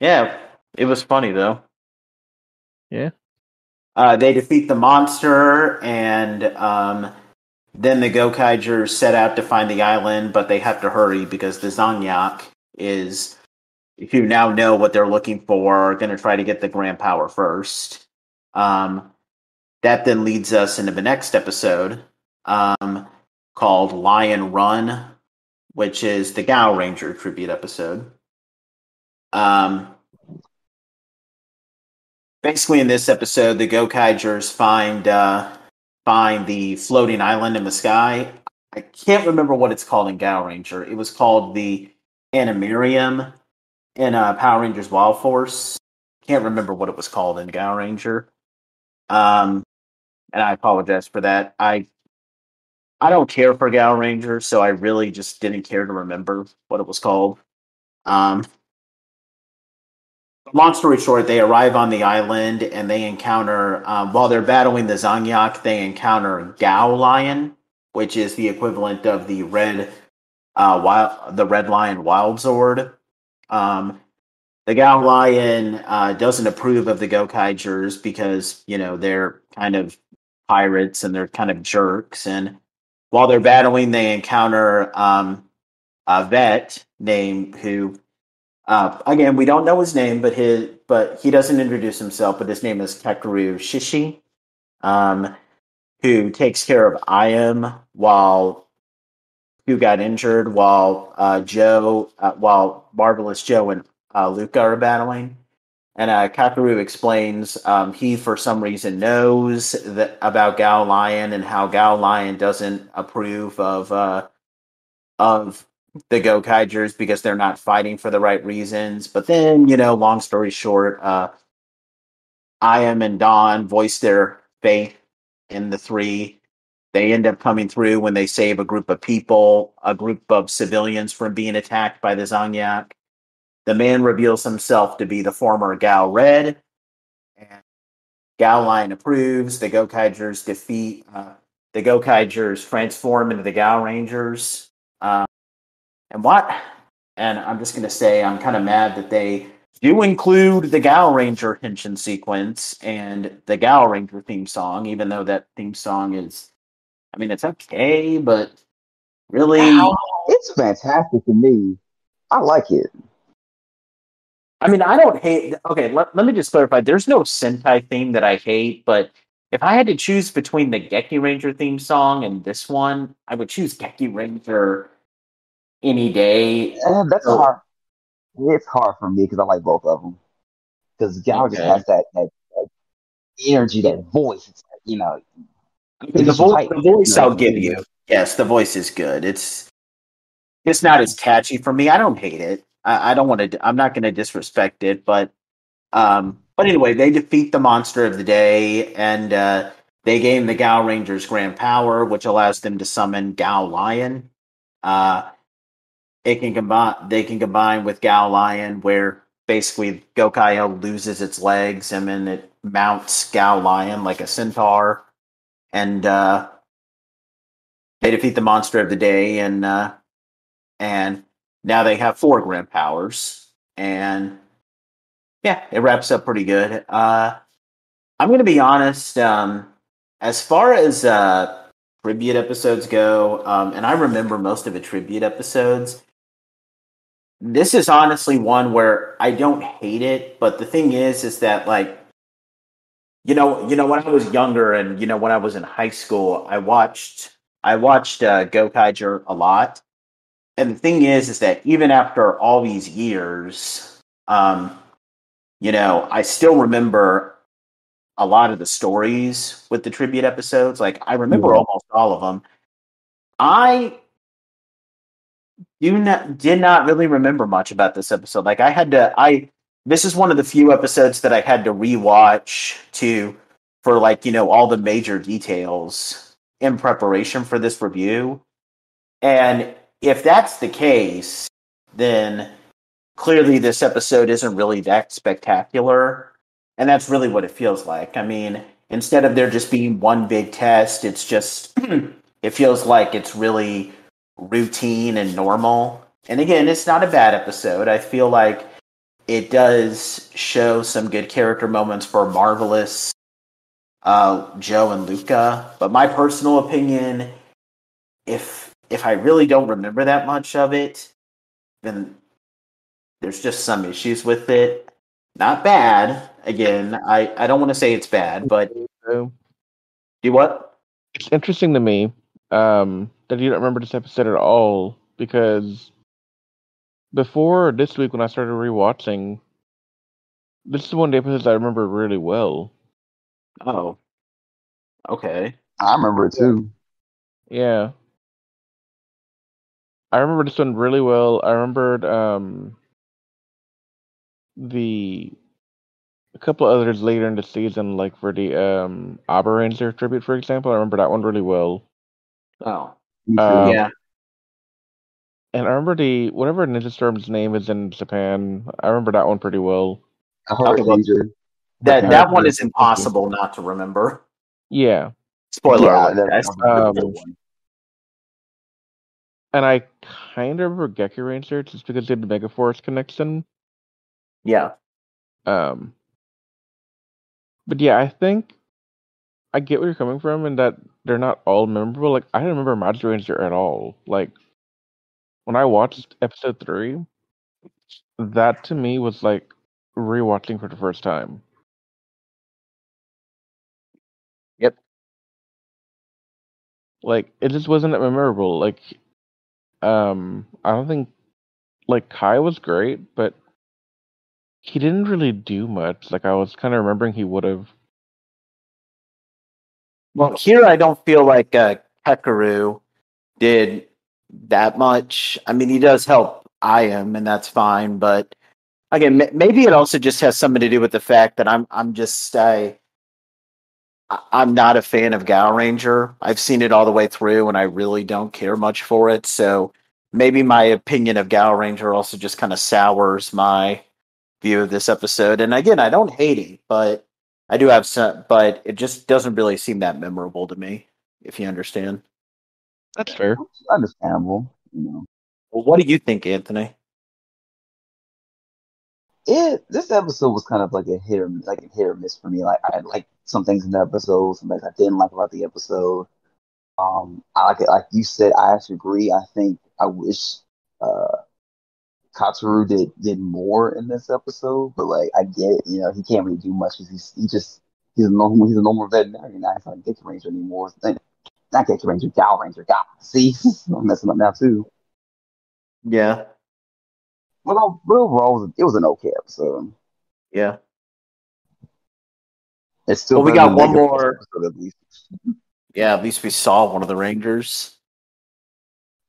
Yeah, it was funny though. Yeah. They defeat the monster, and then the Gokaigers set out to find the island, but they have to hurry because the Zanyak who now know what they're looking for, are going to try to get the Grand Power first. That then leads us into the next episode called Lion Run, which is the Gao Ranger tribute episode. Basically, in this episode, the Gokaigers find find the floating island in the sky. I can't remember what it's called in Gao Ranger. It was called the Animarium in Power Rangers Wild Force. Can't remember what it was called in Gao Ranger. And I apologize for that. I don't care for Gao Ranger, so I really just didn't care to remember what it was called. Um, Long story short, they arrive on the island and they encounter, while they're battling the Zangyak, they encounter Gao Lion, which is the equivalent of the red lion Wild Zord. The Gao Lion doesn't approve of the Gokaigers because they're kind of pirates and they're kind of jerks. And while they're battling, they encounter a vet named who. Again, we don't know his name, but he doesn't introduce himself. But his name is Kakeru Shishi, who takes care of Iam who got injured while while Marvelous Joe and Luca are battling. And Kakeru explains he for some reason knows about Gao Lion and how Gao Lion doesn't approve of the Gokaigers because they're not fighting for the right reasons. But then, long story short, Iam and Dawn voice their faith in the three. They end up coming through when they save a group of civilians from being attacked by the Zangyak. The man reveals himself to be the former Gao Red, and Gao Lion approves. The Gokaigers the Gokaigers transform into the Gao Rangers. And I'm just going to say I'm kind of mad that they do include the Gao Ranger Henshin sequence and the Gao Ranger theme song, even though that theme song it's okay, but really, It's fantastic to me. I like it. I don't hate. Okay, let me just clarify. There's no Sentai theme that I hate, but if I had to choose between the Geki Ranger theme song and this one, I would choose Geki Ranger any day. That's So, hard. It's hard for me because I like both of them. Because Gal just okay. has that energy, that voice. It's it The, gets you hyped. the voice I'll What I give mean? you. Yes, the voice is good. It's not as catchy for me. I don't hate it. I don't want to. I'm not going to disrespect it, but anyway, they defeat the monster of the day, and they gain the Gao Rangers grand power, which allows them to summon Gao Lion. Uh, They can combine with Gao Lion, where basically Gokaio loses its legs, and then it mounts Gao Lion like a centaur, and they defeat the monster of the day, and now they have 4 grand powers, and yeah, it wraps up pretty good. I'm going to be honest. As far as tribute episodes go, and I remember most of the tribute episodes, this is honestly one where I don't hate it. But the thing is that like when I was younger and when I was in high school, I watched Gokaiger a lot. And the thing is that even after all these years, I still remember a lot of the stories with the tribute episodes. Like I remember Yeah. almost all of them. I did not really remember much about this episode. Like this is one of the few episodes that I had to rewatch for all the major details in preparation for this review. And if that's the case, then clearly this episode isn't really that spectacular. And that's really what it feels like. Instead of there just being one big test, it's just, it feels like it's really routine and normal. And again, it's not a bad episode. I feel like it does show some good character moments for Marvelous, Joe, and Luca. But my personal opinion, if I really don't remember that much of it, then there's just some issues with it. Not bad. Again, I don't want to say it's bad, but So do what? it's interesting to me that you don't remember this episode at all because before this week when I started rewatching, this is one of the episodes I remember really well. Oh, okay. I remember it too. Yeah. I remember this one really well. I remembered the a couple others later in the season, like for the Aberanger tribute, for example. I remember that one really well. Oh, Me too. yeah. And I remember the whatever Ninja Storm's name is in Japan. I remember that one pretty well. I heard Okay, well, Ranger. that one is Thank you. impossible not to remember. Yeah. Spoiler Yeah, alert, that guys. was a good one. And I kind of remember Geki Ranger just because they had the Megaforce connection. Yeah. But yeah, I think I get where you're coming from in that they're not all memorable. Like I don't remember Magic Ranger at all. Like when I watched episode 3, that to me was like rewatching for the first time. Yep. Like it just wasn't that memorable. Like I don't think like Kai was great, but he didn't really do much. Like I was kind of remembering he would have. Well, here I don't feel like Hekaru did that much. I mean, he does help I am, and that's fine. But again, maybe it also just has something to do with the fact that I'm not a fan of Gao Ranger. I've seen it all the way through, and I really don't care much for it. So maybe my opinion of Gao Ranger also just kind of sours my view of this episode. And again, I don't hate it, but I do have some. But it just doesn't really seem that memorable to me, if you understand. That's fair. It's understandable, you know. Well, what do you think, Anthony? This episode was kind of like a hit or miss for me. Like I like some things in the episode, some things I didn't like about the episode. I like it, like you said. I actually agree. I think I wish uh Katsuru did more in this episode, but like I get it. You know, he can't really do much because he's a normal veterinarian. Not like Dick Ranger anymore. Not Dick Ranger, Gal Ranger. God, see, I'm messing up now too. Yeah, But overall, it was an okay episode. yeah. It's still Well, we better got than one Megaforce more. episode at least. Yeah, at least we saw one of the Rangers.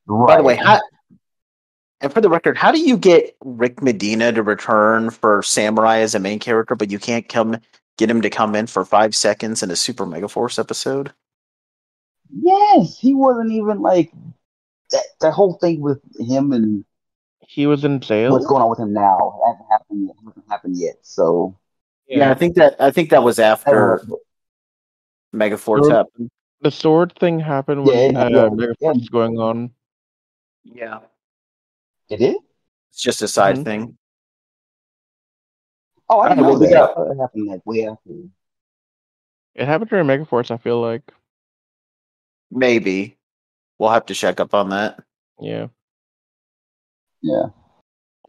By the Right. way, and for the record, how do you get Rick Medina to return for Samurai as a main character, but you can't get him to come in for 5 seconds in a Super Megaforce episode? Yes, he wasn't even like that whole thing with him and He was in what's jail. going on with him now hasn't happened yet. Hasn't happened yet. So Yeah, I think that was after Megaforce Sword, happened. the sword thing happened yeah, when yeah, Megaforce was going on. Yeah, it is. it's just a side Mhm. thing. Oh, I All didn't right, know well, we that. I got thought it happened like way after. It happened during Megaforce. I feel like. maybe we'll have to check up on that. Yeah. Yeah.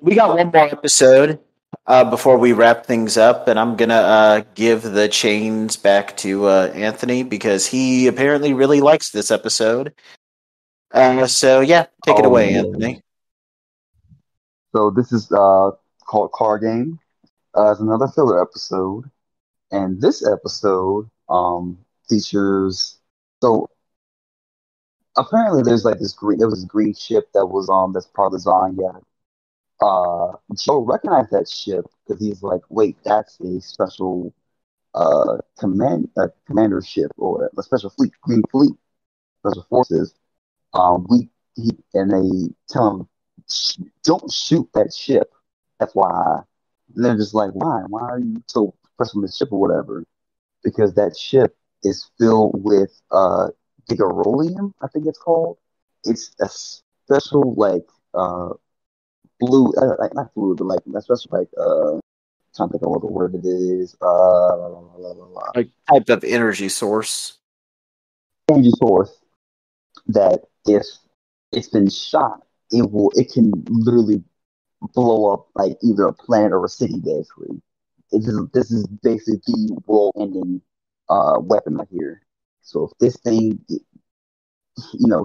We got one more episode before we wrap things up, and I'm gonna give the chains back to Anthony because he apparently really likes this episode. So yeah, take it Oh away, yeah. Anthony. So this is called Car Game. It's another filler episode, and this episode features so apparently there was this green ship that was that's part of the Zanya. Joe recognized that ship because he's like, wait, that's a special commander ship or a special fleet, green fleet, special forces. We he and they tell him, don't shoot that ship. FYI. And they're just like, why? Why are you so pressed on the ship or whatever? Because that ship is filled with gigarolium, I think it's called. It's a special blue, like not blue, but like a special trying to think of what the word it is. A type of energy source. Energy source that if it's been shot, it can literally blow up like either a planet or a city. Basically, this is basically the world-ending weapon right here. So if this thing,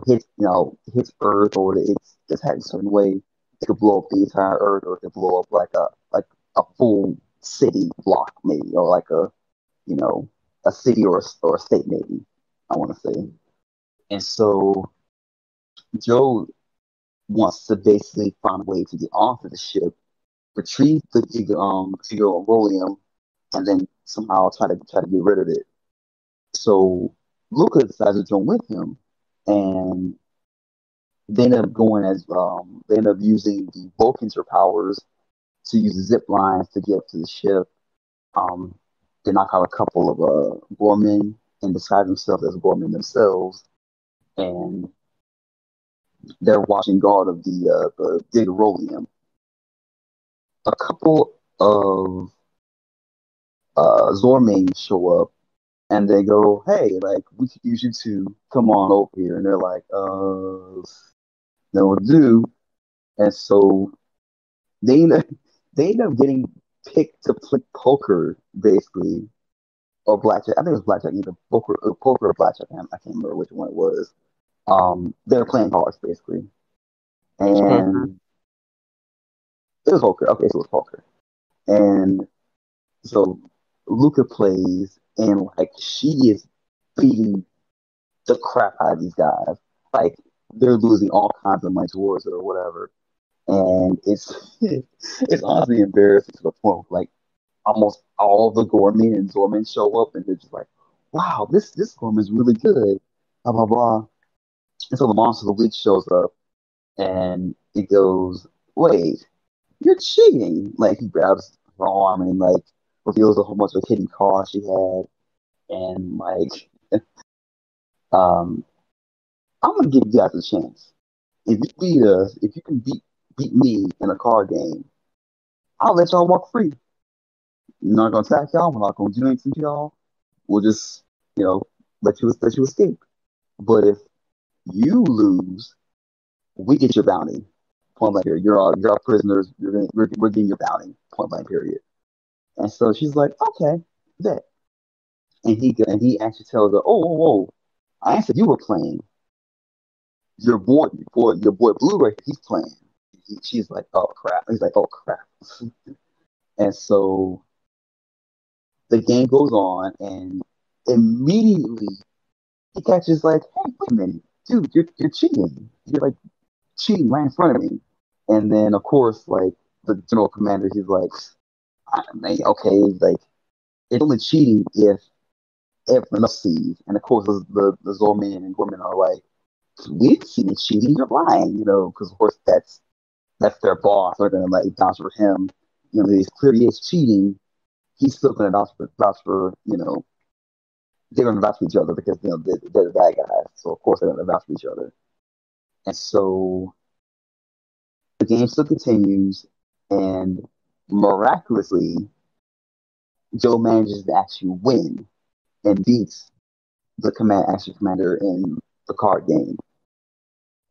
hits Earth or it's had a certain way, it could blow up the entire Earth, or it could blow up like a full city block maybe, or like a city or a state maybe. I want to say. And so Joe wants to basically find a way to get onto the ship, retrieve the Gigorolium, and then somehow try to get rid of it. So Luca decides to join with him, and they end up using the Volkinter powers to use the zip lines to get up to the ship. Um, they knock out a couple of Gorman and disguise themselves as Gorman themselves, and they're watching guard of the Gigorolium. A couple of Zormains show up, and they go, "Hey, like we could use you to come on over here." And they're like, no do." And so they end up, they end up getting picked to play poker, basically, or blackjack. I think it was blackjack, either poker or blackjack. I can't remember which one it was. They're playing cards, basically, It's poker. and it was poker. Okay, so it was poker, and so Luca plays, and like she is beating the crap out of these guys. Like they're losing all kinds of money towards it or whatever, and it's honestly embarrassing to the point of, like, almost all the Gorman and Zorman show up, and they're just like, "Wow, this Gorman's really good." Blah blah blah. And so the monster of the week shows up, and it goes, "Wait, you're cheating!" Like he grabs her arm and like reveals a whole bunch of hidden cards she had, and like, um, I'm gonna give you guys a chance. If you beat us, if you can beat me in a card game, I'll let y'all walk free. We're not gonna attack y'all. We're not gonna do anything to y'all. We'll just, you know, let you escape. But if you lose, we get your bounty. Point blank period. You're our prisoners. We're getting your bounty. Point blank period. And so she's like, okay, bet. And he actually tells her, oh, whoa, whoa, I said you were playing. Your boy Blu-ray, he's playing. She's like, oh crap. He's like, oh crap. And so the game goes on, and immediately he catches like, hey, wait a minute, dude, you're cheating. You're like cheating right in front of me. And then of course, like the general commander, he's like, okay, like it's only cheating if everyone else sees. And of course, the Zorman and Gorman are like, we've seen it cheating. You're lying, because of course that's their boss. They're gonna like vouch for him. He's clearly is cheating. He's still gonna vouch for they're gonna vouch for each other because they're the bad guys. So of course they're gonna vouch for each other. And so the game still continues, and miraculously, Joe manages to actually win and beats the commander in the card game.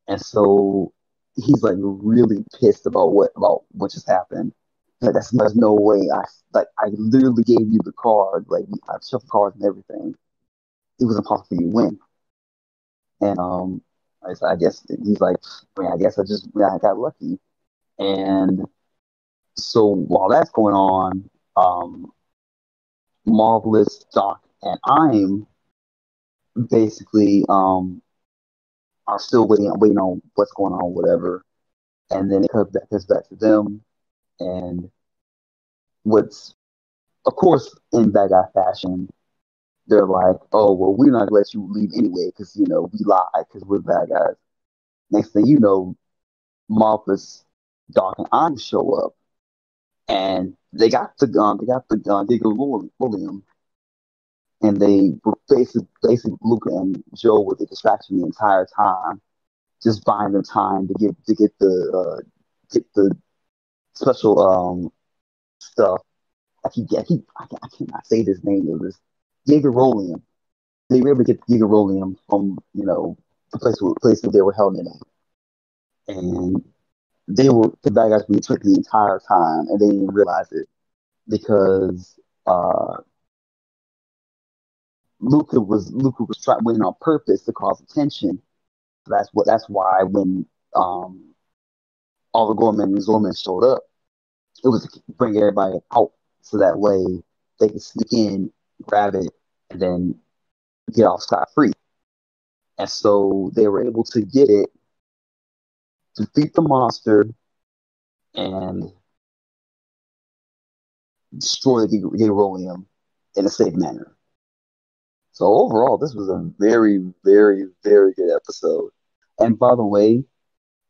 And so he's like really pissed about what just happened. Like, there's no way I literally gave you the card, like I shuffled cards and everything. It was impossible for you to win. And I guess he's like, I guess I got lucky. And so while that's going on, Marvelous, Doc, and I'm basically are still waiting on what's going on, whatever. And then it comes back to them, and what's of course in bad guy fashion, they're like, oh well, we're not gonna let you leave anyway because we lie because we're bad guys. Next thing you know, Marvelous, Doc, and I show up, and they got the gun, they go William, and they were basically Luca and Joe were the distraction the entire time, just buying them time to get the special stuff. I cannot say this name. It was Gigarolium. They were able to get the Gigarolium from the place where they were held in at, and the bad guys being tricked the entire time, and they didn't realize it because Luca was trying winning on purpose to cause attention. That's why when all the Gorman and Zorman showed up, it was to bring everybody out so that way they could sneak in, grab it, and then get off scot free. And so they were able to get it, defeat the monster, and destroy the Gaerolium in a safe manner. So overall, this was a very, very, very good episode. And by the way,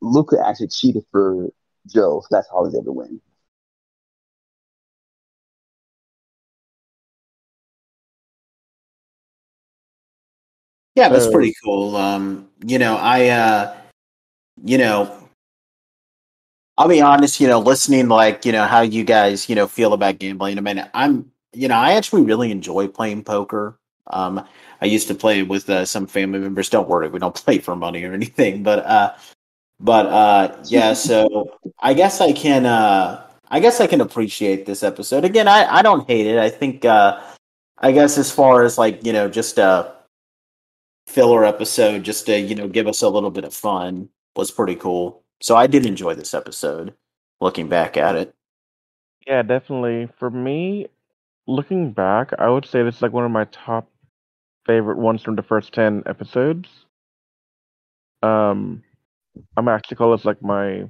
Luca actually cheated for Joe, so that's how he's able to win. Yeah, that's So, pretty cool. You know, I'll be honest, listening like, how you guys, feel about gambling. I mean, I actually really enjoy playing poker. I used to play with some family members. Don't worry, we don't play for money or anything, yeah, so I guess I can appreciate this episode. Again, I don't hate it. I think I guess as far as like, just a filler episode just to, give us a little bit of fun was pretty cool. So I did enjoy this episode looking back at it. yeah, definitely. For me, looking back, I would say this is like one of my top favorite ones from the first 10 episodes. Um, I'm actually call this like my,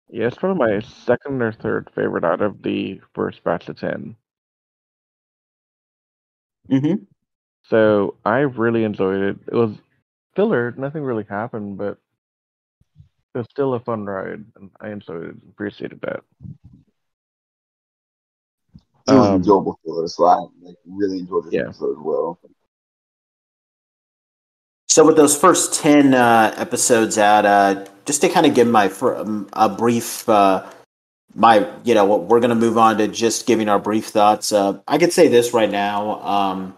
yeah, it's probably my second or third favorite out of the first batch of 10. Mm-hmm. So I really enjoyed it. It was filler, nothing really happened, but it was still a fun ride, and I enjoyed it, appreciated that. It was Um, enjoyable filler, so I really enjoyed this yeah. episode as well. So with those first 10 episodes out, just to kind of give a brief, what we're going to move on to just giving our brief thoughts. I could say this right now.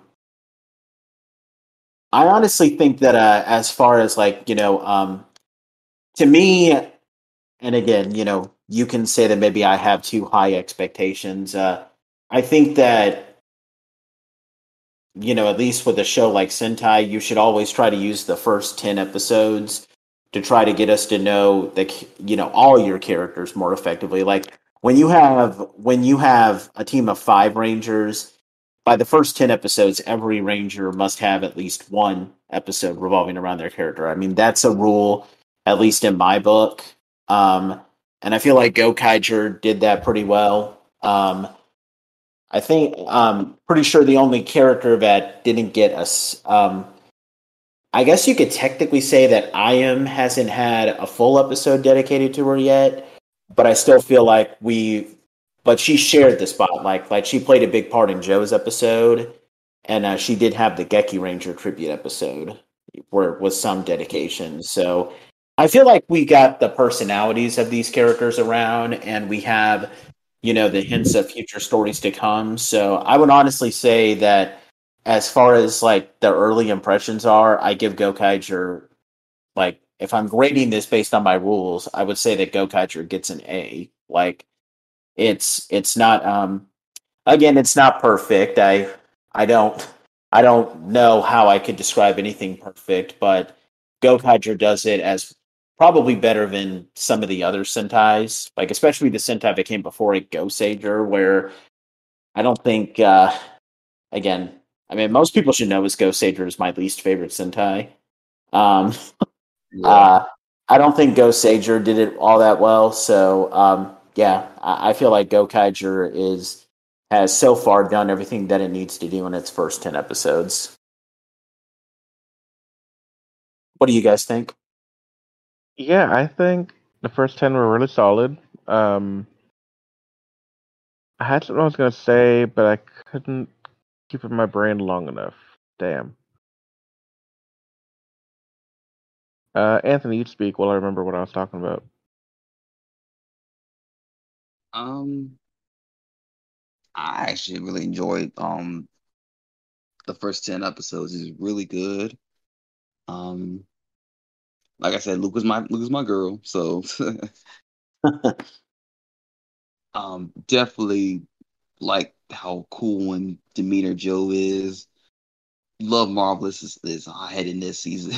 I honestly think that as far as like, to me, and again, you can say that maybe I have too high expectations. I think that, at least with a show like Sentai, you should always try to use the first 10 episodes to try to get us to know all your characters more effectively. Like when you have a team of 5 rangers, by the first 10 episodes, every ranger must have at least one episode revolving around their character. I mean, that's a rule, at least in my book. Um, and I feel like Gokaiger did that pretty well. I think pretty sure the only character that didn't get us. I guess you could technically say that Iam hasn't had a full episode dedicated to her yet, but I still feel like but she shared the spotlight. Like she played a big part in Joe's episode, and she did have the Geki Ranger tribute episode where it was some dedication. So I feel like we got the personalities of these characters around, and we have the hints of future stories to come. So I would honestly say that as far as like the early impressions are, I give Gokaiger like if I'm grading this based on my rules, I would say that Gokaiger gets an A. Like it's not again, it's not perfect. I don't I don't know how I could describe anything perfect, but Gokaiger does it as probably better than some of the other Sentais, like especially the Sentai that came before it, Goseiger, where I don't think again, I mean most people should know is Goseiger is my least favorite Sentai. Um Yeah. uh I don't think Goseiger did it all that well, so yeah, I feel like Gokaiger has so far done everything that it needs to do in its first 10 episodes. What do you guys think? Yeah, I think the first 10 were really solid. I had something I was going to say, but I couldn't keep it in my brain long enough. Damn. Anthony, you speak while I remember what I was talking about. Um, I actually really enjoyed the first 10 episodes. Is really good. Um, like I said, Luke was my girl, so definitely like how cool and demeanor Joe is. Love Marvelous is hot in this. He's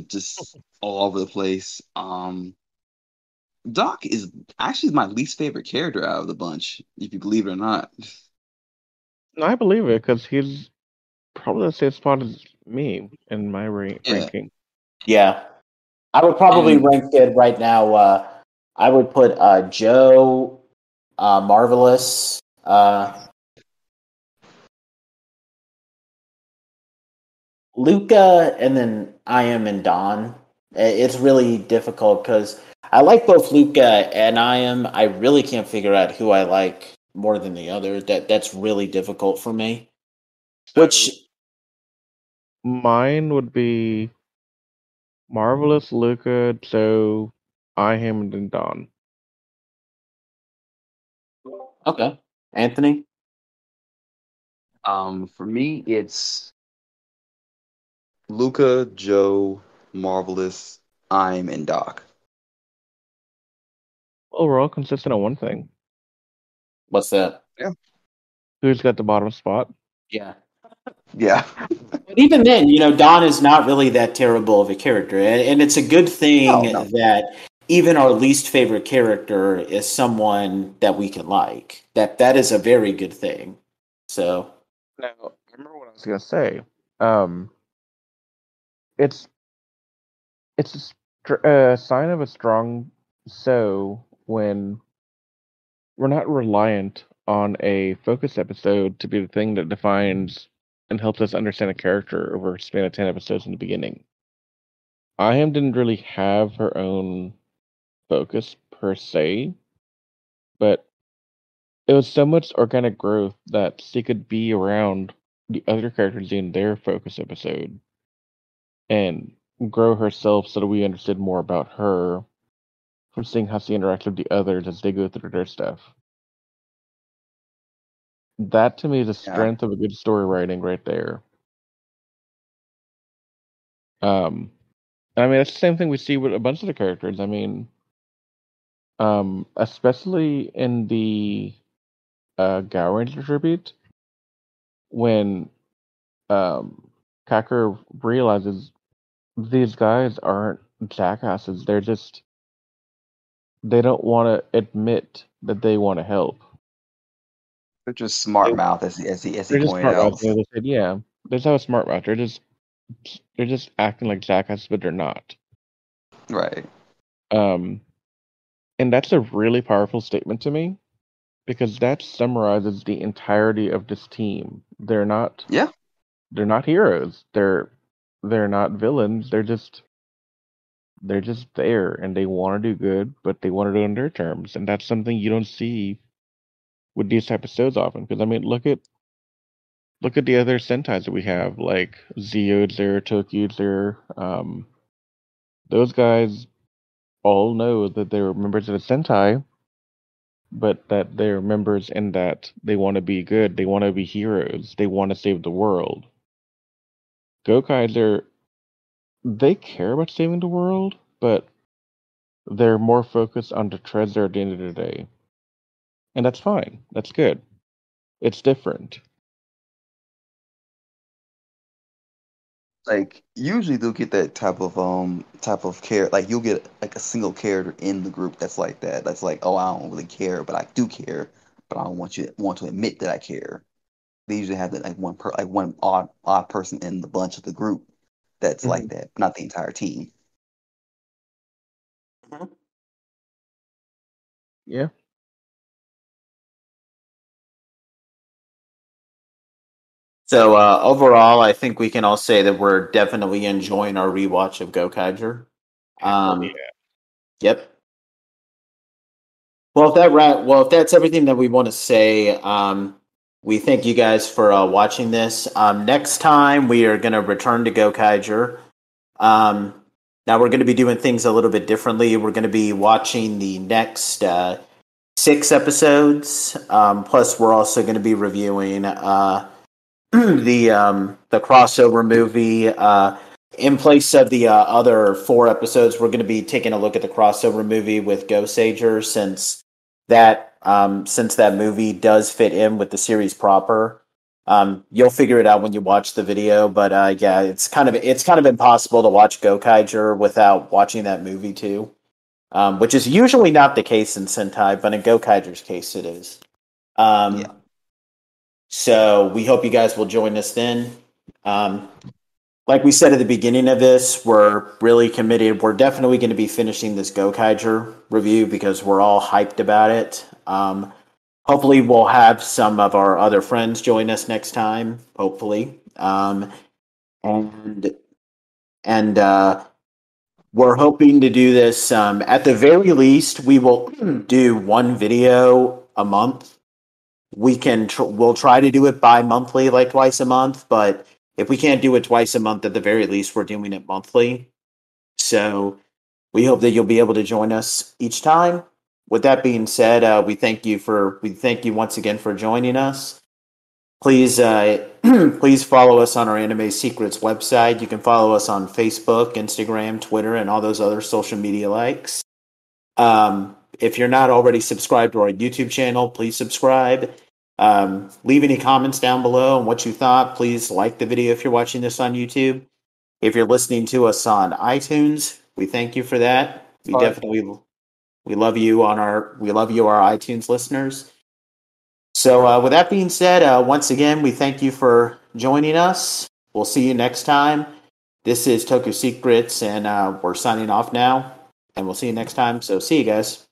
just all over the place. Doc is actually my least favorite character out of the bunch, if you believe it or not. No, I believe it because he's probably the same spot as me in my ranking. Yeah. I would probably rank it right now. I would put Joe, Marvelous, Luca, and then I am and Don. It's really difficult because I like both Luca and I am. I really can't figure out who I like more than the other. That's really difficult for me. Which mine would be Marvelous, Luca, Joe, I, him, and Don. okay, Anthony. For me, it's Luca, Joe, Marvelous, I'm, and Doc. Well, we're all consistent on one thing. What's that? Yeah. Who's got the bottom spot? Yeah. Yeah. But even then, Don is not really that terrible of a character, and it's a good thing No. that even our least favorite character is someone that we can like. That is a very good thing. So Now, I remember what I was gonna say. It's a sign of a strong when we're not reliant on a focus episode to be the thing that defines and helps us understand a character over a span of 10 episodes in the beginning. Ayam didn't really have her own focus per se, but it was so much organic growth that she could be around the other characters in their focus episode and grow herself so that we understood more about her from seeing how she interacts with the others as they go through their stuff. That to me is the strength of a good story writing right there. I mean, it's the same thing we see with a bunch of the characters. I mean, especially in the Gao Ranger tribute, when Kaker realizes these guys aren't jackasses. They don't want to admit that they want to help. They're just smart mouth, as he They're just pointed smart out. mouth. They said, yeah, there's no smart mouth. They're just acting like jackasses, but they're not. Right. And that's a really powerful statement to me because that summarizes the entirety of this team. They're not heroes. They're not villains. They're just there and they want to do good, but they want to do it on their terms. And that's something you don't see with these type of shows often. Because I mean, look at the other Sentais that we have, like Zio's there, Tokyo's there. Those guys all know that they're members of the Sentai, but that they're members in that they want to be good, they want to be heroes, they want to save the world. Gokaiger, they care about saving the world, but they're more focused on the treasure at the end of the day. And that's fine. That's good. It's different. Like usually they'll get that type of care. Like you'll get like a single character in the group that's like that. That's like, oh, I don't really care, but I do care, but I don't want to admit that I care. They usually have that like one odd person in the bunch of the group that's like that, not the entire team. Yeah. So overall, I think we can all say that we're definitely enjoying our rewatch of Gokaiger. Yep. Well, if that's everything that we want to say, we thank you guys for watching this. Next time we are going to return to Gokaiger. Now we're going to be doing things a little bit differently. We're going to be watching the next 6 episodes. Plus, we're also going to be reviewing the crossover movie. In place of the other 4 episodes, we're going to be taking a look at the crossover movie with Gokaiger since that movie does fit in with the series proper. You'll figure it out when you watch the video, but yeah, it's kind of impossible to watch Gokaiger without watching that movie too, which is usually not the case in Sentai, but in Gokaiger's case, it is. So we hope you guys will join us then. like we said at the beginning of this, we're really committed. We're definitely going to be finishing this Gokaiger review because we're all hyped about it. Hopefully, we'll have some of our other friends join us next time. Hopefully, and we're hoping to do this. At the very least, we will do one video a month. We'll try to do it bi-monthly, like twice a month, but if we can't do it twice a month, at the very least, we're doing it monthly. So we hope that you'll be able to join us each time. With that being said, we thank you once again for joining us. Please, please follow us on our Anime Secrets website. You can follow us on Facebook, Instagram, Twitter, and all those other social media likes. If you're not already subscribed to our YouTube channel, please subscribe. Leave any comments down below on what you thought. Please like the video if you're watching this on YouTube. If you're listening to us on iTunes, we thank you for that. We love you, our iTunes listeners. So with that being said, once again, we thank you for joining us. We'll see you next time. This is Toku Secrets, and we're signing off now. And we'll see you next time. So see you guys.